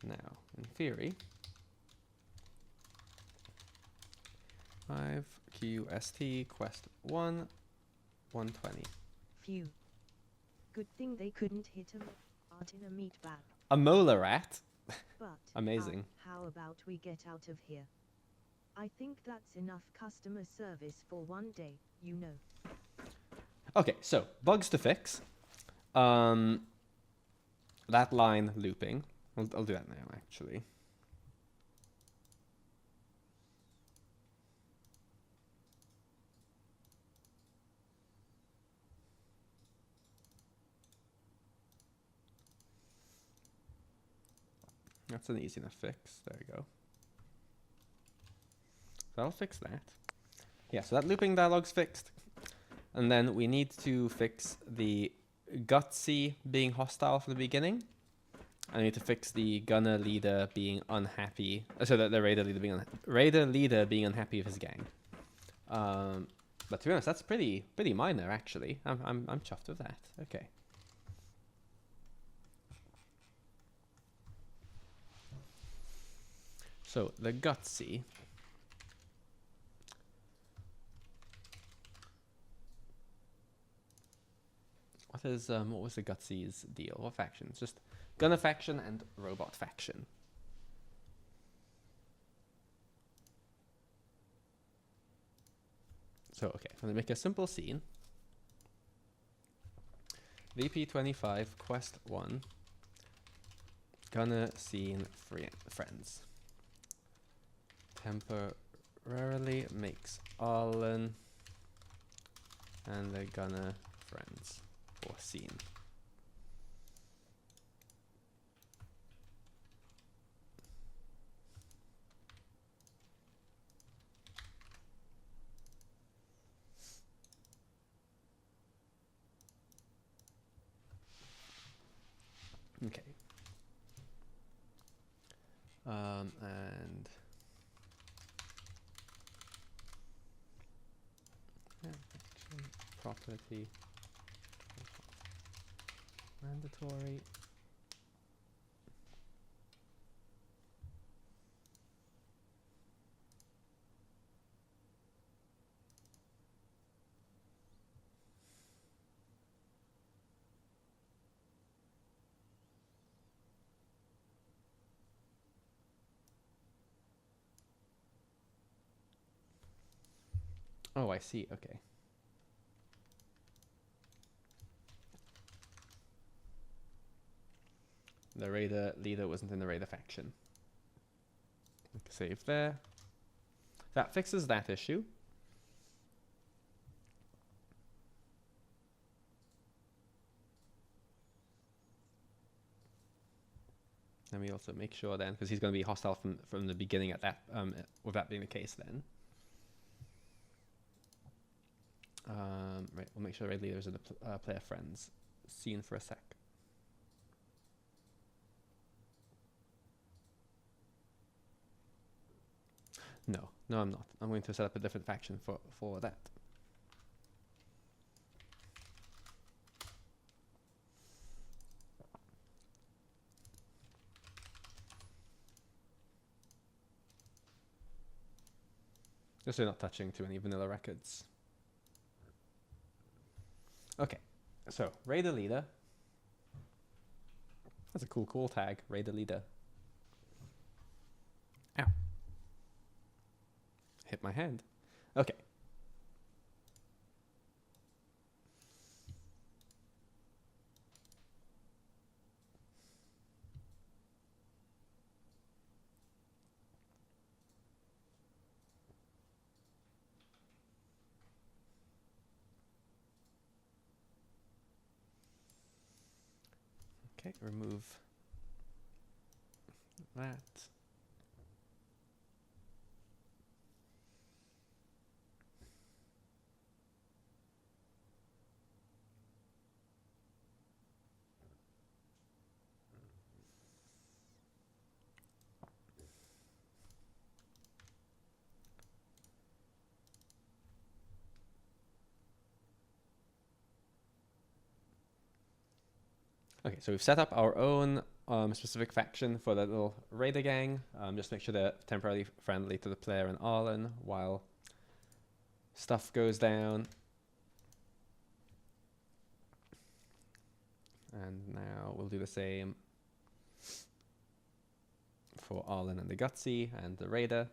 Now, in theory, 5 QST quest 1 120. Phew. Good thing they couldn't hit him out in a meat bag. A molar rat. But Amazing. how about we get out of here? I think that's enough customer service for one day, you know. Okay, so bugs to fix. That line looping. I'll do that now, actually. That's an easy enough fix. There we go. So I'll fix that. Yeah, so that looping dialogue's fixed. And then we need to fix the gutsy being hostile from the beginning. I need to fix the gunner leader being unhappy. So that the raider leader being unhappy with his gang. But to be honest, that's pretty minor actually. I'm chuffed with that. Okay. So the gutsy. What was the gutsy's deal? What factions? Just gunner faction and robot faction. So okay, I'm gonna make a simple scene. VP25 quest 1. Gunner scene friends. Temporarily makes Arlen and the gunner friends for scene. Okay. And yeah, action, property, mandatory. Oh, I see. Okay. The raider leader wasn't in the raider faction. Save there. That fixes that issue. Let me also make sure then, because he's going to be hostile from the beginning at that, with that being the case then. Right, we'll make sure raid leaders are the player friends scene for a sec. No, I'm not. I'm going to set up a different faction for that. Just so you're not touching too many vanilla records. Okay, so Raider Leader. That's a cool tag, Raider Leader. Ow. Hit my hand. Okay. Okay, remove that. Okay, so we've set up our own specific faction for that little raider gang. Just make sure they're temporarily friendly to the player and Arlen while stuff goes down. And now we'll do the same for Arlen and the Gutsy and the raider.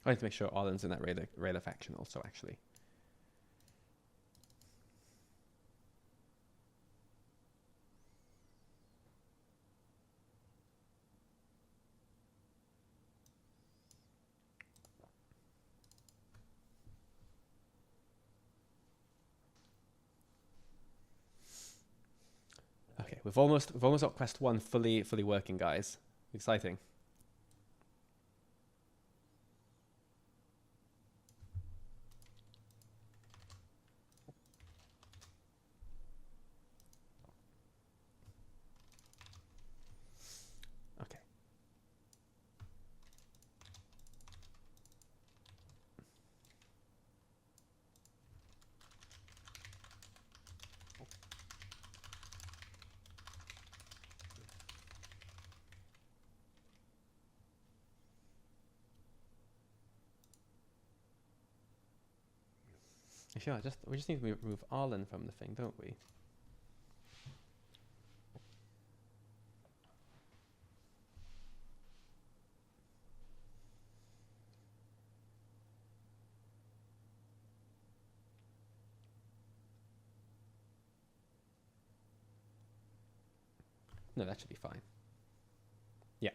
I need to make sure Arlen's in that raider faction also, actually. Okay, we've almost got quest 1 fully working, guys. Exciting. Okay. Sure, we just need to remove Arlen from the thing, don't we? No, that should be fine. Yeah.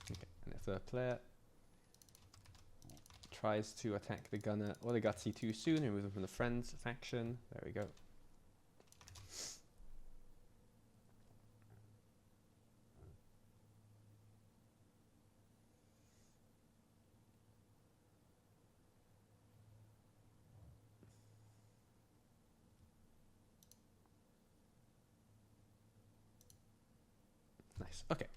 Okay, and if the player tries to attack the gunner or the Gutsy too soon, remove them from the friends faction. There we go. Nice. Okay.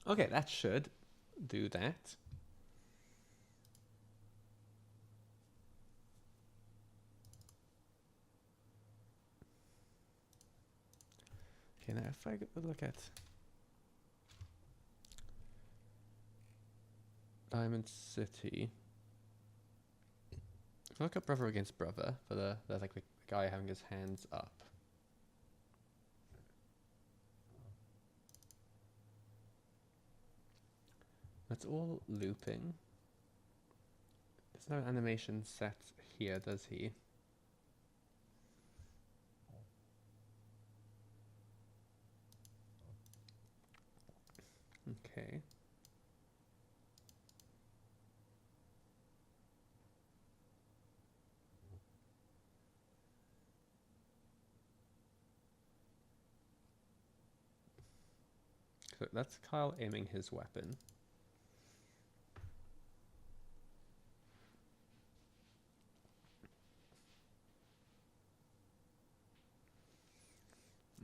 Okay, that should do that. Okay, now if I look at Diamond City, if I look at brother against brother for the like the guy having his hands up. That's all looping. There's no animation set here, does he? Okay. So that's Kyle aiming his weapon.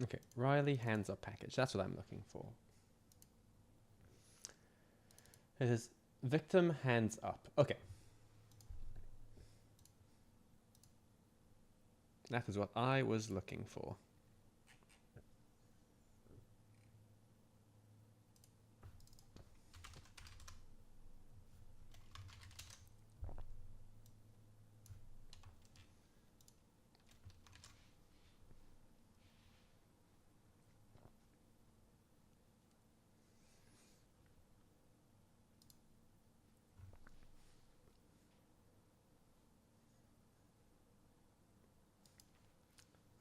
Okay, Riley hands up package. That's what I'm looking for. It is victim hands up. Okay. That is what I was looking for.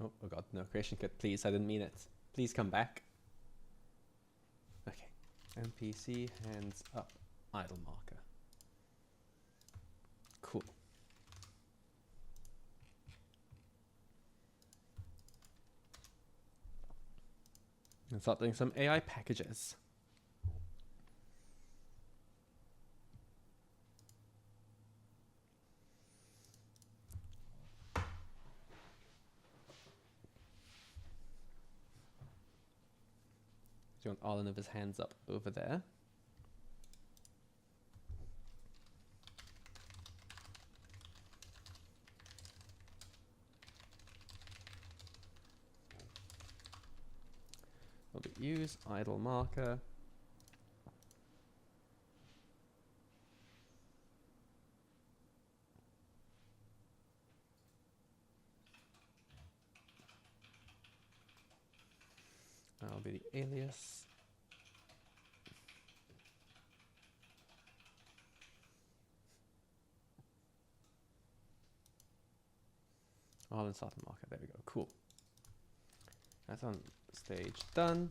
Oh god, no, creation kit, please, I didn't mean it. Please come back. Okay, NPC hands up idle marker. Cool. Let's start doing some AI packages. Do you want Arlen of his hands up over there? We'll be use idle marker. That'll be the alias. Arlen starter marker, there we go, cool. That's on stage done.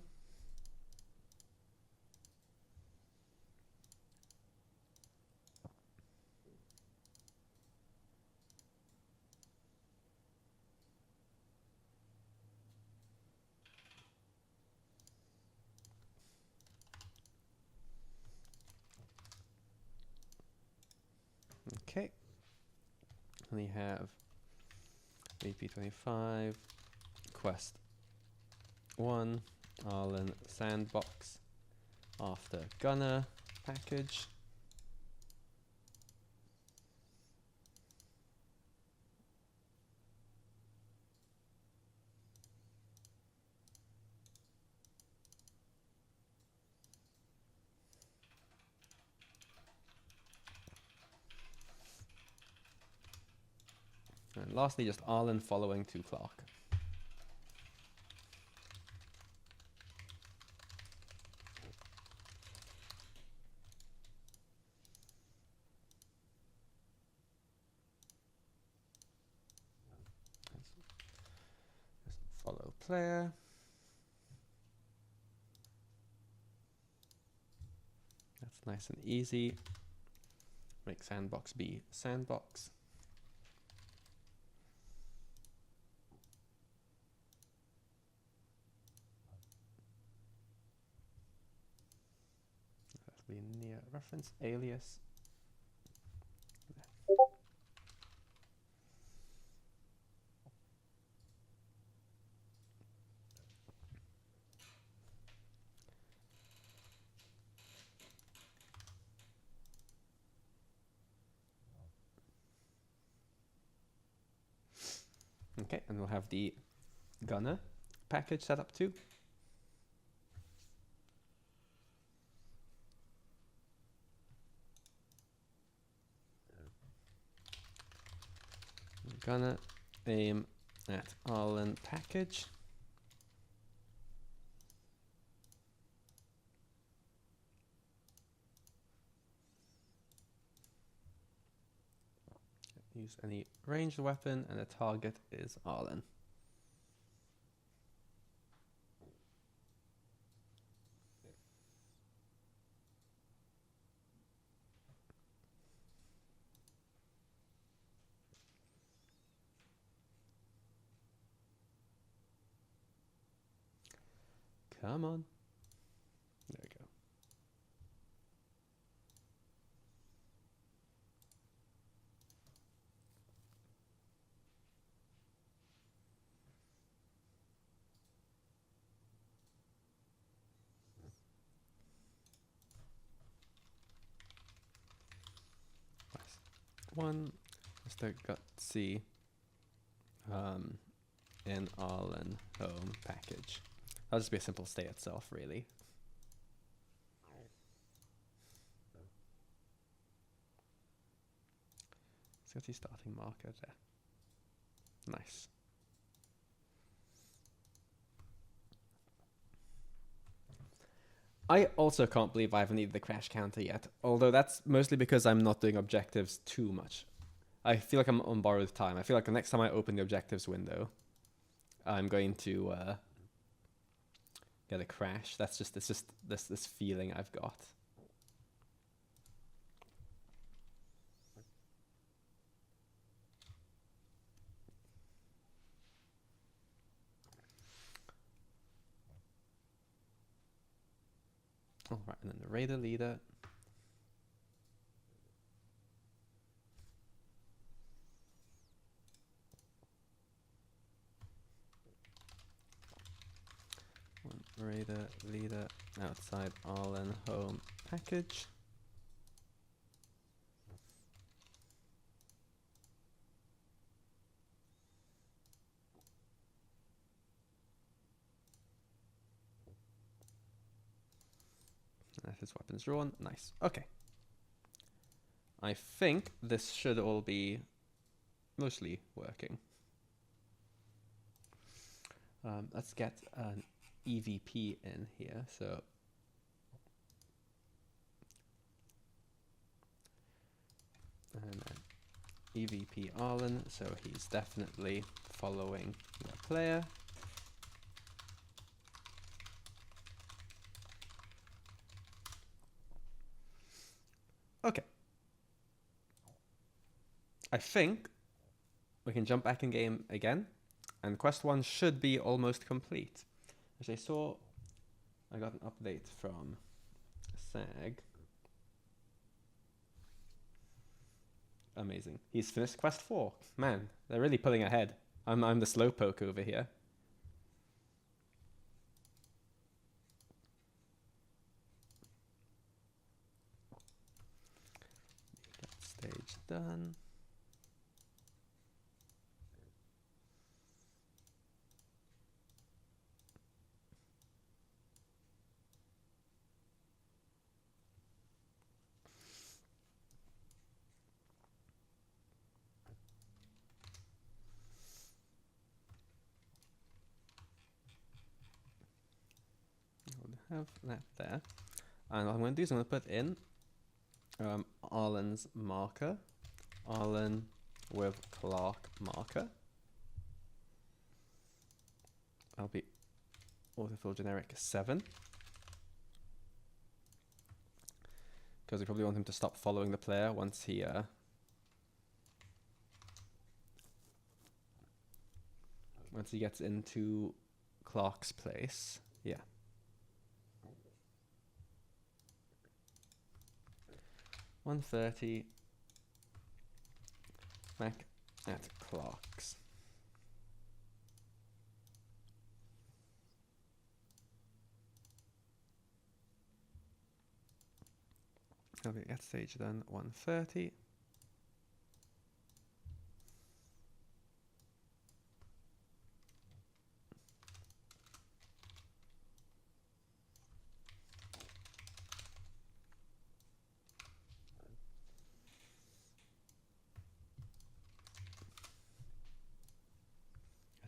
Okay. We have AP25, quest 1, Arlen sandbox, after gunner package. And lastly, just Arlen following to Clark. Just follow player. That's nice and easy. Make sandbox be sandbox. Linear reference alias. Okay, and we'll have the gunner package set up too. Gonna aim at Arlen package. Use any ranged weapon, and the target is Arlen. Come on. There we go. Nice. One, Mr. Gutsy in Arlen home package. That'll just be a simple stay itself, really. So the starting marker there. Nice. I also can't believe I haven't needed the crash counter yet, although that's mostly because I'm not doing objectives too much. I feel like I'm on borrowed time. I feel like the next time I open the objectives window, I'm going to get a crash. It's just this feeling I've got. All right, and then the raider leader. One raider leader outside Arlen home package. That is weapons drawn. Nice. Okay. I think this should all be mostly working. Let's get an EVP in here. So and then EVP Arlen. So he's definitely following the player. Okay. I think we can jump back in game again, and quest 1 should be almost complete. As I saw, I got an update from SAG. Amazing. He's finished quest 4. Man, they're really pulling ahead. I'm the slowpoke over here. Stage done. I'll have that there. And what I'm going to do is I'm going to put in Arlen's marker. Arlen with Clark marker. I'll be autofill generic 7. Because we probably want him to stop following the player once he gets into Clark's place. Yeah. $130 back at Clark's. Okay, get stage done. 130.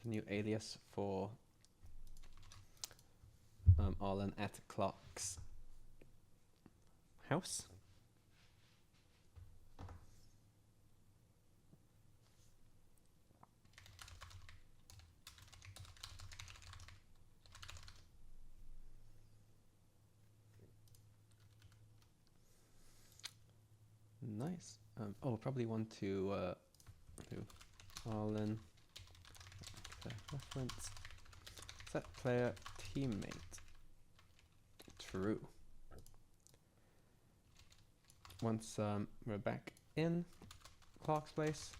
a new alias for Arlen at Clark's house. Nice. Oh, probably want to do Arlen reference set player teammate true. Once we're back in Clark's place,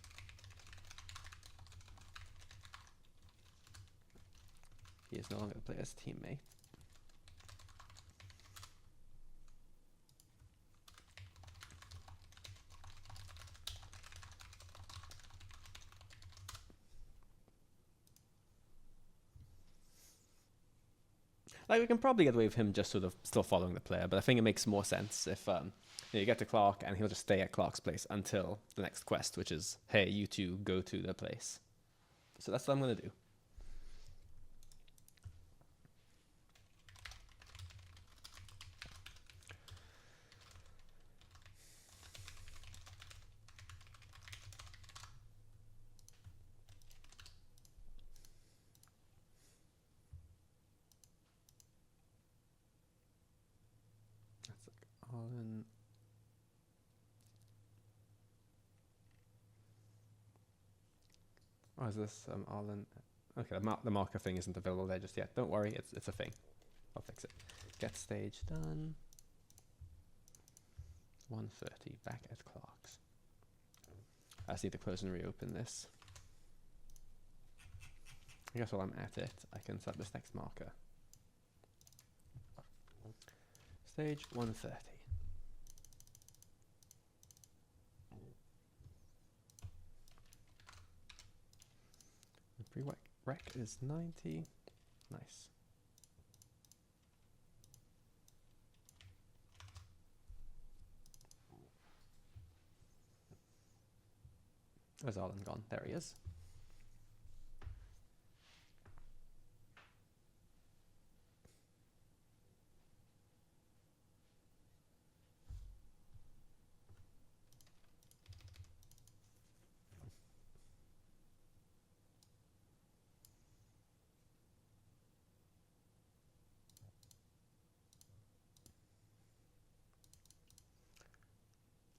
he is no longer the player's teammate. Like, we can probably get away with him just sort of still following the player, but I think it makes more sense if you get to Clark and he'll just stay at Clark's place until the next quest, which is, hey, you two go to the place. So that's what I'm going to do. That's like Arlen. Oh, is this Arlen? Okay, the marker thing isn't available there just yet. Don't worry, it's a thing. I'll fix it. Get stage done. 1:30, back at Clark's. I just need to close and reopen this. I guess while I'm at it, I can set this next marker. Stage 1:30. The prereq is 90. Nice. Where's Arlen gone? There he is.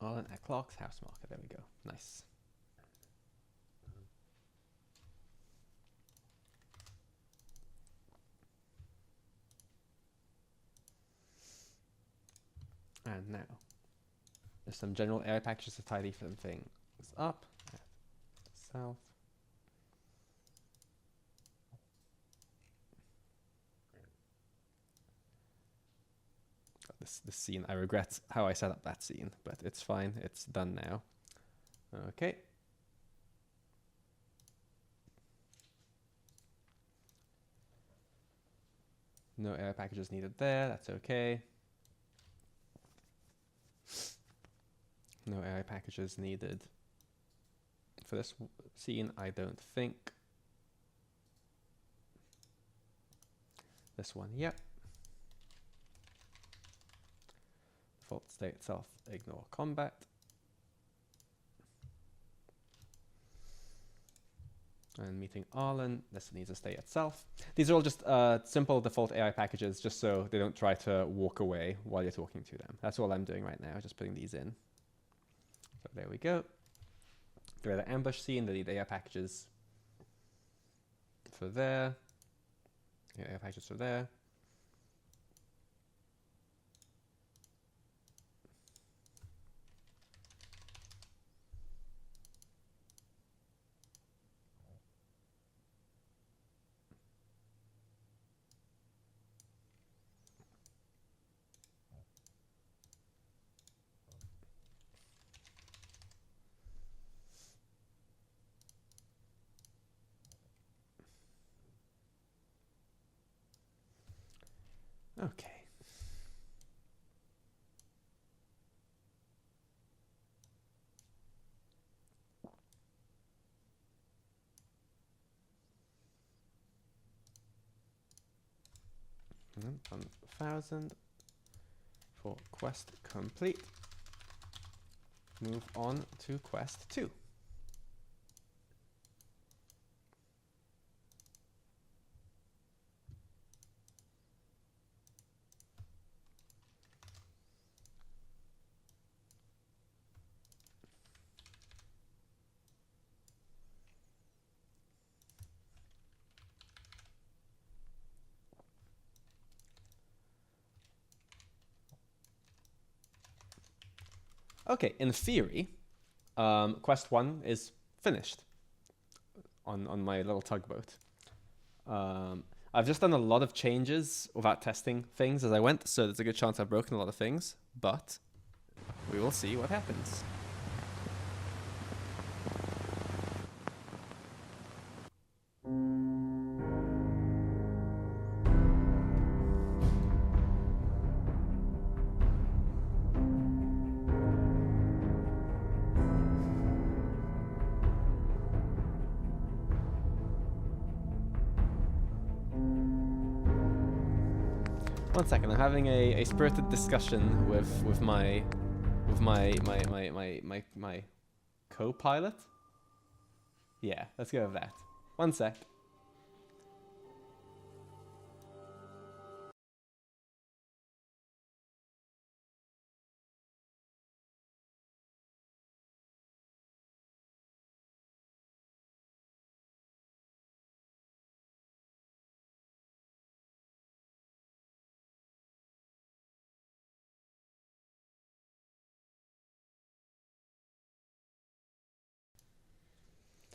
Arlen at Clark's house marker. There we go. Nice. And now, there's some general AI packages to tidy some things up. South. This scene, I regret how I set up that scene, but it's fine. It's done now. Okay. No AI packages needed there. That's okay. No AI packages needed for this scene, I don't think. This one, yep. Default state itself, ignore combat. And meeting Arlen, this needs to stay itself. These are all just simple default AI packages, just so they don't try to walk away while you're talking to them. That's all I'm doing right now, just putting these in. So there we go. They're the ambush scene, they need AI packages for there. AI packages for there. Okay. And then 1,000 for quest complete. Move on to quest 2. Okay, in theory, quest 1 is finished on my little tugboat. I've just done a lot of changes without testing things as I went, so there's a good chance I've broken a lot of things, but we will see what happens. One second, I'm having a spirited discussion with my co-pilot. Yeah, let's go with that. One sec.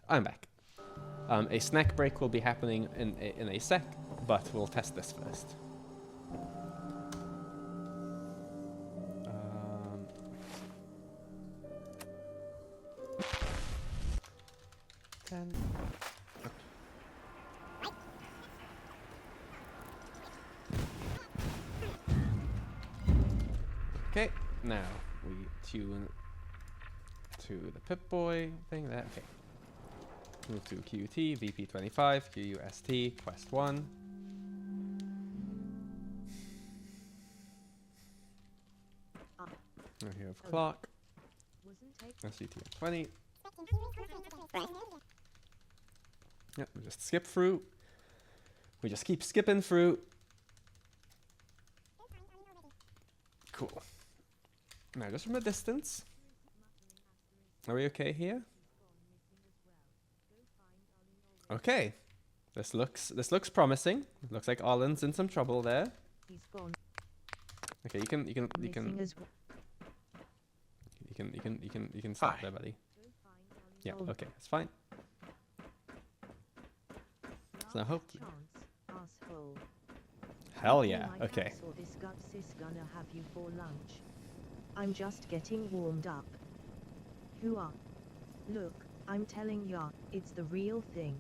I'm back. A snack break will be happening in a sec, but we'll test this first. 10. Okay, now we tune to the Pip-Boy thing there. Okay. Move to QT, VP25, QUST, Quest 1. And here have clock. SCTM 20. Yep, we just skip through. We just keep skipping through. Cool. Now, just from a distance. Are we okay here? Okay. This looks promising. It looks like Arlen's in some trouble there. Okay, you can stop there, buddy. Yeah, okay, that's fine. So now hopefully. Hell yeah, okay. Gonna have you for lunch. I'm just getting warmed up. Hooah. Look, I'm telling ya, it's the real thing.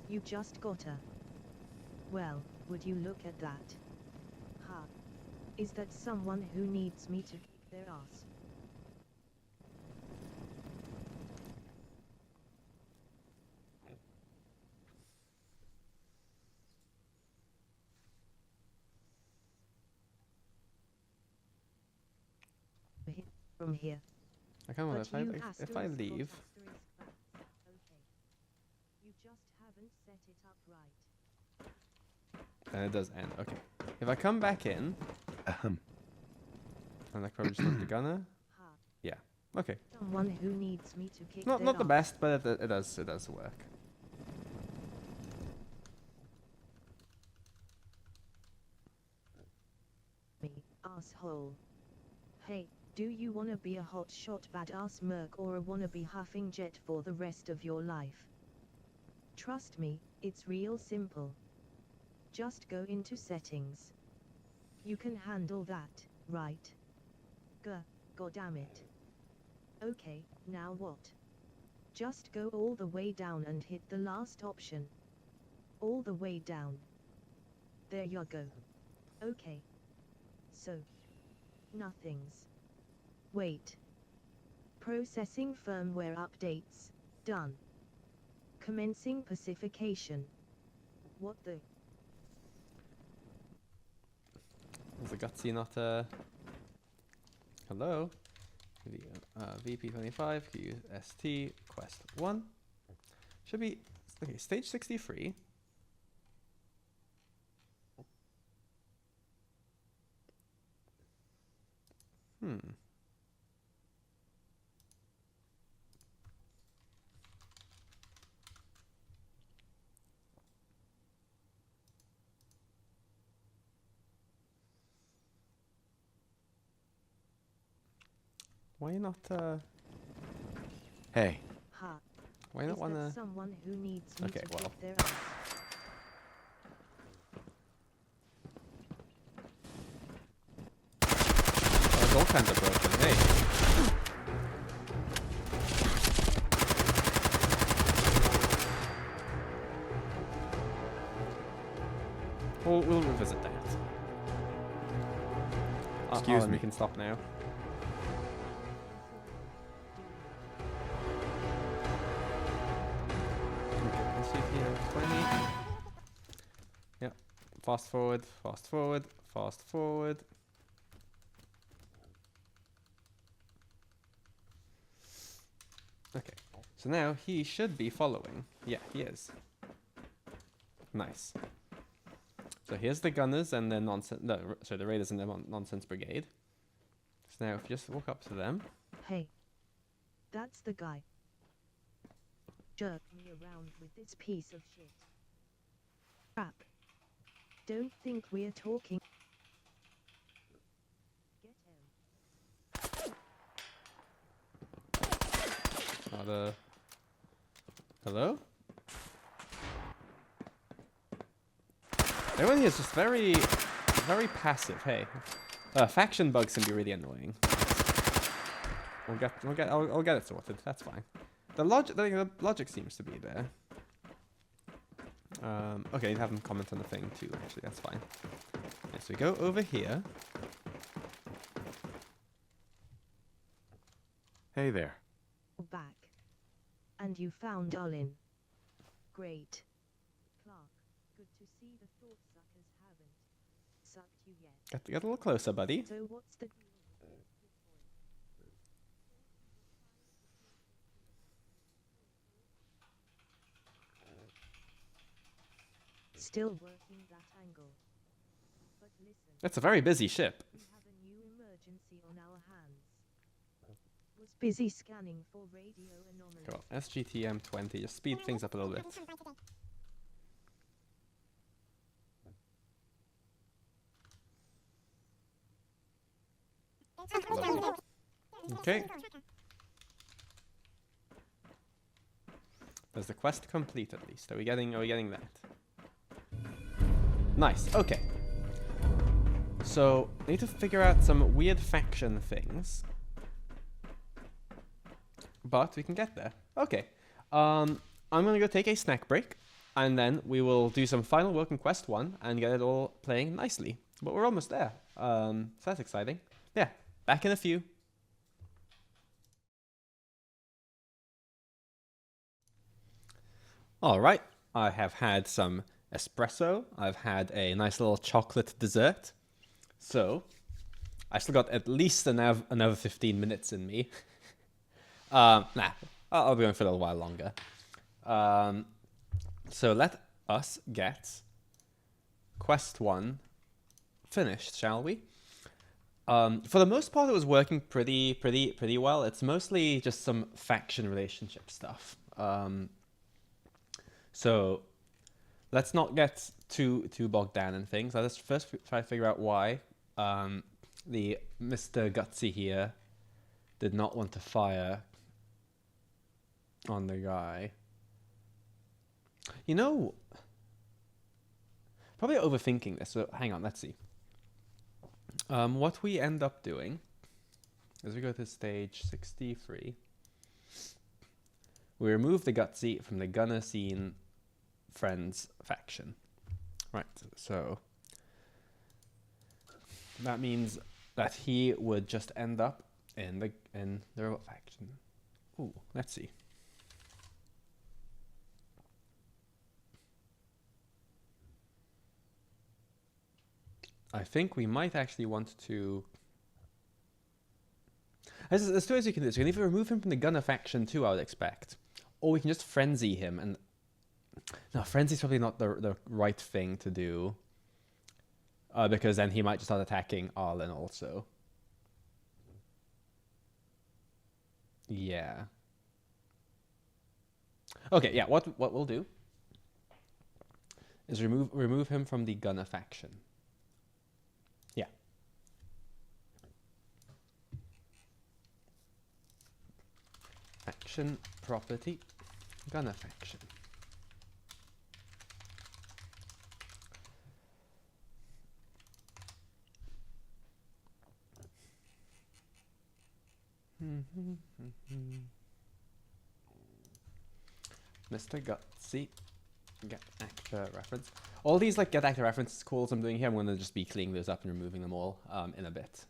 You just gotta. Well, would you look at that? Huh. Is that someone who needs me to kick their ass? From here. I kind of wonder if I leave. Okay. You just haven't set it up right. Then it does end. Okay. If I come back in, and I probably just not the gunner. Yeah. Okay. Someone who needs me to kick Not the best, but it does work. Me, asshole. Hey, do you wanna be a hotshot badass merc or a wannabe huffing jet for the rest of your life? Trust me, it's real simple. Just go into settings. You can handle that, right? Goddamit. Okay, now what? Just go all the way down and hit the last option. All the way down. There you go. Okay. So. Nothings. Wait. Processing firmware updates. Done. Commencing pacification. What the? Is the gutsy not hello? VP25 QST quest 1 should be okay. Stage 63. Why not Hey. Ha. why not Is wanna that someone who needs me Okay, to well. whip their ass? Oh, it's all kinds of broken. Hey. We'll revisit that. Excuse Alan, me. we can stop now. Okay, let's see if you have 20. Yep. Fast forward, fast forward, fast forward. Okay, so now he should be following. Yeah, he is. Nice. So here's the gunners and the nonsense. No, sorry, the raiders and the nonsense brigade. So now if you just walk up to them. Hey. That's the guy. Jerk me around with this piece of shit. Crap. Don't think we're talking. Get him. Hello? Everyone here is just very passive. Hey, faction bugs can be really annoying. I'll get it sorted. That's fine. The logic seems to be there. Okay, have them comment on the thing too. Actually, that's fine. Okay, so we go over here. Hey there. Back. And you found Olin. Great. Clark, good to see the thought suckers haven't sucked you yet. Get a little closer, buddy. So what's the deal with this boy? Still working that angle. But listen. That's a very busy ship. We have a new emergency on our hands. Was busy scanning for radio anomalies. Go SGTM 20. Just speed things up a little bit. Lovely. Okay. There's the quest complete at least. Are we getting that? Nice. Okay. So, need to figure out some weird faction things. But we can get there. Okay. I'm gonna go take a snack break, and then we will do some final work in quest 1 and get it all playing nicely. But we're almost there. So that's exciting. Yeah. Back in a few. All right. I have had some espresso. I've had a nice little chocolate dessert. So, I still got at least another 15 minutes in me. I'll be going for a little while longer. So let us get quest 1 finished, shall we? For the most part, it was working pretty well. It's mostly just some faction relationship stuff. So let's not get too bogged down in things. Let's first try to figure out why the Mr. Gutsy here did not want to fire on the guy. You know, probably overthinking this. So hang on, let's see. What we end up doing is we go to stage 63. We remove the Gutsy from the Gunner Scene Friends faction. Right, so that means that he would just end up in the robot faction. Ooh, let's see. I think we might actually want to... There's two ways we can do this. We can either remove him from the Gunner faction too, I would expect. Or we can just frenzy him and... No, frenzy's probably not the right thing to do. Because then he might just start attacking Arlen also. Yeah. Okay, yeah, what we'll do is remove him from the Gunner faction. Yeah. Faction, property, Gunner faction. Mr. Gutsy, get actor reference. All these like get actor reference calls I'm doing here, I'm going to just be cleaning those up and removing them all in a bit.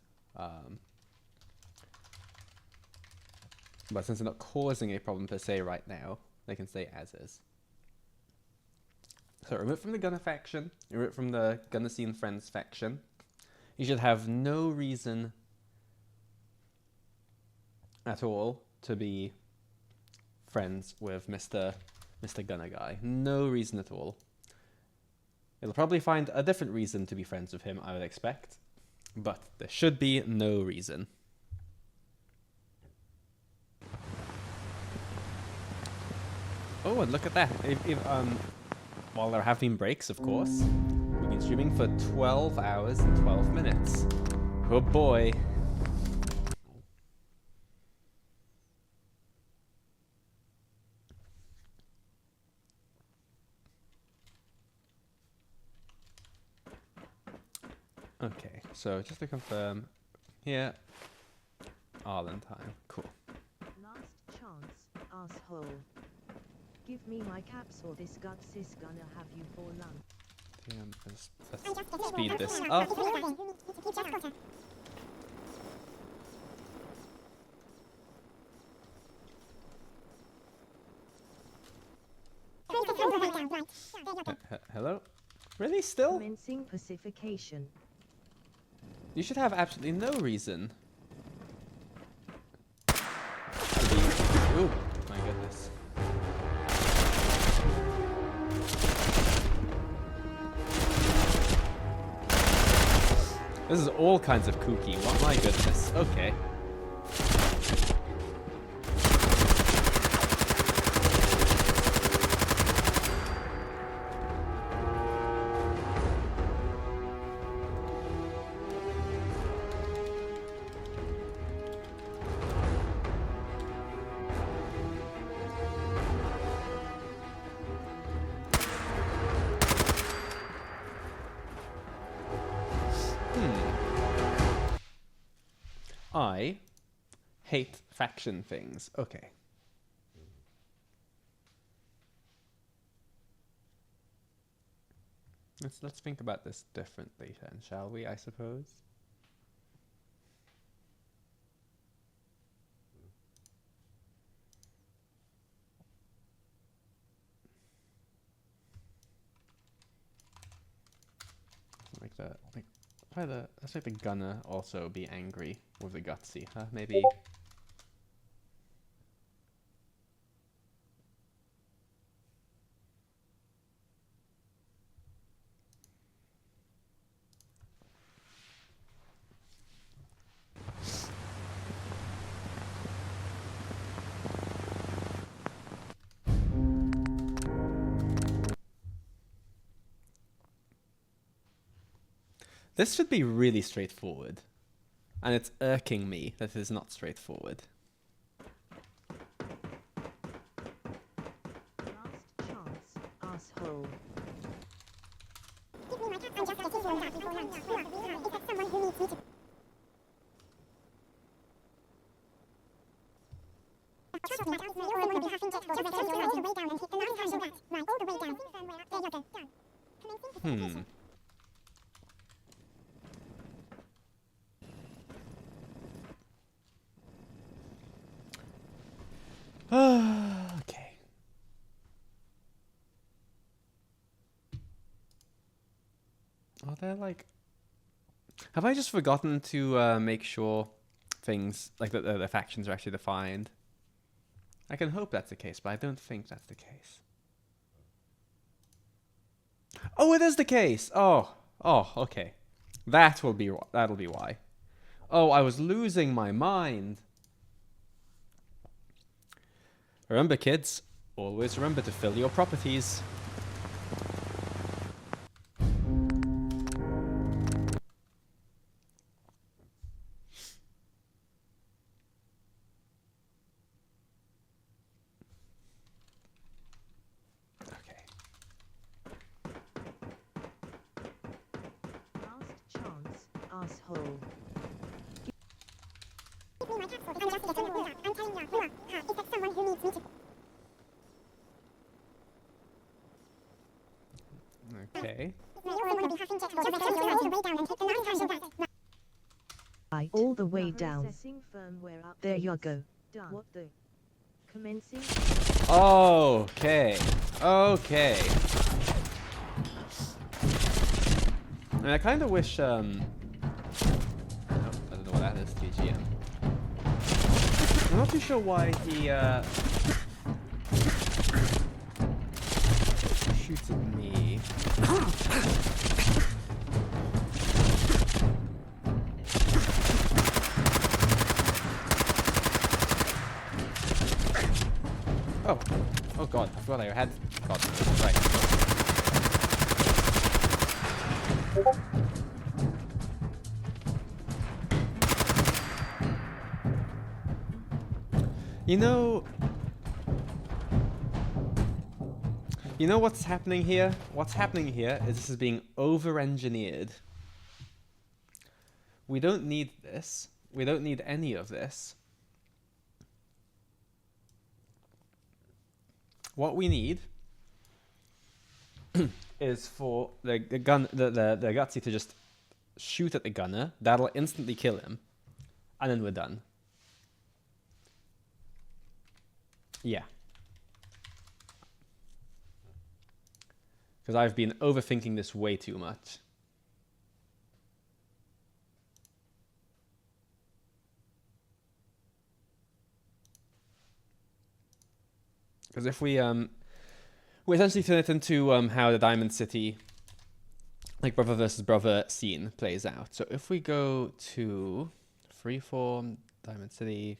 But since they're not causing a problem per se right now, they can stay as is. So remove from the Gunner faction, remove from the Gunner Scene Friends faction. You should have no reason at all to be friends with Mr. Gunner Guy. No reason at all. It'll probably find a different reason to be friends with him, I would expect. But there should be no reason. Oh, and look at that. While there have been breaks, of course, we've been streaming for 12 hours and 12 minutes. Oh boy. Okay, so just to confirm, here, Arlen time. Cool. Last chance, asshole. Give me my caps or this guts is gonna have you for lunch. Let's speed this up. Hello? Really? Still? Commencing pacification. You should have absolutely no reason. Ooh, my goodness. This is all kinds of kooky. What? My goodness. Okay. I hate faction things. Okay. Let's think about this differently then, shall we, I suppose? Like that. Let's make the Gunner also be angry with the Gutsy, huh? Maybe. This should be really straightforward. And it's irking me that it is not straightforward. Last chance, asshole. Okay. Are there like Have I just forgotten to make sure things like the factions are actually defined? I can hope that's the case, but I don't think that's the case. Oh, it is the case. Oh, okay. That'll be why. Oh, I was losing my mind. Remember, kids, always remember to fill your properties. Last chance, asshole. Okay. All the way down. There you go. Done. What the? Commencing. Okay. Okay. And I kind of wish, I don't know what that is, TGM. I'm not too sure why he, shoots at me. Oh god, I forgot I had... God, right. You know what's happening here? What's happening here is this is being over-engineered. We don't need this. We don't need any of this. What we need is for the gutsy to just shoot at the gunner. That'll instantly kill him, and then we're done. Yeah. Because I've been overthinking this way too much. Because if we essentially turn it into how the Diamond City, like brother versus brother scene plays out. So if we go to Freeform, Diamond City,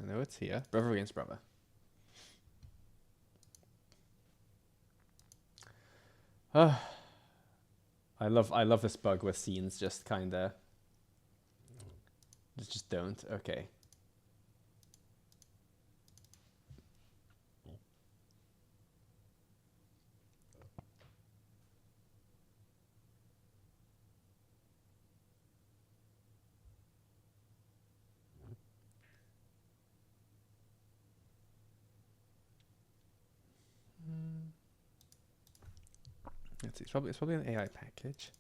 I know it's here, brother against brother. I love this bug where scenes just kinda just don't. Okay. Let's see, it's probably an AI package.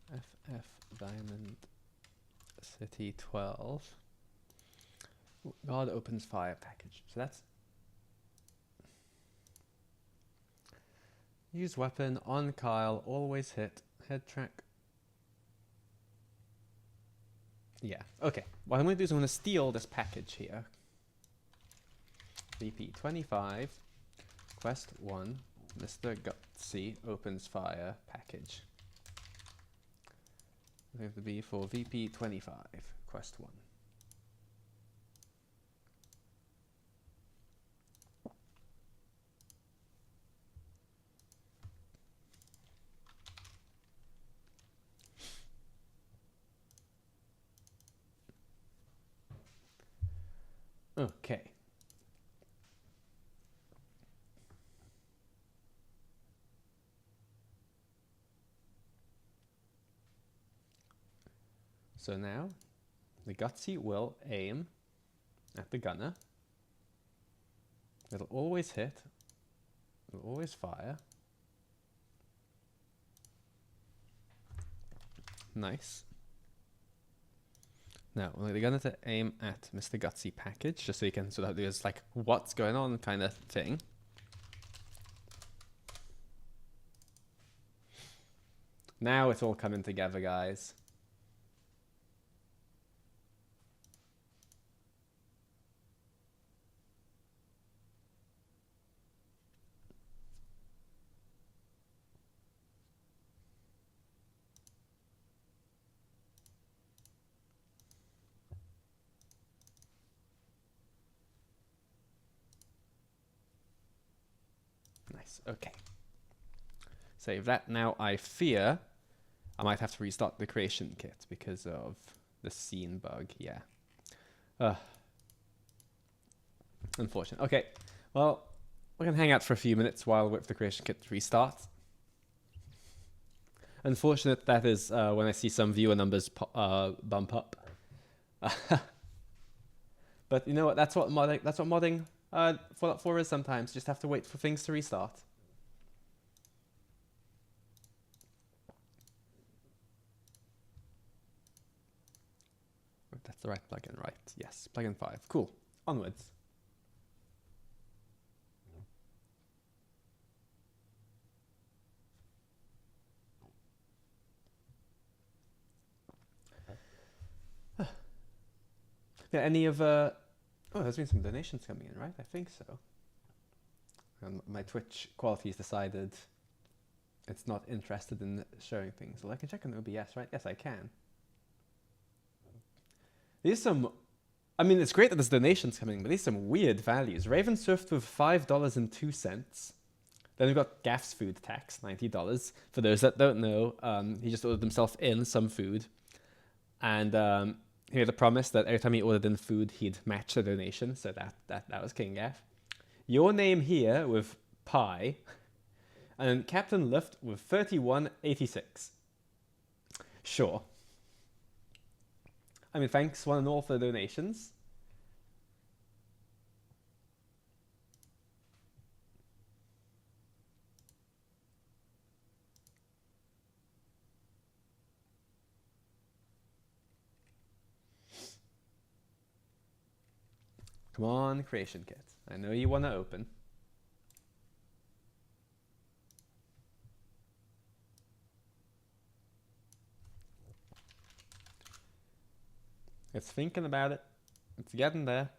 FF Diamond City 12. God opens fire package. So that's use weapon on Kyle, always hit, head track. Yeah, okay. What I'm going to do is I'm going to steal this package here. VP25, Quest 1, Mr. Gutsy opens fire package. We have to be for VP25, Quest 1. Okay. So now, the Gutsy will aim at the gunner. It'll always hit. It'll always fire. Nice. Now, we're going to aim at Mr. Gutsy package, just so you can sort of do this, like, what's going on kind of thing. Now it's all coming together, guys. Nice. Okay. Save that. Now I fear I might have to restart the creation kit because of the scene bug. Yeah. Unfortunate. Okay. Well, we can hang out for a few minutes while we wait for the creation kit to restart. Unfortunate that is when I see some viewer numbers bump up. But you know what? That's what modding Fallout 4 is sometimes. Just have to wait for things to restart. That's the right plugin, right? Yes, plugin 5. Cool. Onwards. Yeah, any of oh, there's been some donations coming in, right? I think so. My Twitch quality's decided it's not interested in showing things. Well, I can check on OBS, right? Yes, I can. These some, I mean, it's great that there's donations coming, but these some weird values. Raven Swift with $5.02. Then we've got Gaff's food tax, $90. For those that don't know, he just ordered himself in some food, and he made a promise that every time he ordered in food, he'd match the donation. So that was King Gaff. Your name here with pie, and Captain Lift with $31.86. Sure. I mean, thanks one and all for the donations. Come on, creation kit. I know you want to open. It's thinking about it. It's getting there.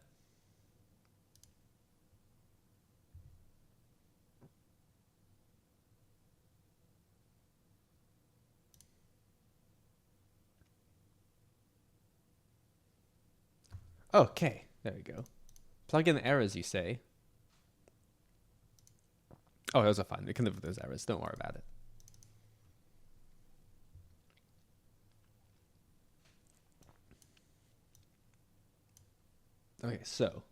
Okay, there we go. Plug-in errors, you say? Oh, those are fine. We can live with those errors. Don't worry about it. Okay, so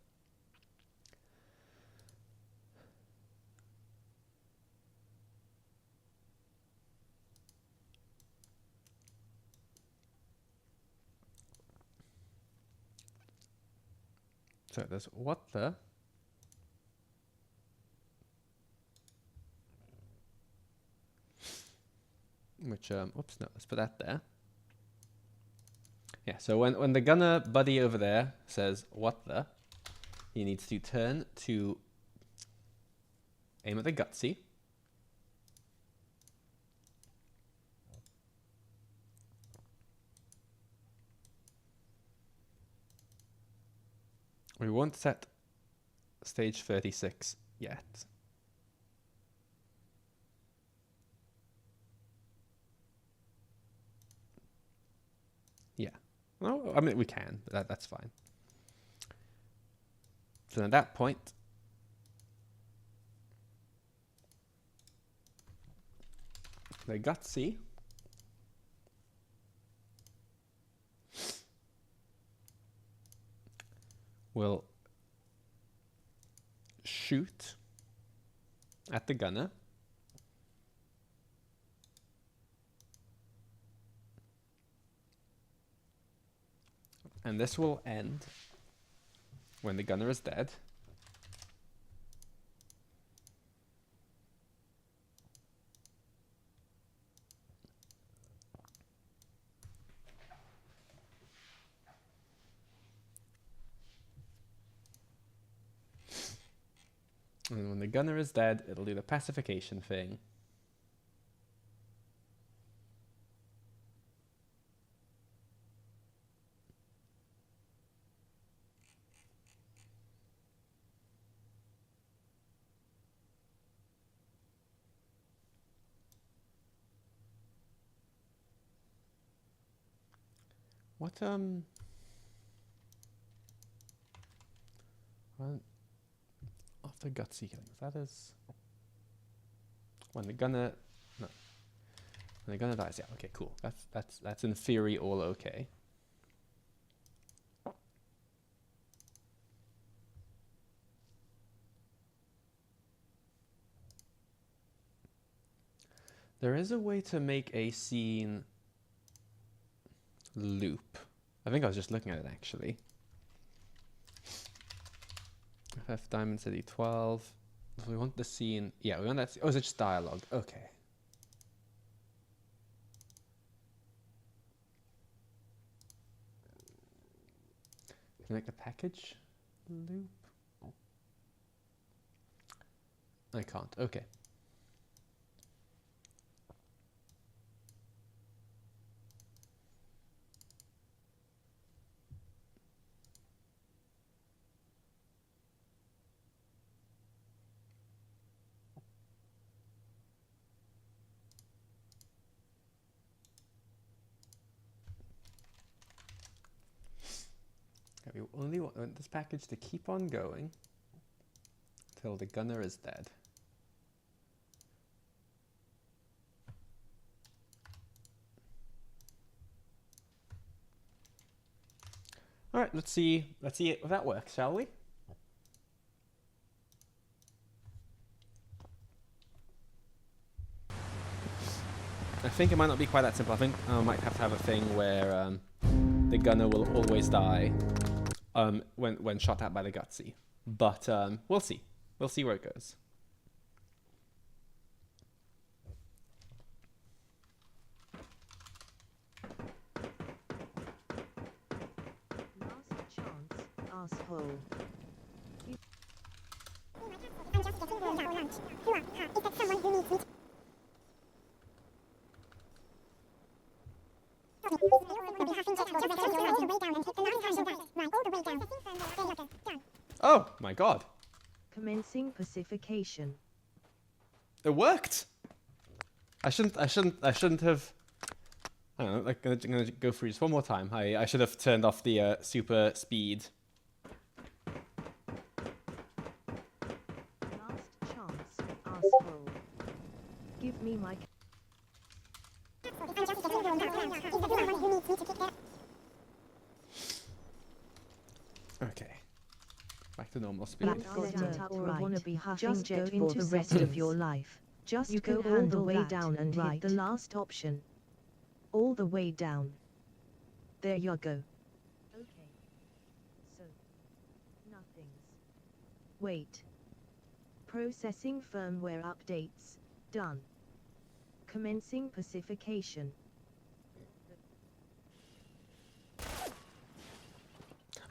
there's what the? Which oops, no, let's put that there. Yeah, so when the gunner buddy over there says what the, he needs to turn to aim at the gutsy. We won't set stage 36 yet. Yeah. Well, I mean, we can, but that's fine. So at that point, the gutsy will shoot at the gunner. And this will end when the gunner is dead. And when the gunner is dead, it'll do the pacification thing. What after gutsy killings, that is when the gunner no. When the gunner dies, yeah, okay, cool. That's in theory all okay. There is a way to make a scene loop. I think I was just looking at it actually. FF Diamond City 12. If we want the scene, yeah, we want that. Oh, is it just dialogue? Okay. Can I make the package loop? I can't. Okay. We only want this package to keep on going until the gunner is dead. All right, let's see if that works, shall we? I think it might not be quite that simple. I think I might have to have a thing where the gunner will always die when shot at by the gutsy. But we'll see. We'll see where it goes. Last chance, asshole. I'm just getting warmed up for lunch. Who are? Is that someone who needs me? Oh my god. Commencing pacification. It worked. I shouldn't have. I don't know. Like, I'm gonna go through just one more time. I should have turned off the super speed. Last chance, asshole. Give me my. I'm just getting warmed up for lunch. Is that someone who needs me to pick that? Okay. Back to normal speed. Zeta or a wannabe huffing jet for the rest of your life. Just you go all the way down and hit the last option. All the way down. There you go. Okay. So. Nothings. Wait. Processing firmware updates. Done. Commencing pacification.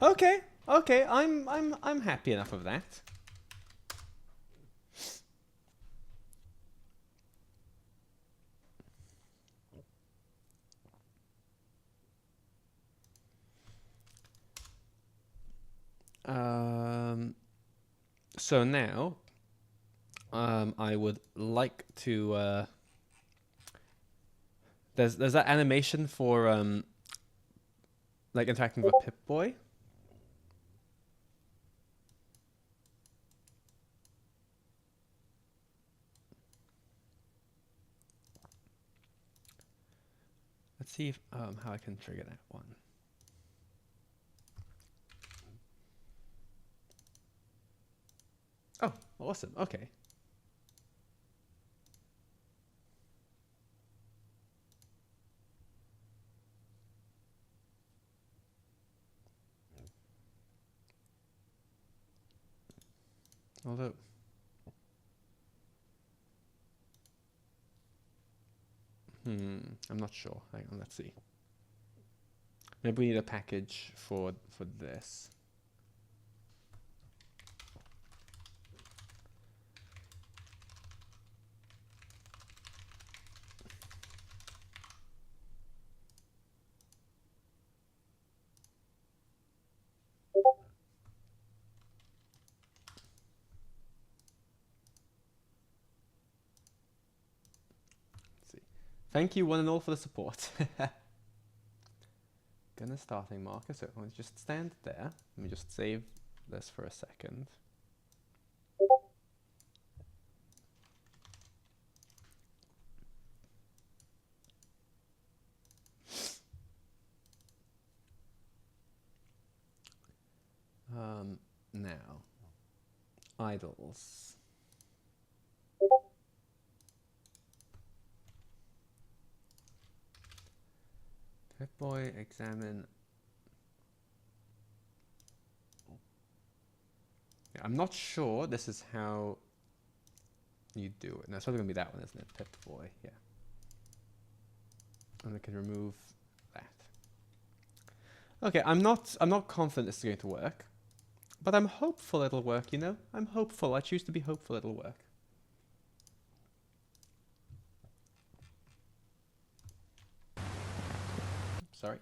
Okay. Okay. I'm happy enough of that. So now, I would like to. There's that animation for like interacting with Pip-Boy. Let's see if how I can trigger that one. Oh, awesome. Okay. Although, I'm not sure. Hang on, let's see. Maybe we need a package for this. Thank you one and all for the support. and a starting marker. So let's just stand there. Let me just save this for a second. Now, idols. Pip-Boy, examine. Yeah, I'm not sure this is how you do it. No, it's probably gonna be that one, isn't it? Pip-Boy, yeah. And we can remove that. Okay, I'm not confident this is going to work, but I'm hopeful it'll work, you know? I'm hopeful. I choose to be hopeful it'll work. Sorry.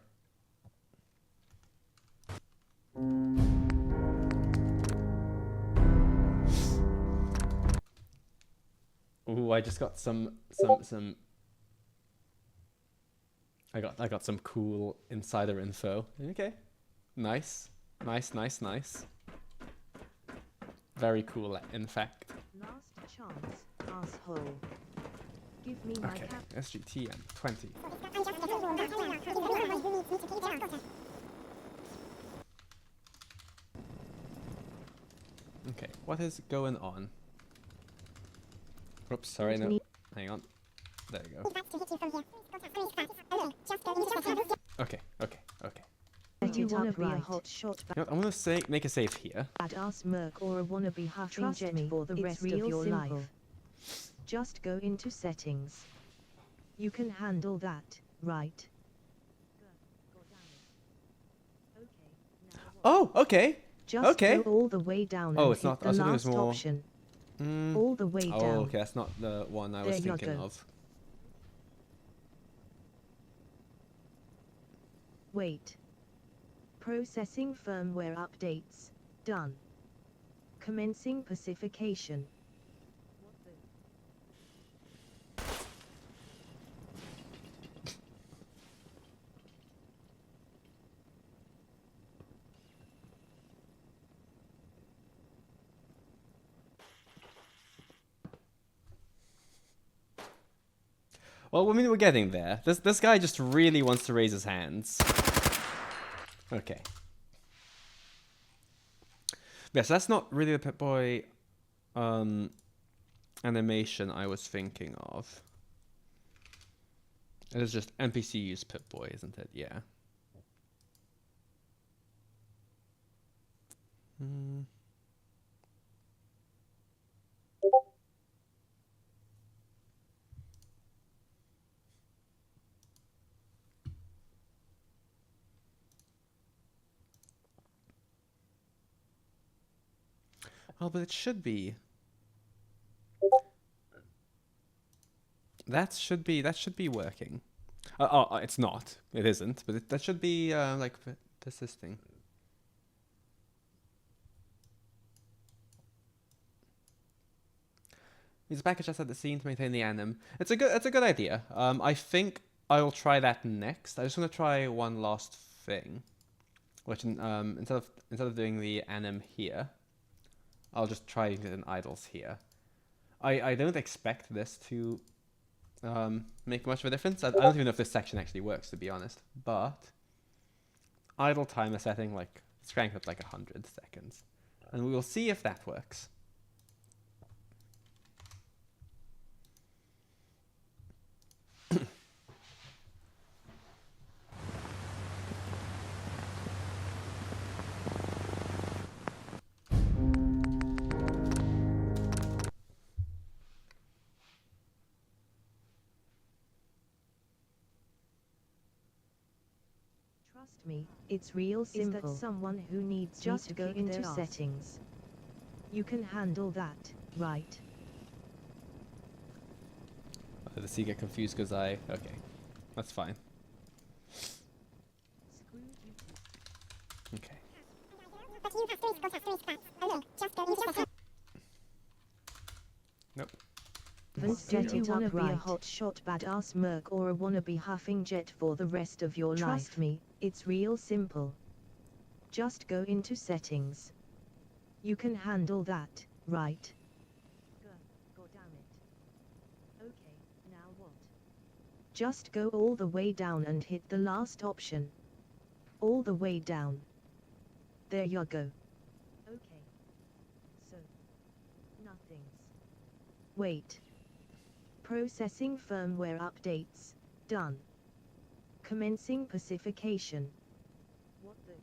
Ooh, I just got some I got some cool insider info. Okay. Nice. Nice. Very cool, in fact. Last chance, asshole. Give me my Okay. cap. SGTM 20. Okay, what is going on? Oops, sorry, no. Hang on. There you go. Okay. You wanna be a hot shot You know what, I'm gonna make a save here. badass merc or a wannabe huffing jet for the rest of your life. Just go into settings. You can handle that, right? Oh, okay. Just Okay. go all the way down Oh, and it's not. hit I the was thinking it was last more. option. Mm. All the way Oh, down. okay. That's not the one I was There you thinking go. of. Wait. Processing firmware updates. Done. Commencing pacification. Well, I mean, we're getting there. This guy just really wants to raise his hands. Okay. Yes, that's not really the Pip-Boy animation I was thinking of. It is just NPC use Pip-Boy, isn't it? Yeah. Hmm. Oh, but it should be. That should be working. It's not. It isn't. But that should be like persisting. Use a package just at the scene to maintain the anim. It's a good idea. I think I will try that next. I just want to try one last thing, which instead of doing the anim here, I'll just try and get an idols here. I don't expect this to make much of a difference. I don't even know if this section actually works, to be honest. But idle timer setting, like, it's cranked up like 100 seconds, and we will see if that works. Trust me, it's real simple. Is that someone who needs just to go into settings? You can handle that, right? Does he get confused because I... Okay, that's fine. Okay. Nope. Do you wanna be a hot shot badass merc or a wannabe huffing jet for the rest of your life? Trust me, It's real simple. Just go into settings. You can handle that, right? God damn it. Okay, now what? Just go all the way down and hit the last option. All the way down. There you go. Okay. So. Nothings. Wait. Processing firmware updates. Done. Commencing pacification. What the?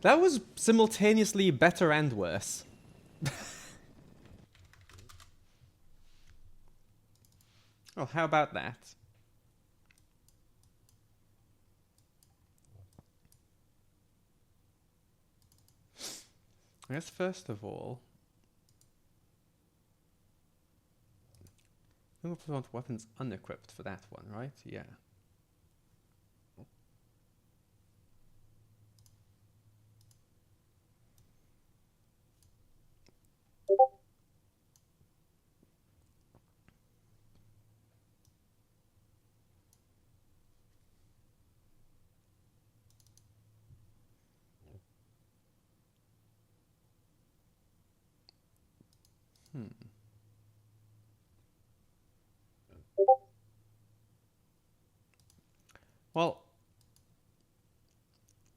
That was simultaneously better and worse. Well, how about that? I guess first of all, I think we want weapons unequipped for that one, right? Yeah. Well,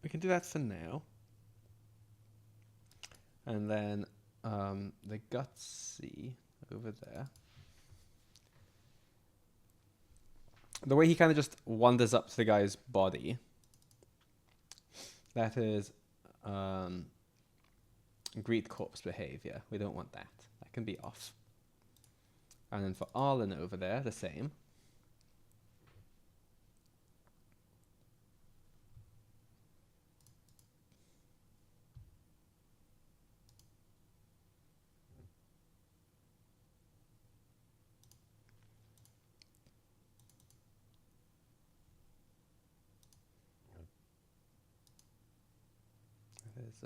we can do that for now. And then the gutsy over there. The way he kind of just wanders up to the guy's body. That is greet corpse behavior. We don't want that. That can be off. And then for Arlen over there, the same. There's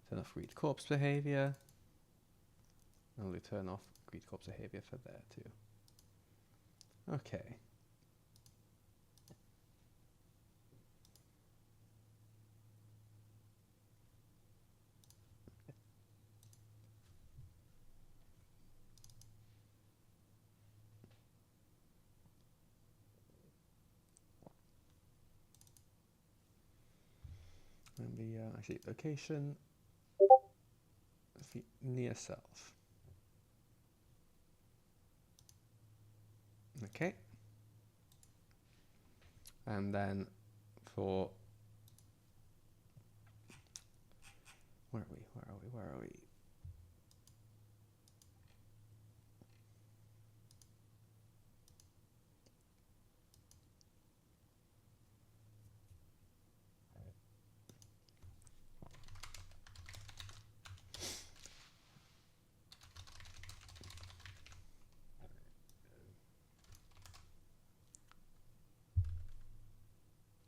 turn off greet corpse behavior. And we'll turn off greet corpse behavior for there too. Okay. And the actually location near self. Okay. And then for where are we?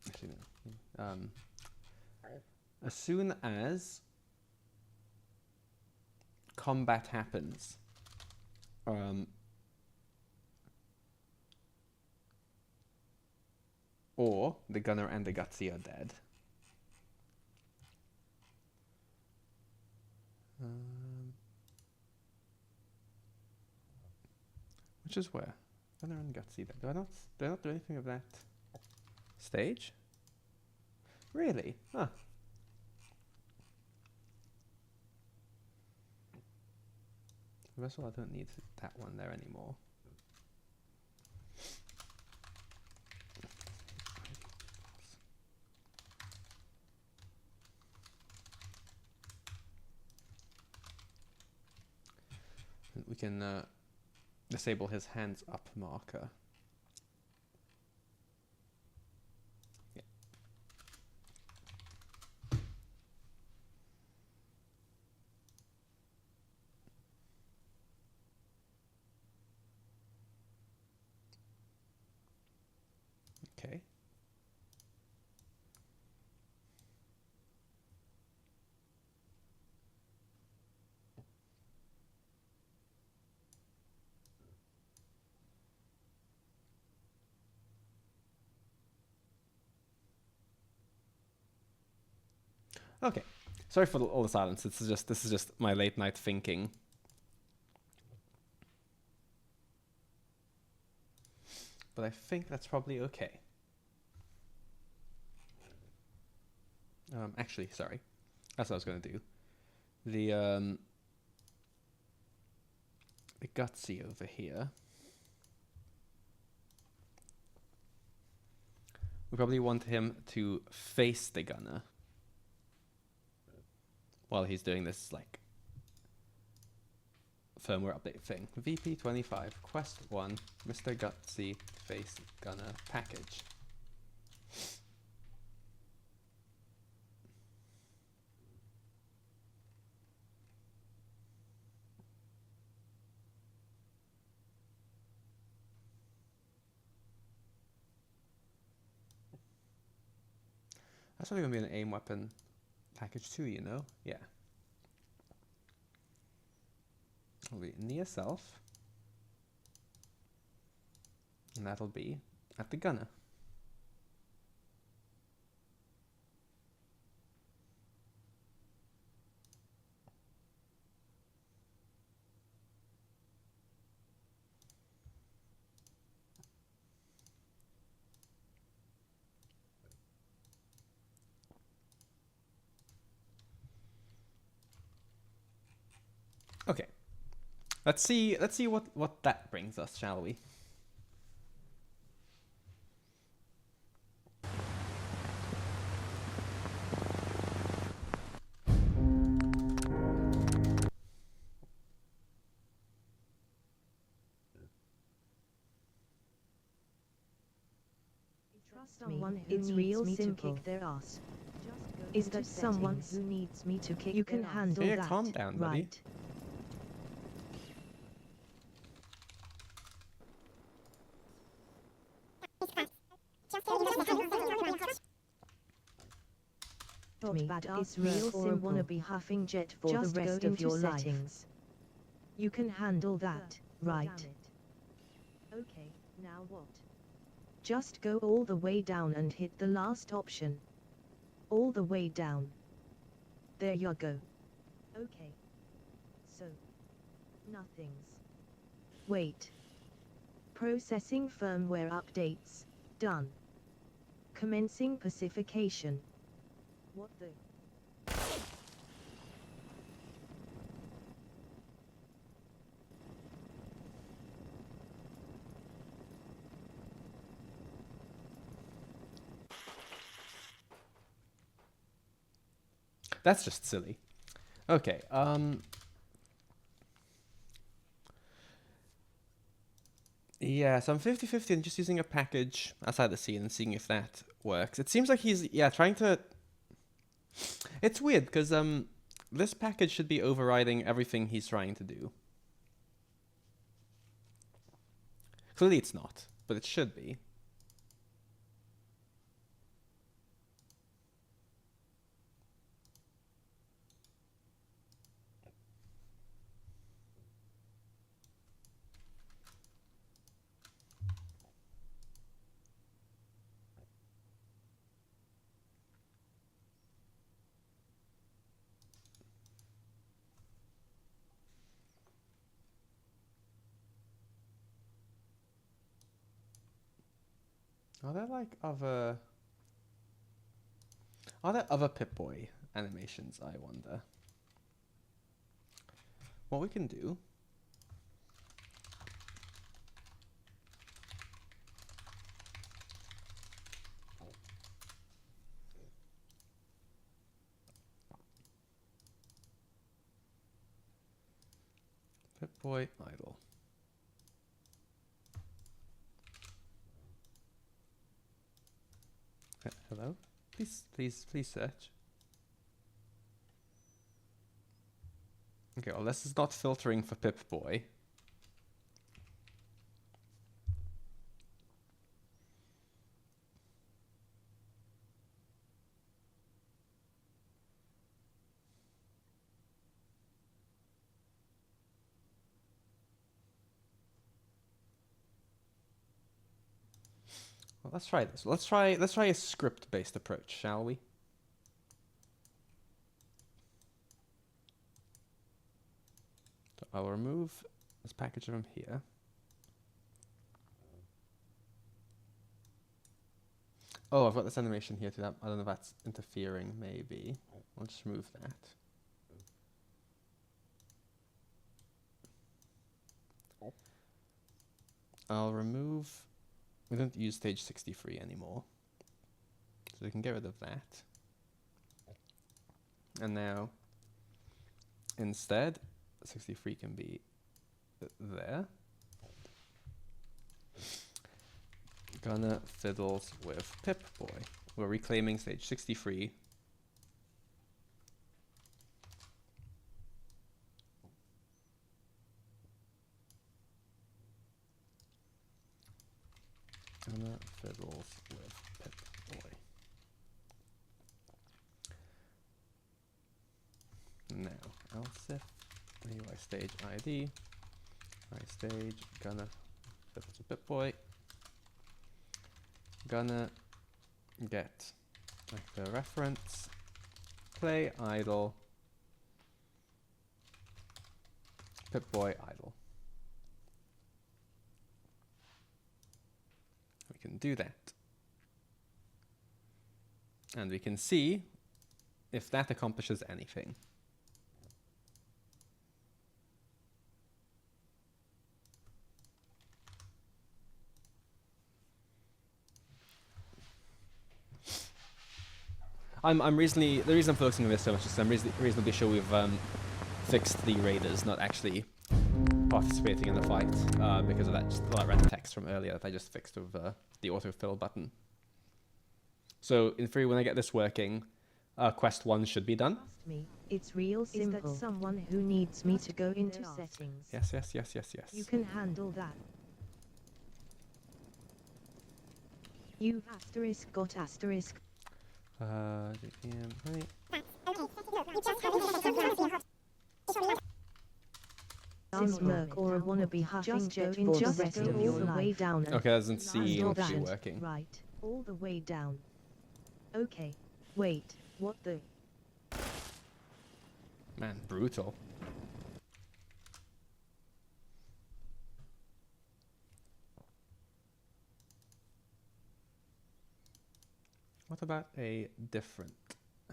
Actually, no. As soon as combat happens, or the gunner and the gutsy are dead. Which is where? Gunner and gutsy dead. Do I not do anything of that stage? Really? Huh. First of all, I don't need that one there anymore. We can disable his hands up marker. Yeah. Okay. Okay. Sorry for all the silence. This is just my late night thinking. But I think that's probably okay. Actually, sorry. That's what I was going to do. The gutsy over here. We probably want him to face the gunner while he's doing this, like, firmware update thing. VP25, Quest 1, Mr. Gutsy, face gunner package. That's probably going to be an aim weapon package too, you know? Yeah. It'll be near self. And that'll be at the gunner. Okay. Let's see what that brings us, shall we? Someone who it's real sin kick their ass. Is that someone who needs me to kick? You can handle Yeah, that. calm down, buddy. Right. Me bad is real sim wanna be huffing jet for just the rest of your settings. You can handle that, right? Okay, now what? Just go all the way down and hit the last option. All the way down. There you go. Okay. So. Nothings. Wait. Processing firmware updates. Done. Commencing pacification. What the? That's just silly. Okay, yeah, so I'm 50-50 and just using a package outside the scene and seeing if that works. It seems like he's, yeah, trying to... It's weird, because this package should be overriding everything he's trying to do. Clearly it's not, but it should be. Are there other Pip-Boy animations, I wonder? What we can do... Pip-Boy idle. Hello? Please search. Okay, well, this is not filtering for Pip-Boy. Well, let's try this. Let's try a script-based approach, shall we? I'll remove this package from here. Oh, I've got this animation here too. I don't know if that's interfering, maybe. I'll just remove that. I'll remove... We don't use stage 63 anymore. So we can get rid of that. And now, instead, 63 can be there. Gunner fiddles with Pip-Boy. We're reclaiming stage 63. Gunner fiddles with Pip-Boy. Now, else if UI stage ID, stage, Gunner fiddles with Pip-Boy. Gonna get like the reference, play idle, Pip-Boy idle. We can do that. And we can see if that accomplishes anything. The reason I'm focusing on this so much is 'cause I'm reasonably sure we've fixed the raiders not actually participating in the fight because of that random text from earlier that I just fixed with the autofill button. So in theory, when I get this working, quest 1 should be done. Trust me, it's real simple. Is that someone who needs me to go into settings? Yes. You can handle that. You've asterisk got asterisk. JPM, right. Smirk or a wannabe huffing jet for the rest of your way down. Okay, that doesn't seem to be working. Right, all the way down. Okay, wait, what the? Man, brutal. What about a different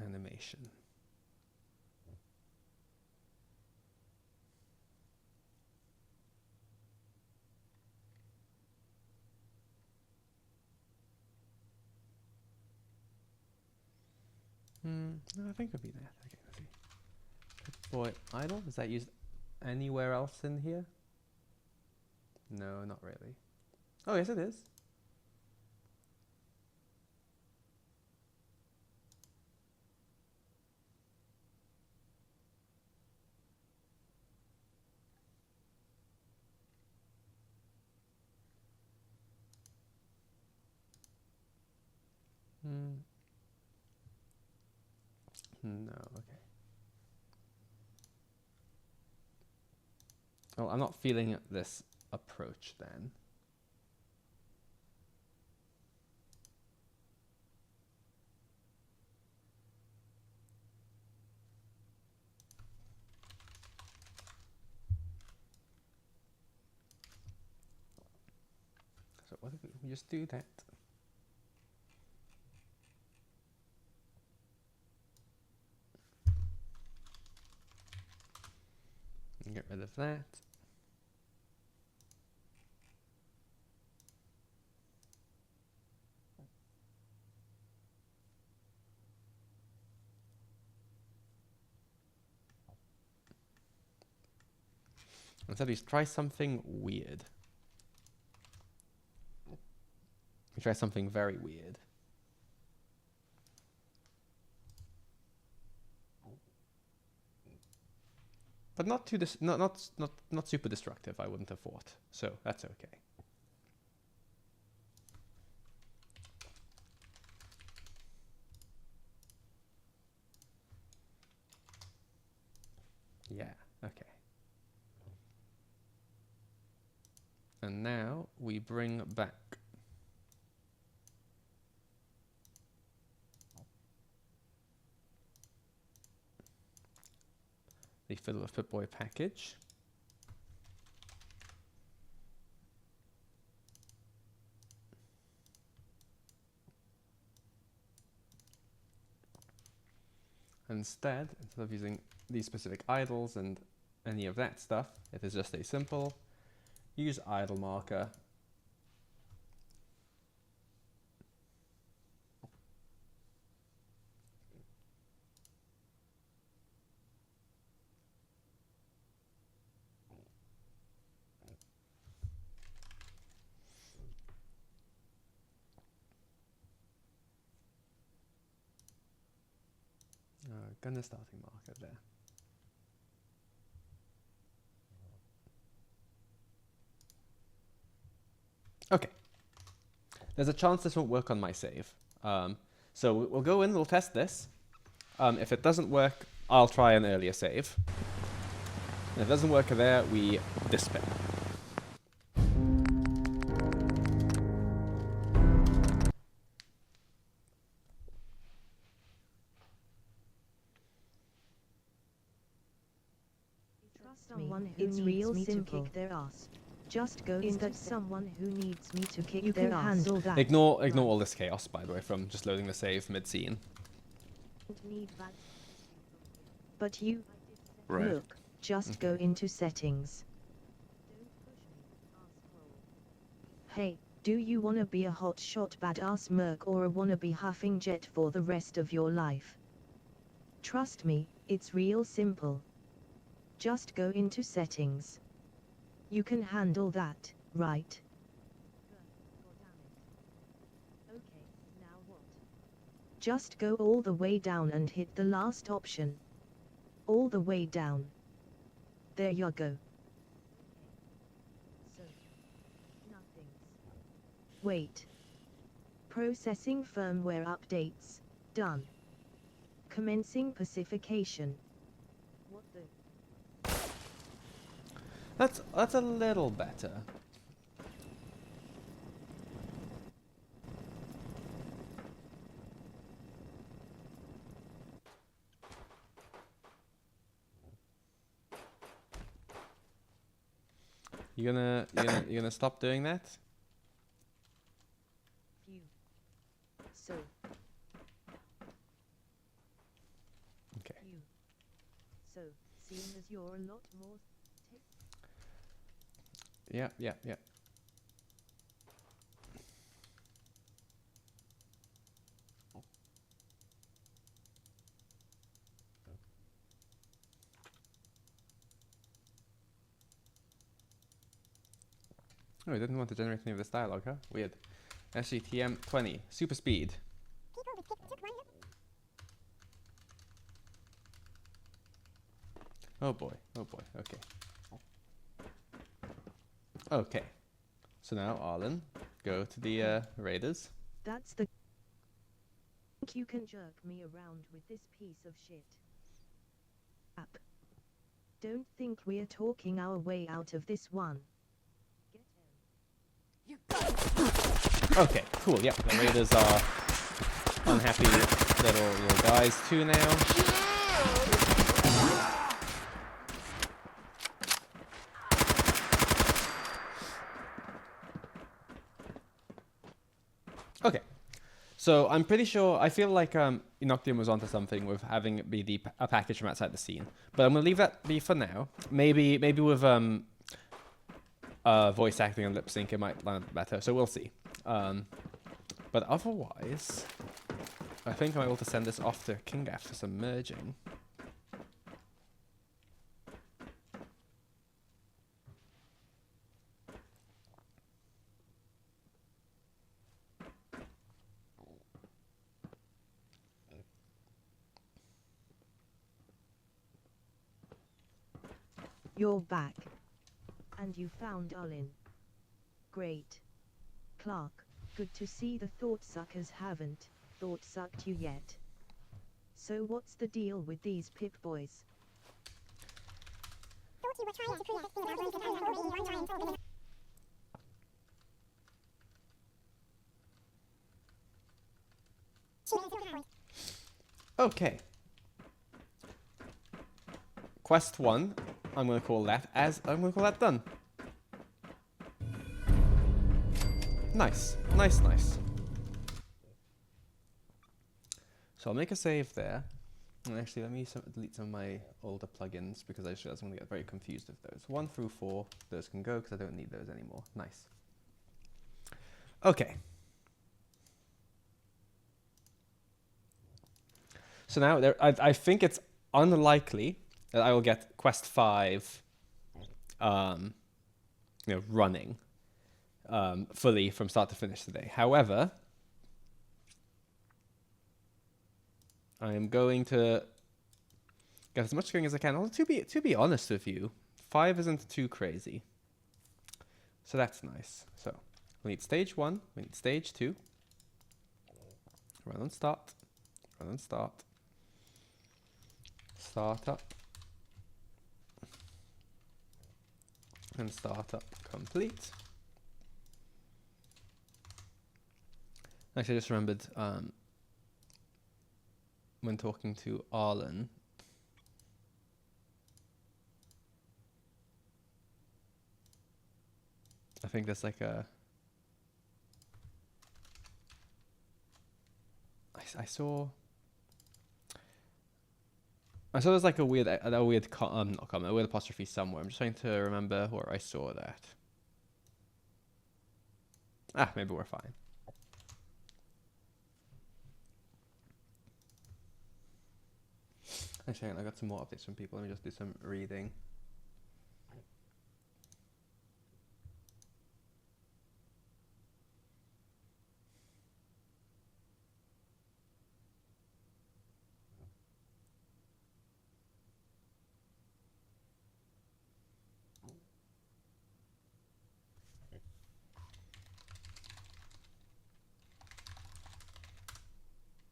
animation? No, I think it'll be that. Okay, let's see. Boy, idle, is that used anywhere else in here? No, not really. Oh, yes it is. No, okay. Well, I'm not feeling this approach then. So what if we just do that? Get rid of that. Instead, we try something weird. We try something very weird. But not too not super destructive, I wouldn't have thought. So that's okay. Yeah, okay. And now we bring back the Fiddle of Pip-Boy package. instead of using these specific idles and any of that stuff, it is just a simple use idle marker. Gonna starting marker there. Okay. There's a chance this won't work on my save. So we'll go in, we'll test this. If it doesn't work, I'll try an earlier save. And if it doesn't work there, we despair. Someone who needs me to kick their ass. Just go into someone who needs me to kick their ass. Handle that. Ignore all this chaos, by the way, from just loading the save mid-scene. But you Right. look, just go into settings. Hey, do you wanna be a hotshot badass merc or a wannabe huffing jet for the rest of your life? Trust me, it's real simple. Just go into settings. You can handle that, right? Okay, now what? Just go all the way down and hit the last option. All the way down. There you go. So, nothing's. Wait. Processing firmware updates. Done. Commencing pacification. What the? That's a little better. You gonna stop doing that? Phew. So. Okay. You. So, seeing as you're a lot more. Yeah. Oh, it didn't want to generate any of this dialogue, huh? Weird. SGTM 20. Super speed. Oh boy. Okay. Okay. So now, Arlen, go to the raiders. That's the. Think you can jerk me around with this piece of shit. Up. Don't think we're talking our way out of this one. Okay, cool. Yep, the raiders are unhappy little guys too now. Okay, so I'm pretty sure, I feel like Inoculum was onto something with having it be a package from outside the scene, but I'm gonna leave that be for now. Maybe with voice acting and lip sync, it might land better, so we'll see. But otherwise, I think I'm able to send this off to Kingaff for some merging. You're back. And you found Olin. Great. Clark, good to see the thought suckers haven't thought sucked you yet. So what's the deal with these Pip boys? Thought you were trying to create a thing about Wes Johnson or being trying to Okay. Quest 1, I'm going to call that done. Nice. So I'll make a save there. Actually, let me delete some of my older plugins because I just realized I'm going to get very confused with those. 1 through 4, those can go because I don't need those anymore. Nice. Okay. So now I think it's unlikely that I will get Quest 5 running fully from start to finish today. However, I am going to get as much going as I can. Although to be honest with you, 5 isn't too crazy. So that's nice. So we need stage 1, we need stage 2. Run and start. Run and start. Start up. And start up complete. Actually, I just remembered when talking to Arlen, I think there's like a... I saw there's like a weird not comment, a weird apostrophe somewhere. I'm just trying to remember where I saw that. Maybe we're fine. Actually, I got some more updates from people. Let me just do some reading.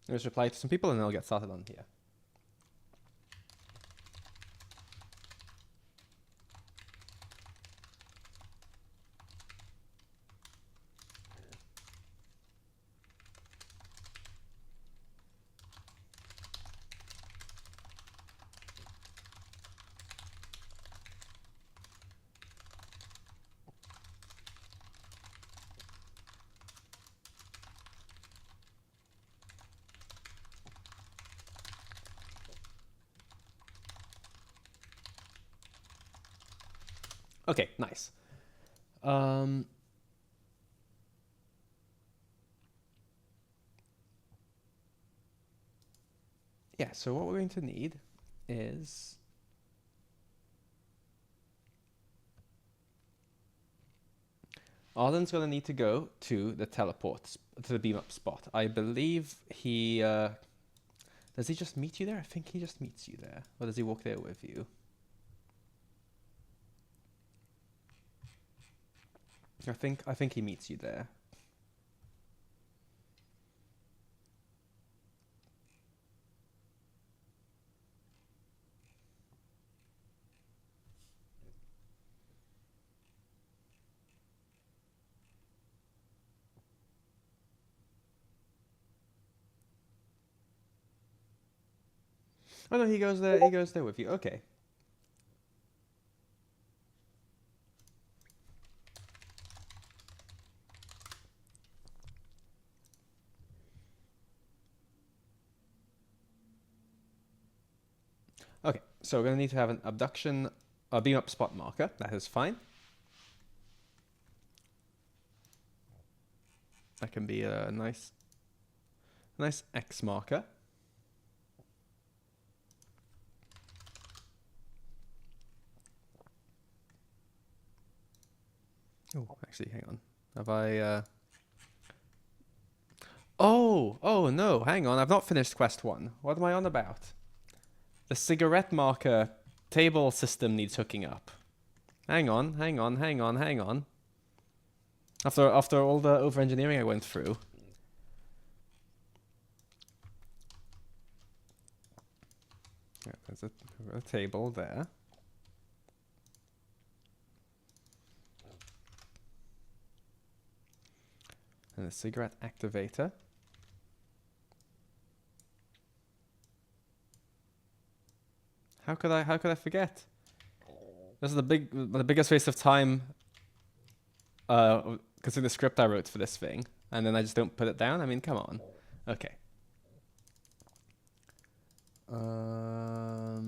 Let me just reply to some people and then I'll get started on here. Okay, nice. Yeah, so what we're going to need is Arlen's going to need to go to the teleport, to the beam up spot. I believe he... does he just meet you there? I think he just meets you there. Or does he walk there with you? I think he meets you there. Oh no, he goes there. He goes there with you. Okay. Okay, so we're going to need to have an abduction, a beam up spot marker. That is fine. That can be a nice X marker. Oh, actually, hang on. Have I... Oh no, hang on. I've not finished quest 1. What am I on about? The cigarette marker table system needs hooking up. Hang on. After all the over-engineering I went through. Yeah, there's a table there. And a cigarette activator. How could I forget? This is the biggest waste of time considering the script I wrote for this thing, and then I just don't put it down. I mean, come on. Okay. There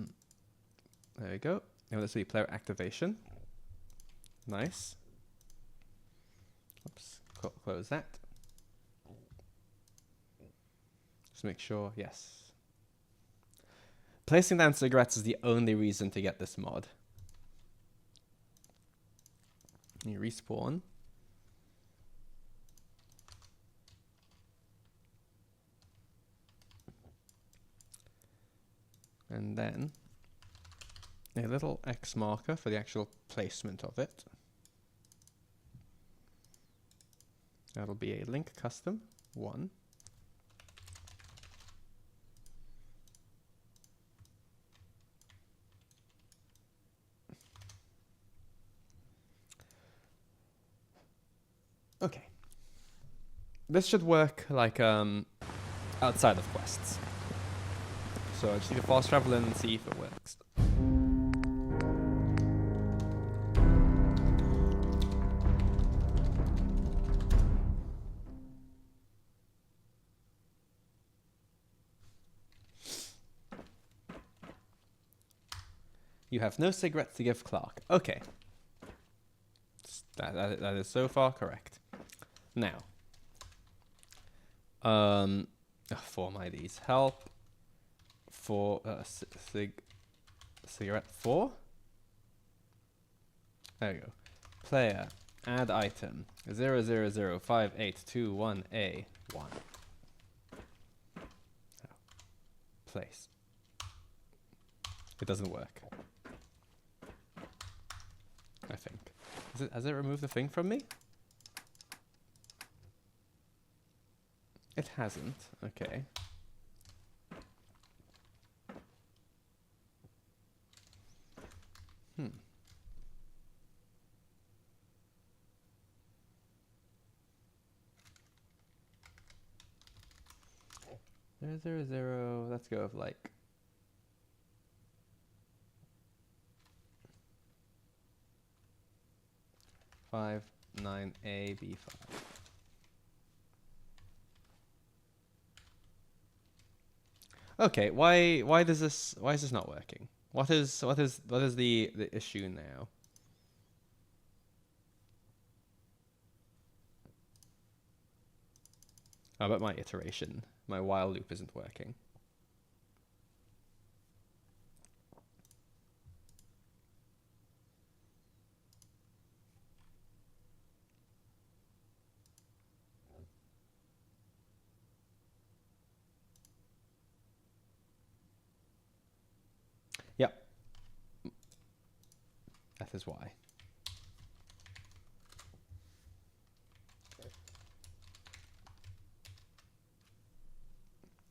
we go. Now this will be player activation. Nice. Oops. Close that. Just make sure. Yes. Placing down cigarettes is the only reason to get this mod. You respawn. And then a little X marker for the actual placement of it. That'll be a link custom 1. Okay. This should work like outside of quests. So I just need to fast travel in and see if it works. You have no cigarettes to give Clark. Okay. That is so far correct. Now. Form IDs. Help. For cigarette 4. There we go. Player. Add item. 0005821A1. Place. It doesn't work. I think. Has it removed the thing from me? It hasn't. Okay. 000. Let's go with like 59AB5. Okay, why is this not working? What is the issue now? How about my iteration? My while loop isn't working. Yep. That is why.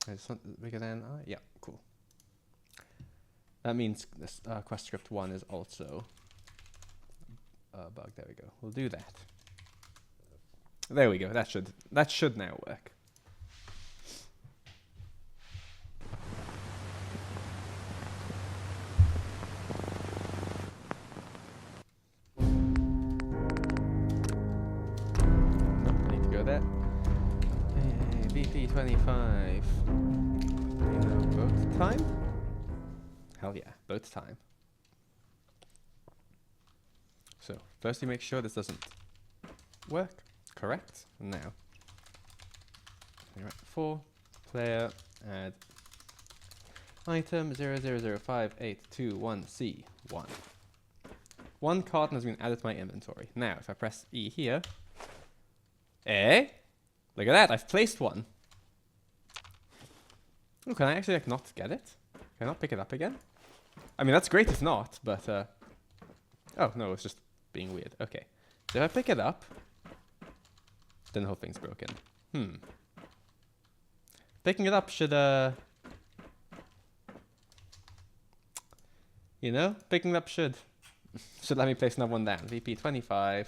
I just want bigger than yeah, cool. That means this quest script 1 is also a bug. There we go. We'll do that. There we go. That should now work. No, I need to go there. BP25. You know, boat time? Hell yeah, boat time. So, first you make sure this doesn't work. Correct. Now, 4, player, add item 0005821C1. One carton has been added to my inventory. Now, if I press E here, look at that, I've placed one. Oh, can I actually like not get it? Can I not pick it up again? I mean, that's great if not, but oh no, it's just being weird. Okay, so if I pick it up, then the whole thing's broken. Picking it up should you know, picking it up should let me place another one down. VP25.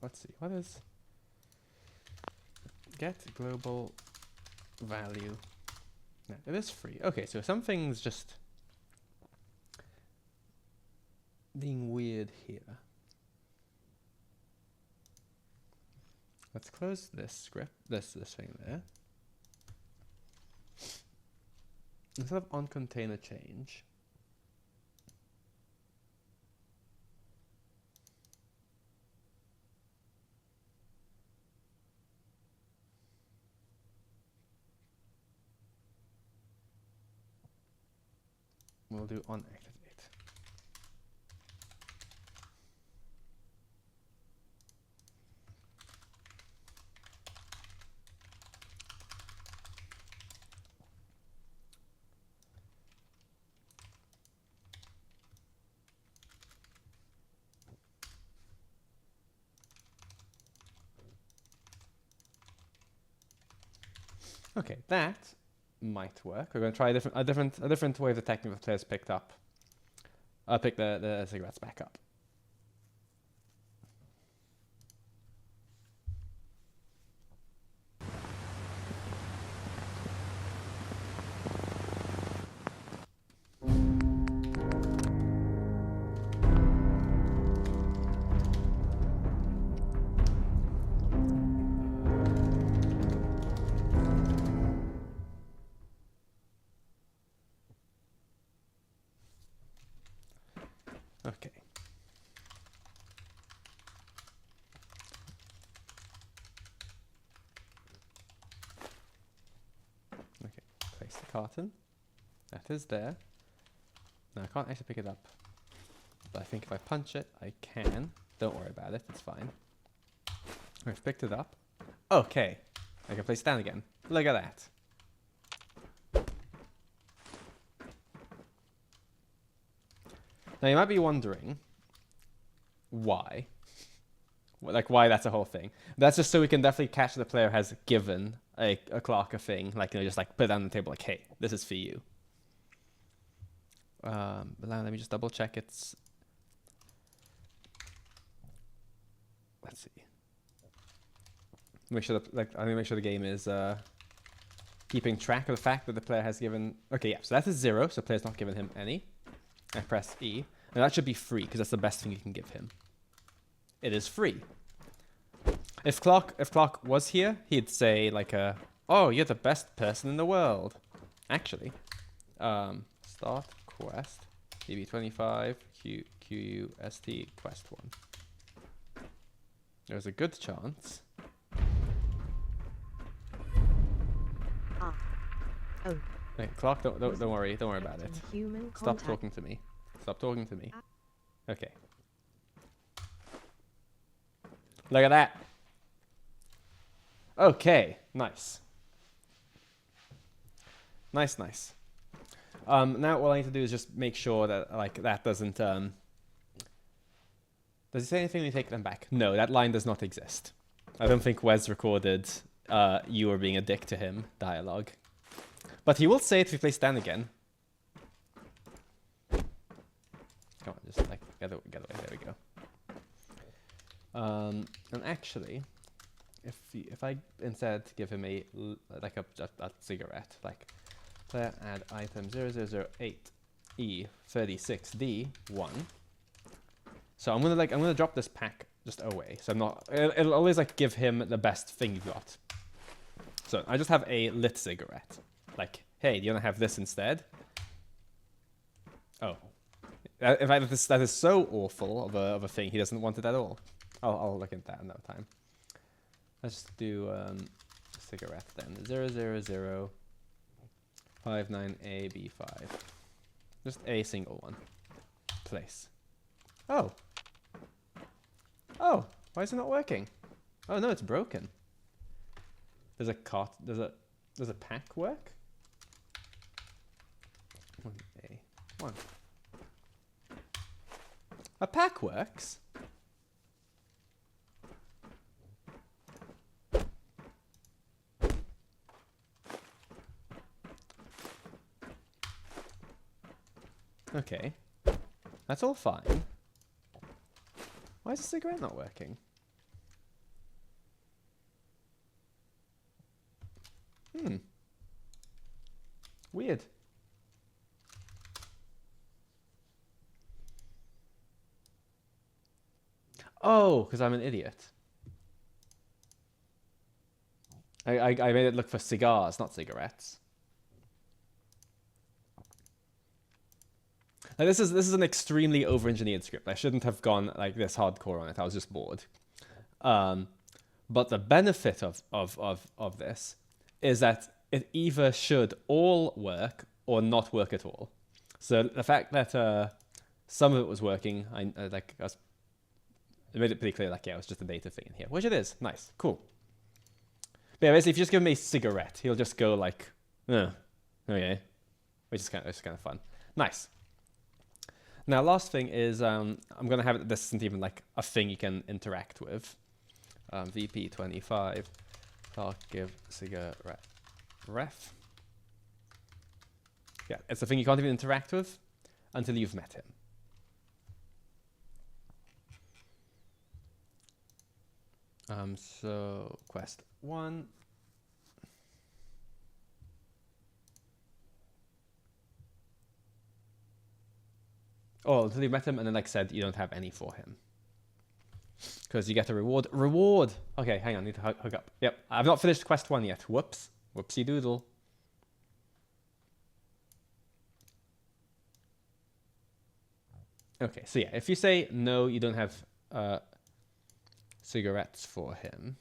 let's see. What is get global value? No, it is free. Okay, so something's just being weird here. Let's close this script, this thing there. Instead of on container change, we'll do on activate. Okay, that might work. We're going to try a different way of detecting if the player's picked up. Pick the cigarettes back up. Okay. Okay, place the carton. That is there. Now I can't actually pick it up. But I think if I punch it, I can. Don't worry about it, it's fine. I've picked it up. Okay. I can place it down again. Look at that. Now you might be wondering why. Like why that's a whole thing. That's just so we can definitely catch the player has given a clock a thing. Like, you know, just like put it on the table like, hey, this is for you. But now let me just double check it's... Let's see. Make sure that, like, I need to make sure the game is keeping track of the fact that the player has given... Okay, yeah, so that is 0, so the player's not given him any. I press E. And that should be free, because that's the best thing you can give him. It is free. If Clock was here, he'd say, like, oh, you're the best person in the world. Actually. Start quest. DB25, QUST, quest 1. There's a good chance. Oh. Okay, Clock, don't worry about it. Human Stop contact. talking to me. Stop talking to me. Okay. Look at that. Okay, nice. Nice. Now all I need to do is just make sure that, like, that doesn't, does it say anything when you take them back? No, that line does not exist. I don't think Wes recorded, you were being a dick to him dialogue. But he will say it if you place down again. Come on, just, like, get away, there we go. And actually, if I instead give him a cigarette, like player add item 0008E36D1. So I'm gonna drop this pack just away. So I'm not. It'll always like give him the best thing you've got. So I just have a lit cigarette. Like, hey, do you wanna have this instead? Oh, in fact, that is so awful of a thing. He doesn't want it at all. I'll look into that another time. Let's do cigarette then. 00059AB5. Just a single one. Place. Oh. Oh, why is it not working? Oh no, it's broken. Does a pack work? 1A1. A pack works? Okay, that's all fine. Why is the cigarette not working? Weird. Oh, because I'm an idiot. I made it look for cigars, not cigarettes. Like, this is an extremely over-engineered script. I shouldn't have gone like this hardcore on it. I was just bored. But the benefit of this is that it either should all work or not work at all. So the fact that some of it was working, it made it pretty clear, like, yeah, it was just a data thing in here, which it is. Nice, cool. But yeah, basically, if you just give him a cigarette, he'll just go like, okay, which is kind of fun. Nice. Now, last thing is, I'm gonna have it. This isn't even like a thing you can interact with. VP25, Clark give cigarette ref. Yeah, it's a thing you can't even interact with until you've met him. So quest 1. Oh, until you met him and then like said you don't have any for him. Because you get a reward. Reward! Okay, hang on, I need to hook up. Yep, I've not finished quest 1 yet. Whoops. Whoopsie doodle. Okay, so yeah, if you say no, you don't have cigarettes for him.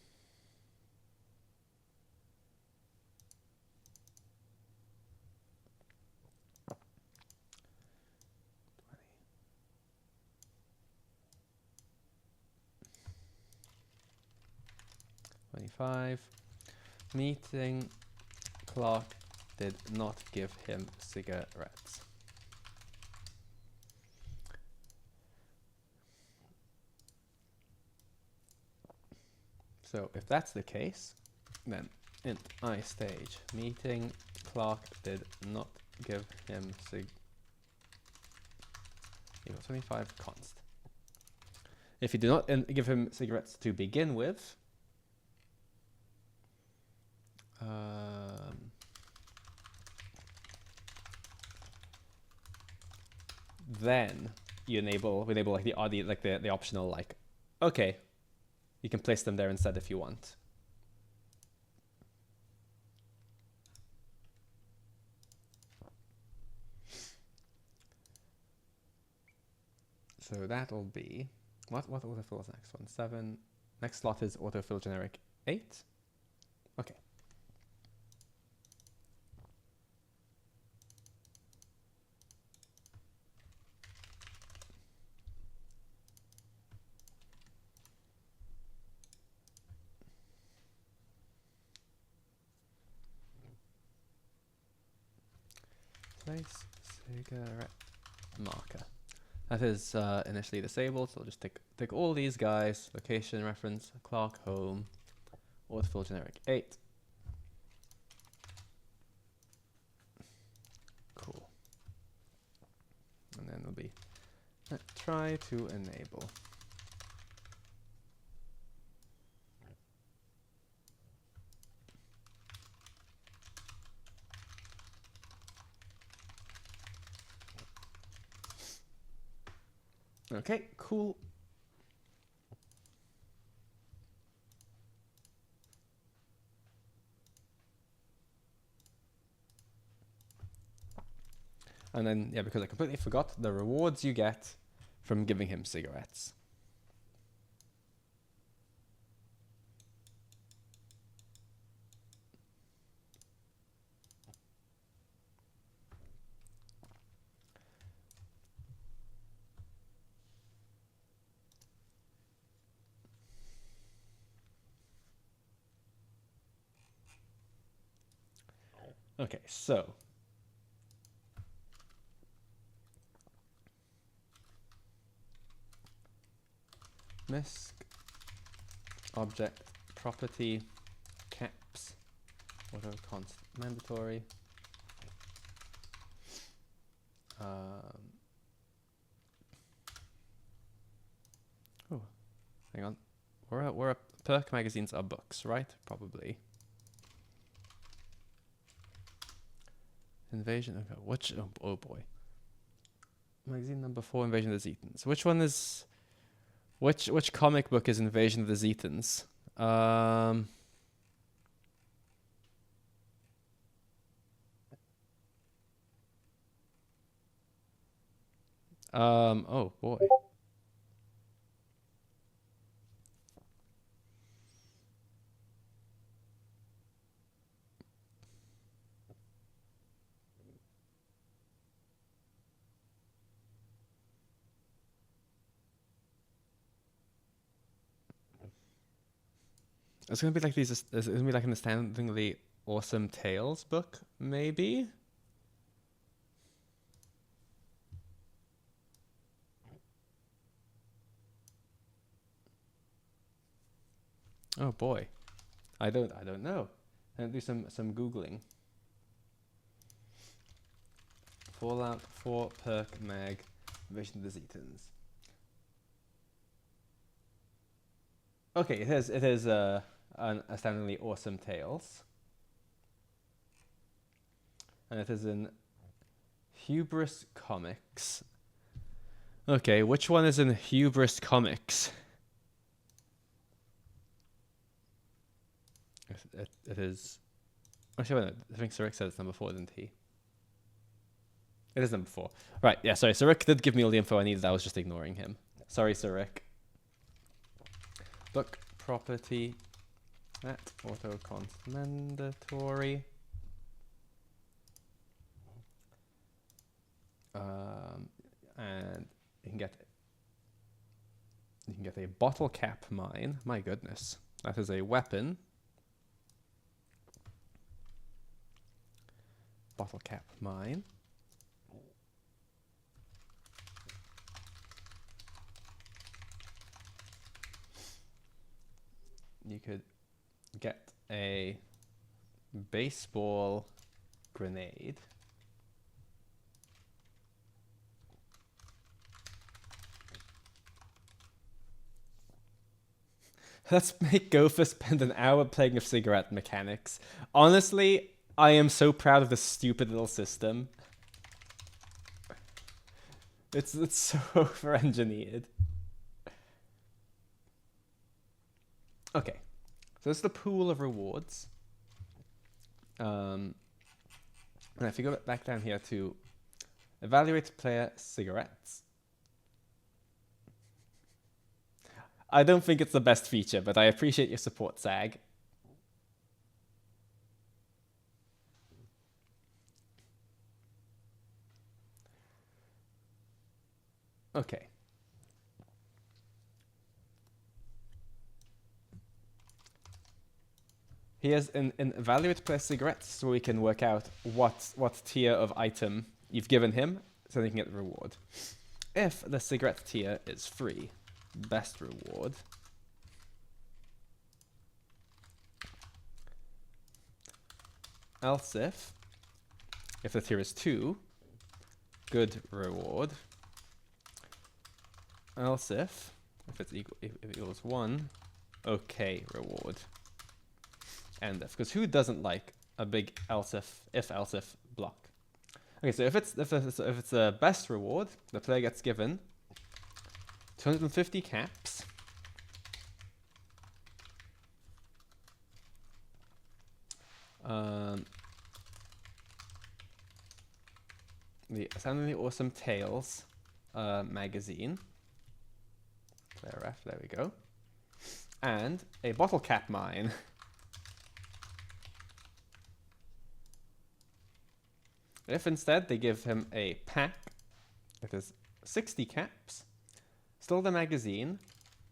$25. Meeting Clark did not give him cigarettes. So if that's the case, then int I stage meeting Clark did not give him equals 25 const. If you do not give him cigarettes to begin with, then we enable like the optional, like, okay, you can place them there instead if you want. So that'll be what autofill is next one? 7. Next slot is autofill generic 8. Okay. Place cigarette marker. That is initially disabled, so I'll just take all these guys. Location reference, Clark home, autofill generic 8. Cool. And then it'll be try to enable. Okay, cool. And then, yeah, because I completely forgot the rewards you get from giving him cigarettes. Okay, so misc object property caps auto const mandatory. Oh, hang on. We're perk magazines are books, right? Probably. Invasion. Okay, which? Oh boy. Magazine number 4, Invasion of the Zetans. Which one is? Which comic book is Invasion of the Zetans? Oh boy. It's gonna be like these. It's gonna be like an astoundingly awesome tales book, maybe. Oh boy, I don't know. I'll do some googling. Fallout 4 perk mag, Invasion of the Zetans. Okay, it is an astoundingly awesome tales, and it is in Hubris Comics. Okay, which one is in Hubris Comics? It is. Actually, wait, I think Sarek said it's number 4, didn't he? It is number 4. Right, yeah, sorry. Sarek did give me all the info I needed. I was just ignoring him. Sorry, Sarek. Book property at autocons mandatory. And you can get a bottle cap mine. My goodness, that is a weapon. Bottle cap mine. You could get a baseball grenade. Let's make Gopher spend an hour playing with cigarette mechanics. Honestly, I am so proud of this stupid little system. It's so over-engineered. Okay, so this is the pool of rewards. And if you go back down here to evaluate player cigarettes. I don't think it's the best feature, but I appreciate your support, Zag. Okay. Here's an evaluate player cigarettes, so we can work out what tier of item you've given him, so they can get the reward. If the cigarette tier is free, best reward. Else if the tier is 2, good reward. Else if it's equal, if it equals 1, okay reward. And if, because who doesn't like a big else if block? Okay, so if it's the best reward, the player gets given 250 caps. The Astoundingly Awesome Tales magazine. Player ref, there we go. And a bottle cap mine. If instead they give him a pack that is 60 caps, still the magazine,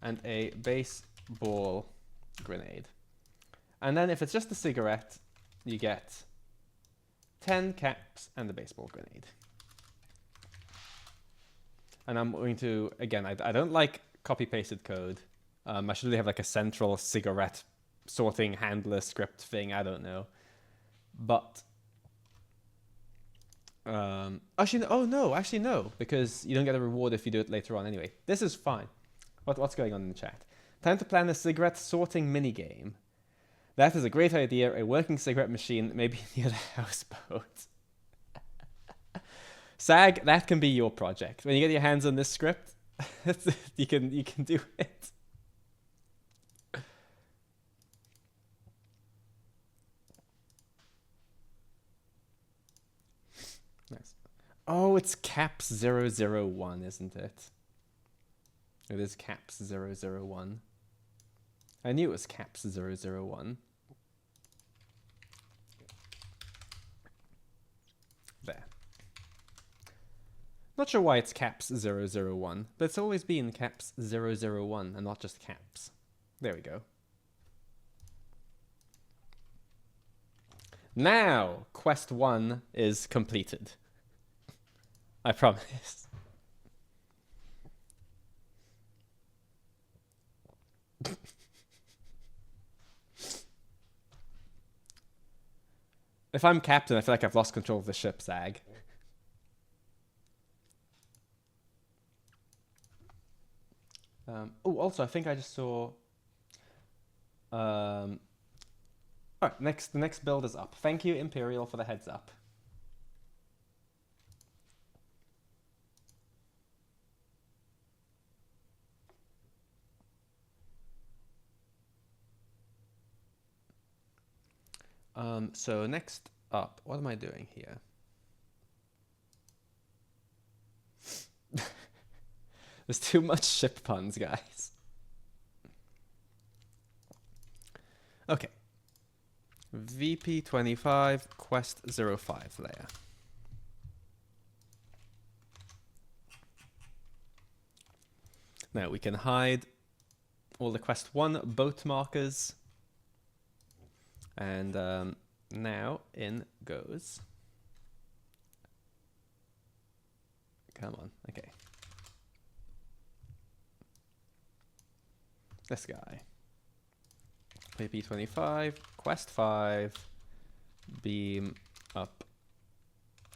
and a baseball grenade. And then if it's just a cigarette, you get 10 caps and the baseball grenade. And I'm going to, again, I don't like copy-pasted code. I should really have like a central cigarette sorting handler script thing, I don't know. But actually, oh no, actually no, because you don't get a reward if you do it later on anyway. This is fine. What's going on in the chat? Time to plan a cigarette sorting minigame. That is a great idea. A working cigarette machine, maybe near the houseboat. SAG, that can be your project. When you get your hands on this script, you can do it. Nice. Oh, it's caps 001, isn't it? It is caps 001. I knew it was caps 001. There. Not sure why it's caps 001, but it's always been caps 001 and not just caps. There we go. Now, quest 1 is completed. I promise. If I'm captain, I feel like I've lost control of the ship, Zag. Oh, also, I think I just saw... Alright, the next build is up. Thank you, Imperial, for the heads up. So next up, what am I doing here? There's too much ship puns, guys. Okay. VP25 Quest 05 layer. Now we can hide all the Quest 1 boat markers. And now in goes. Come on, okay. This guy. VP25, Quest 5, beam up,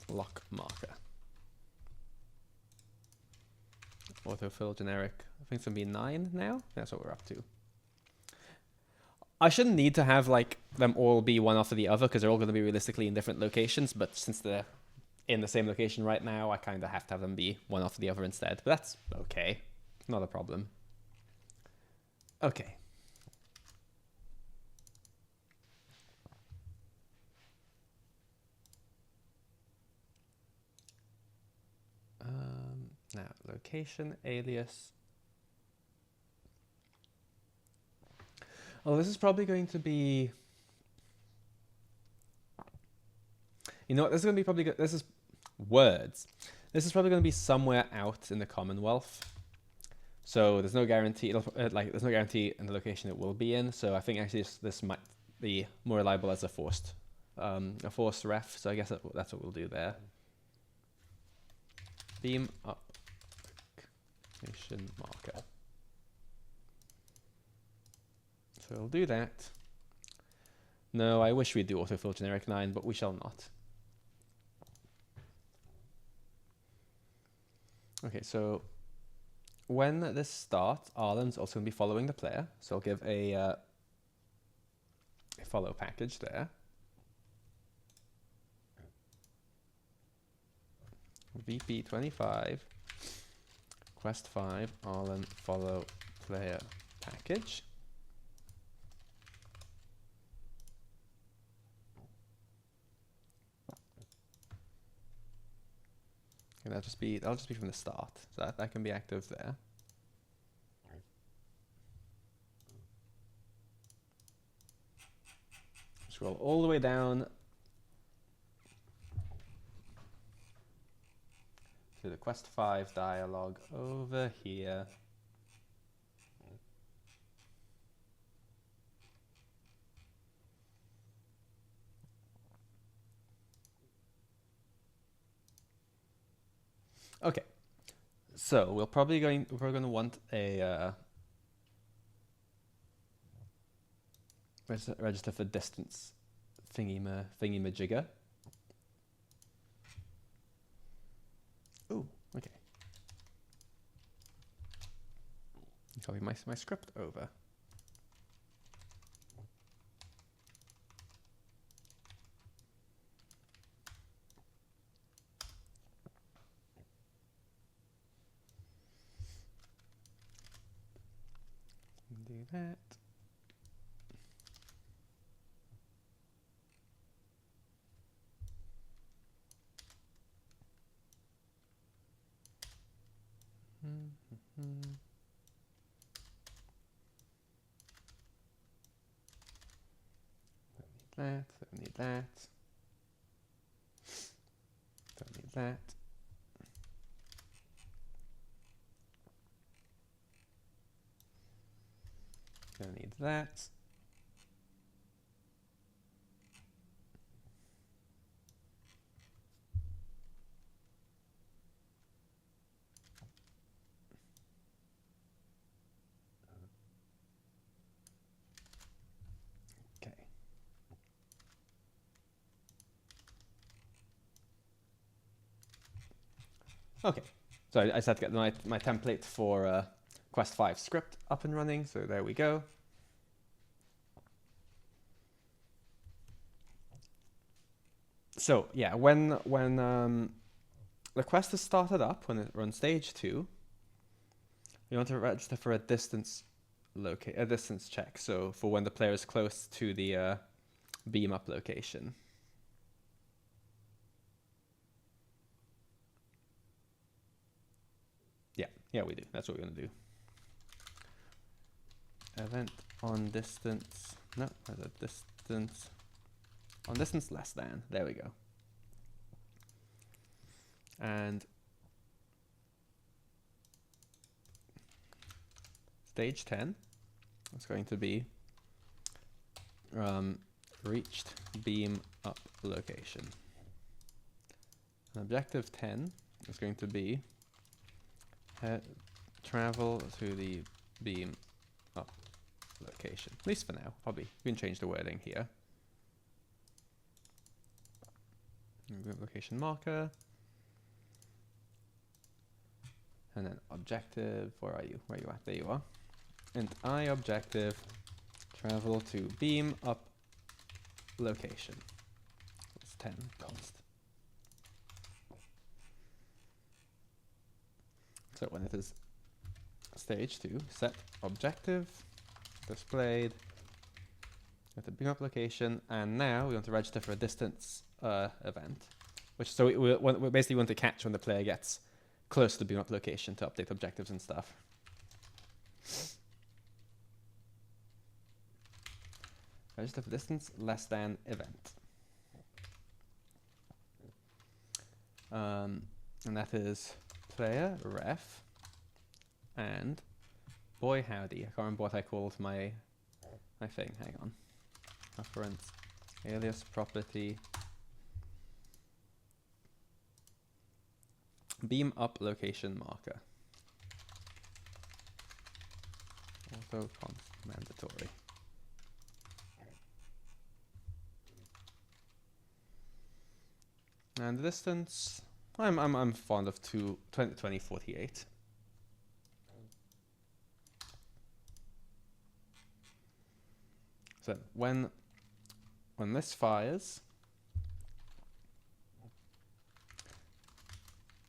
lock marker. Autofill generic. I think it's gonna be 9 now. That's what we're up to. I shouldn't need to have like them all be one after the other because they're all going to be realistically in different locations. But since they're in the same location right now, I kind of have to have them be one after the other instead. But that's okay. Not a problem. Okay. Now, location, alias. Oh, this is probably going to be... You know what, this is going to be probably... This is words. This is probably going to be somewhere out in the Commonwealth. So there's no guarantee, there's no guarantee in the location it will be in. So I think actually this might be more reliable as a forced ref. So I guess that's what we'll do there. Beam up. Location marker. So we'll do that. No, I wish we'd do autofill generic 9, but we shall not. Okay, so when this starts, Arlen's also going to be following the player. So I'll give a follow package there. VP25, Quest 5, Arlen follow player package. And that'll just be from the start. So that can be active there. Scroll all the way down to the Quest 5 dialogue over here. Okay, so we're probably going to want a register for distance thingy-majigger. Ooh, okay. Copy my script over. do that. Don't need that. Don't need that. Don't need that. Okay. Okay. So I just had to get my template for Quest 5 script up and running. So there we go. So yeah, when the quest is started up, when we're on stage 2, we want to register for a distance check. So for when the player is close to the beam up location. Yeah, we do. That's what we're gonna do. Event on distance. No, there's a distance. On distance less than. There we go. And stage 10 is going to be reached beam up location. And objective 10 is going to be travel to the beam up location. At least for now. Probably we can change the wording here. Location marker. And then objective, where are you? Where are you at? There you are. And I objective travel to beam up location. It's 10 const. So when it is stage 2, set objective displayed at the beam up location, and now we want to register for a distance event, which so we basically want to catch when the player gets close to the beam up location to update objectives and stuff. Register for distance less than event. And that is player ref and boy howdy. I can't remember what I called my thing. Hang on. Reference alias property beam up location marker. Auto const mandatory. And the distance, I'm fond of 2048. So when this fires,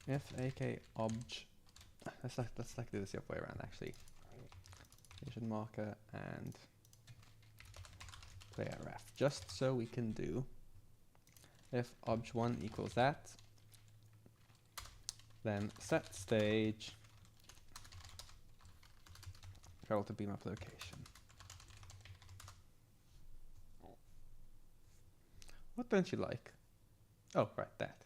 if ak obj, let's do this the other way around actually. Location marker and player ref, just so we can do if obj1 equals that, then set stage travel to beam up location. What don't you like? Oh, right, that.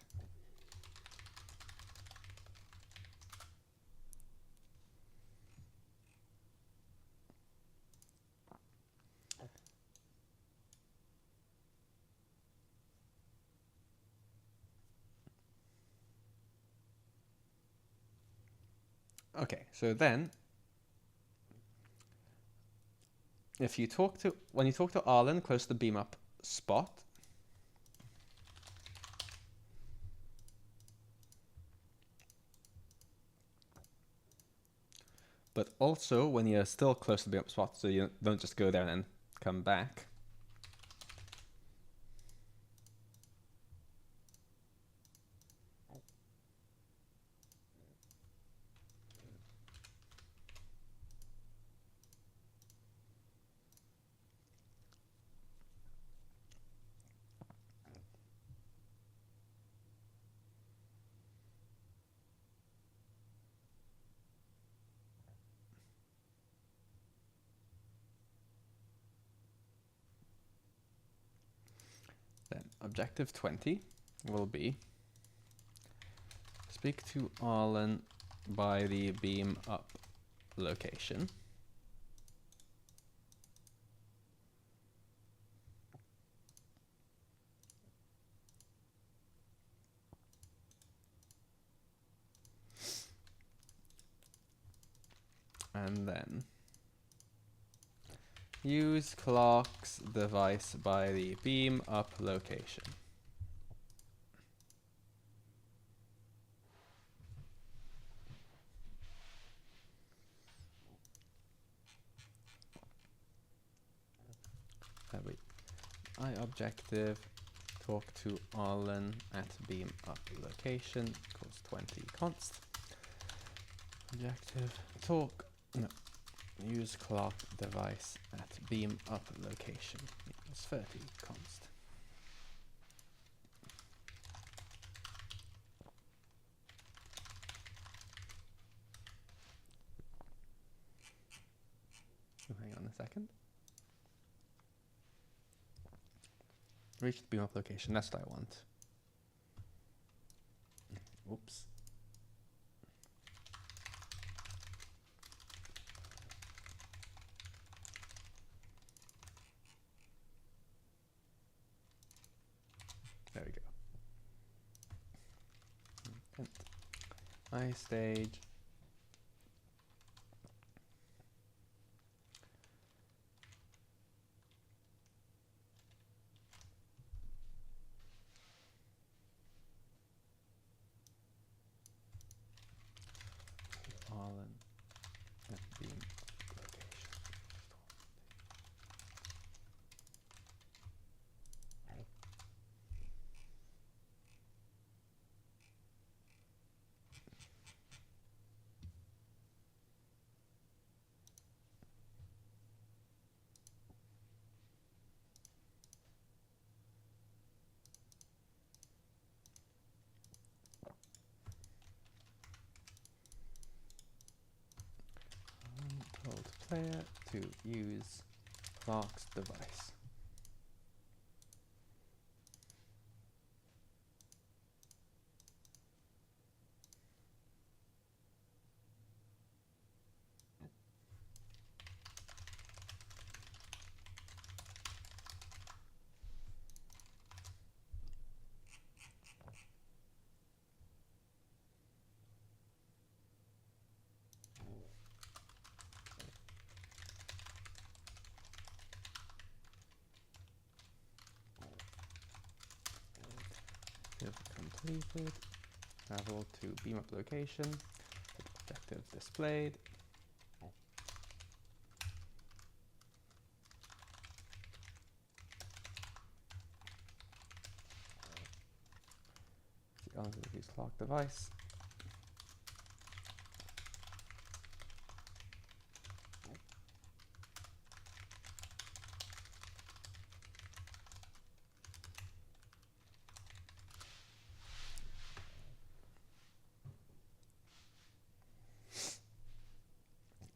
Okay, so then if you talk to when you talk to Arlen close to the beam up spot, but also when you're still close to the beam up spot, so you don't just go there and then come back. objective 20 will be speak to Arlen by the beam up location. And then use Clark's device by the beam up location. I objective talk to Arlen at beam up location equals 20 const. Objective talk no. Use Clark device at beam up location equals 30 const. Oh, hang on a second. Reach the beam up location, that's what I want. Oops. There we go. I stage Arlen at beam location. Told player to use Clark's device. Completed. Travel to beam up location. Objective displayed. Use Clark device.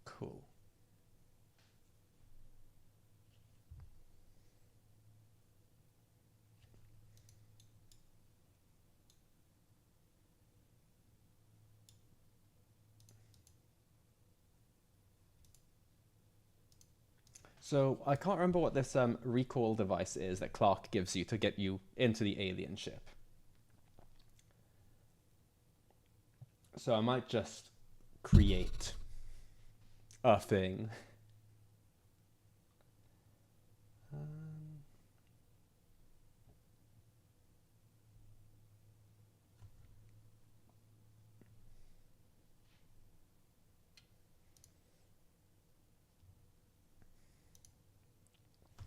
Cool. So I can't remember what this recall device is that Clark gives you to get you into the alien ship. So I might just create a thing.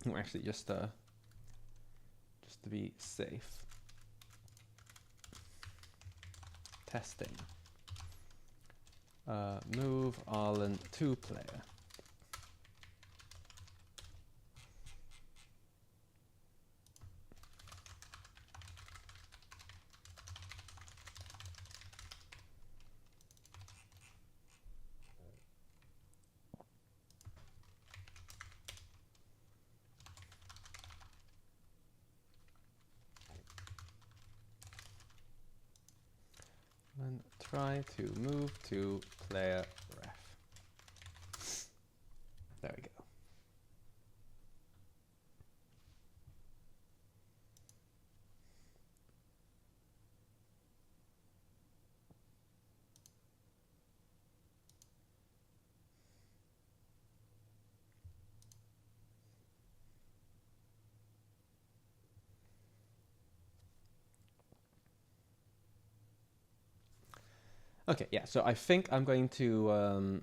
Oh, actually, just to be safe. Testing. Move Arlen to player. try to move to player ref. There we go. Okay, yeah, so I think I'm going to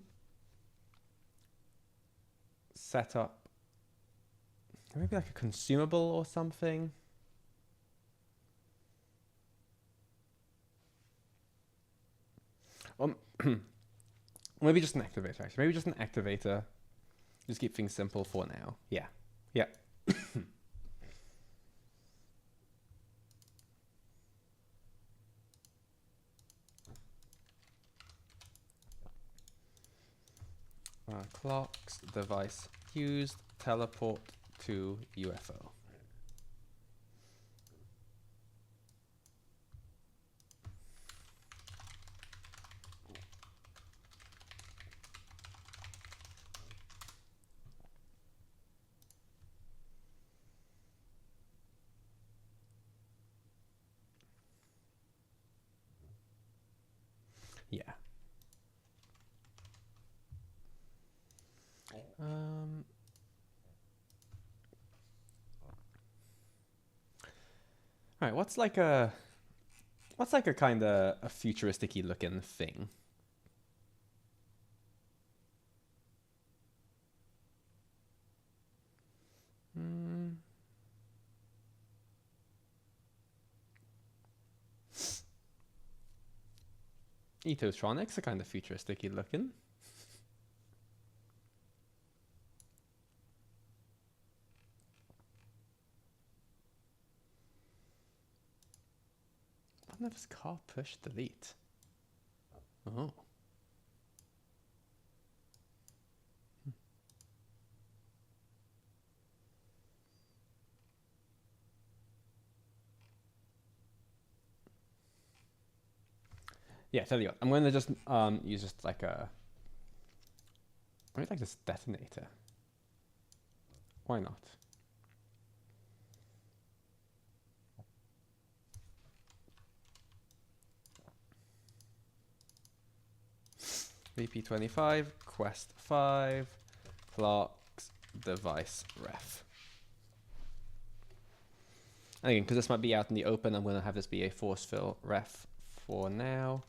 set up maybe like a consumable or something. Maybe just an activator, actually. Maybe just an activator. Just keep things simple for now. Yeah. Yeah. Clocks, device used, teleport to UFO. Yeah. All right, what's like a kind of a futuristic-y looking thing? Etotronics are kind of futuristic-y looking. Button of his car push delete. Oh. Yeah, tell you what, I'm going to just use just like a, maybe like this detonator. Why not? VP25, quest 5, clocks, device ref. And again, because this might be out in the open, I'm going to have this be a force fill ref for now.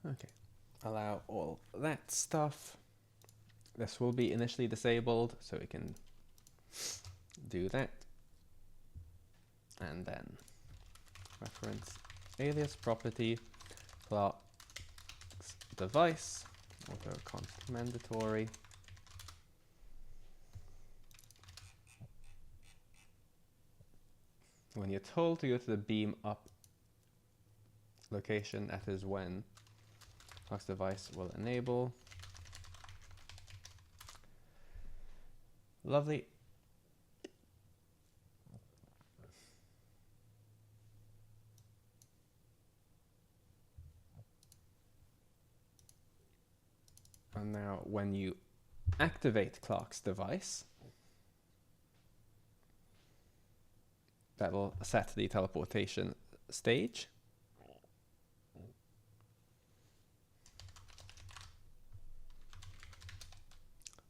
Okay, allow all that stuff. This will be initially disabled, so we can do that. And then reference alias property, clocks device, auto const mandatory. When you're told to go to the beam up location, that is when clocks device will enable. Lovely. And now when you activate clock's device, that will set the teleportation stage.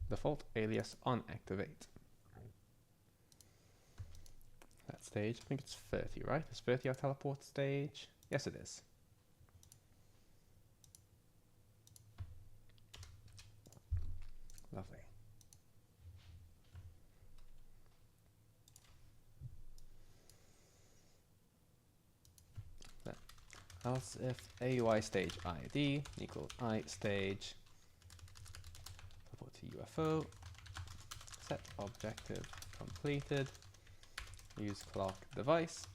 Default alias on activate. That stage, I think it's 30, right? Is 30 our teleport stage? Yes, it is. Lovely. Then, else if AUI stage ID equals I stage teleport to UFO set objective completed, use clock device.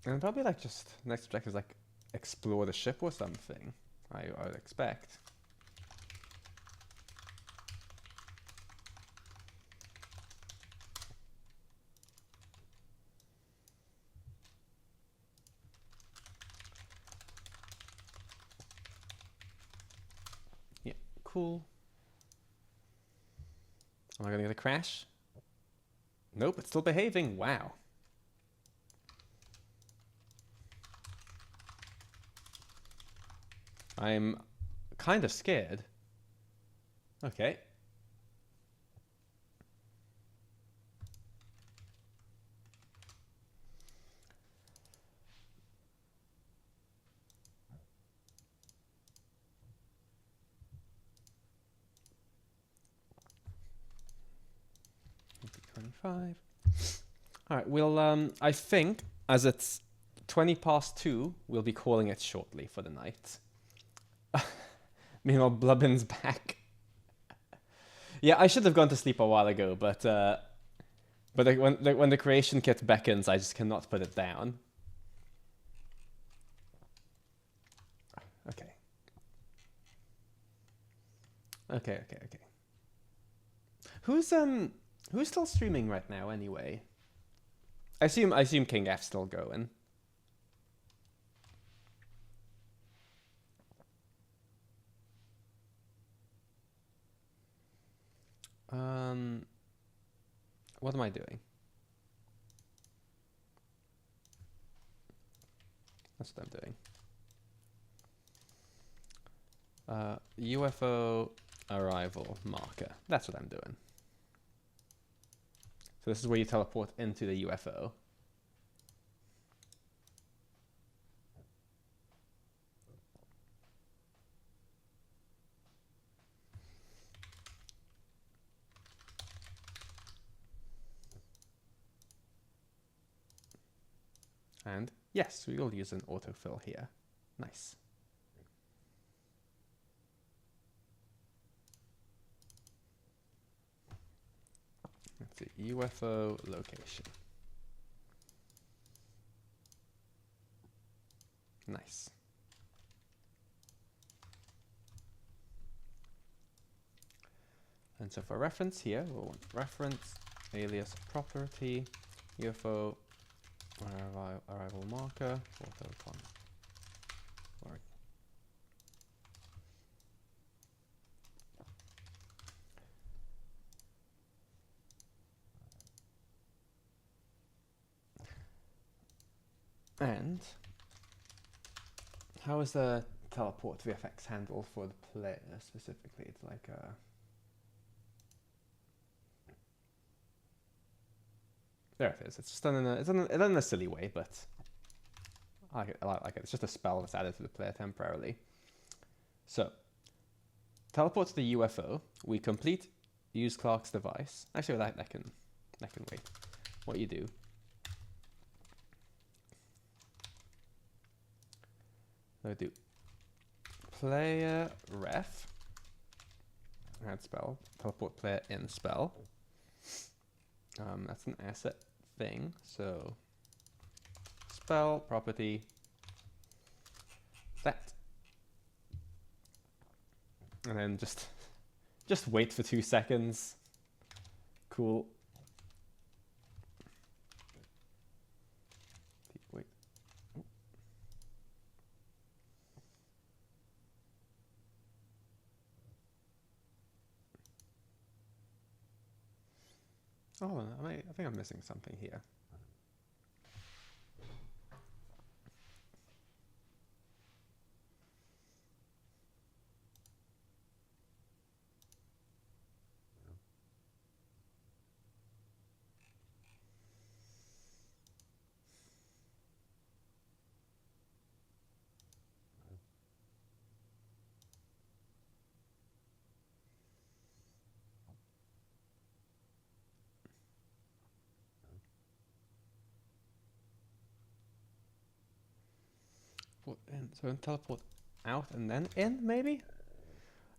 And probably like just next objective is like explore the ship or something, I would expect. Yeah, cool. Am I gonna get a crash? Nope, it's still behaving. Wow. I'm kind of scared. Okay. $25. All right, we'll I think as it's 2:20, we'll be calling it shortly for the night. Meanwhile, Blubbin's back. Yeah, I should have gone to sleep a while ago, but like, when the creation kit beckons, I just cannot put it down. Okay. Okay. Who's still streaming right now anyway? I assume King F's still going. What am I doing? That's what I'm doing. UFO arrival marker. That's what I'm doing. So this is where you teleport into the UFO. And yes, we will use an autofill here. Nice. Let's see, UFO location. Nice. And so for reference here, we'll want reference, alias property, UFO arrival marker, autocon. Sorry. And how is the teleport VFX handle for the player specifically? It's like a there it is. It's just done in a silly way, but I like it. It's just a spell that's added to the player temporarily. So, teleport to the UFO. We complete use Clark's device. Actually, that can wait. What you do? So do player ref. Add spell. Teleport player in spell. That's an asset thing, so spell property that, and then just wait for 2 seconds. Cool. Wait. Oh, I think I'm missing something here. teleport in. So teleport out and then in, maybe?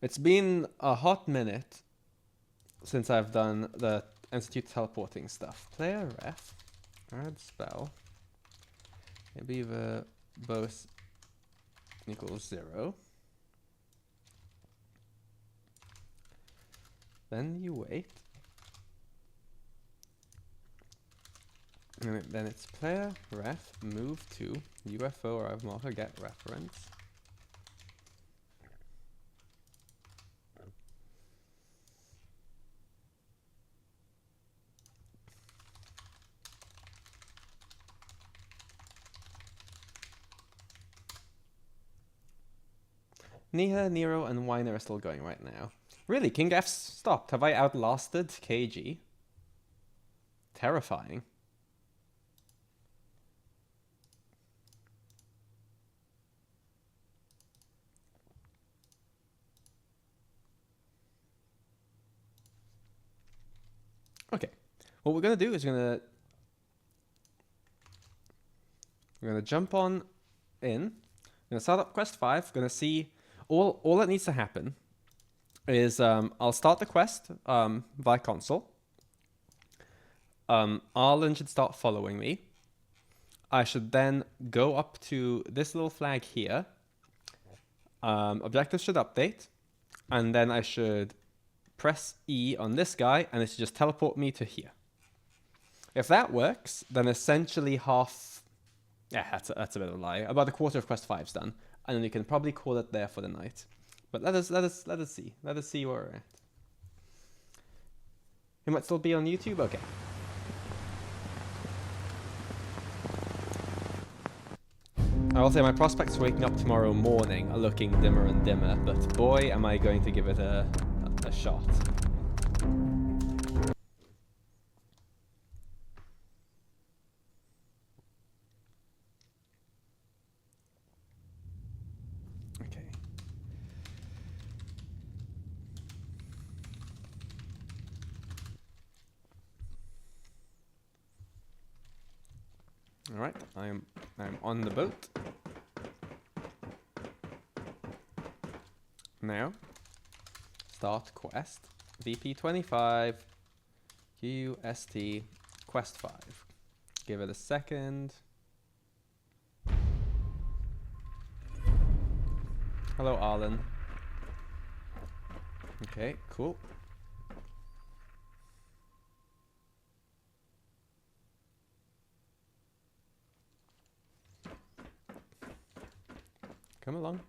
It's been a hot minute since I've done the institute teleporting stuff. Player ref, add spell. Maybe the both equals 0. Then you wait. And then it's player ref move to UFO or I've marker get reference. Niha, Nero, and Weiner are still going right now. Really, King F's stopped. Have I outlasted KG? Terrifying. Okay, what we're gonna do is we're gonna jump on in. I'm gonna start up quest 5. Gonna see all that needs to happen is I'll start the quest via console. Arlen should start following me. I should then go up to this little flag here. Objectives should update, and then I should press E on this guy, and it should just teleport me to here. If that works, then essentially half... Yeah, that's a bit of a lie. About a quarter of quest 5's done, and then you can probably call it there for the night. But let us see. Let us see where we're at. He might still be on YouTube? Okay. I will say my prospects for waking up tomorrow morning are looking dimmer and dimmer, but boy, am I going to give it a shot. Okay. All right, I'm on the boat. Now, start quest. VP25 QST quest 5. Give it a second. Hello, Arlen. Okay, cool. Come along.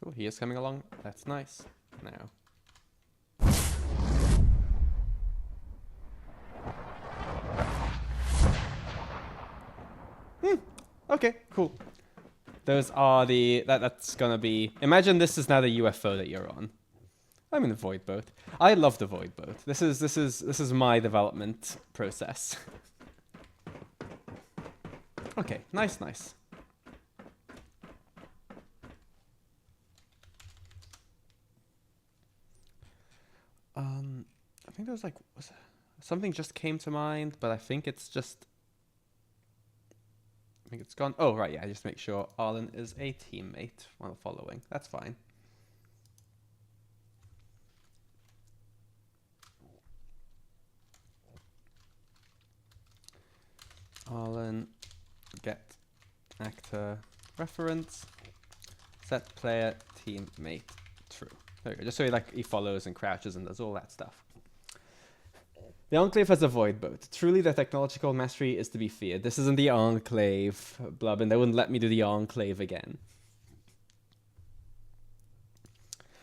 Cool, he is coming along. That's nice. Now. Okay, cool. Those are that's gonna be... Imagine this is now the UFO that you're on. I'm in the void boat. I love the void boat. This is my development process. Okay, nice. I think there was like something just came to mind, but I think it's just... I think it's gone. Oh, right, yeah, just make sure Arlen is a teammate while following. That's fine. Arlen, get actor reference, set player teammate true. There we go, just so he follows and crouches and does all that stuff. The Enclave has a void boat. Truly, their technological mastery is to be feared. This isn't the Enclave, Blubbin. They wouldn't let me do the Enclave again.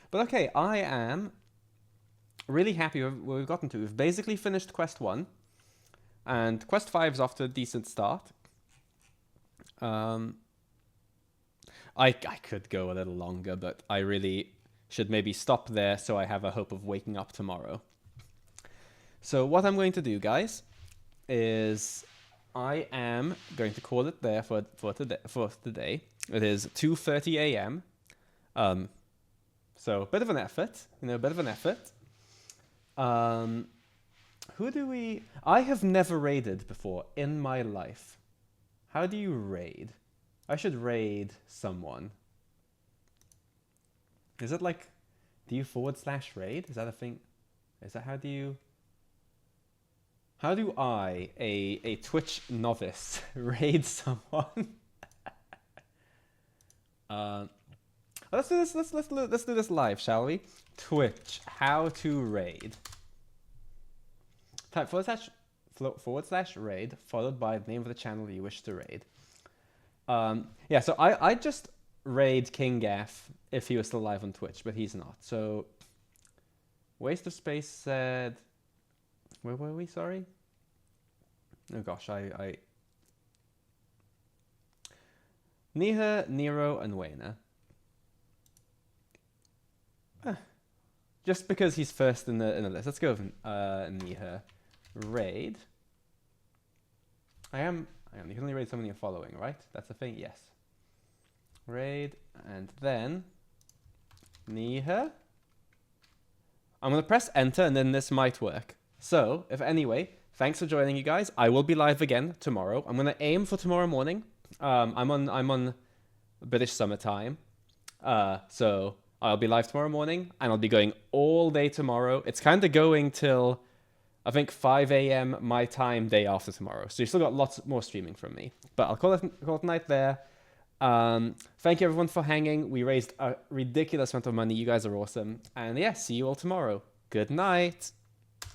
But okay, I am really happy with where we've gotten to. We've basically finished Quest 1. And Quest 5 is off to a decent start. I could go a little longer, but I really should maybe stop there so I have a hope of waking up tomorrow. So what I'm going to do, guys, is I am going to call it there for today. It is 2:30 a.m. So a bit of an effort, Who do we... I have never raided before in my life. How do you raid? I should raid someone. Is it like... Do you /raid? Is that a thing? Is that how do you... How do I, a Twitch novice, raid someone? Let's do this. Let's do this live, shall we? Twitch, how to raid. Type /raid followed by the name of the channel you wish to raid. Yeah, so I just raid King Gaff if he was still live on Twitch, but he's not. So Waste of Space said, where were we? Sorry. Oh gosh, Niha, Nero, and Wayna. Just because he's first in the list. Let's go with Niha. Raid. You can only raid someone you're following, right? That's the thing? Yes. Raid, and then Niha. I'm going to press enter, and then this might work. So, thanks for joining, you guys. I will be live again tomorrow. I'm going to aim for tomorrow morning. I'm on British summertime. So I'll be live tomorrow morning, and I'll be going all day tomorrow. It's kind of going till, I think, 5 a.m. my time day after tomorrow. So you've still got lots more streaming from me. But I'll call it night there. Thank you everyone for hanging. We raised a ridiculous amount of money. You guys are awesome. And yeah, see you all tomorrow. Good night.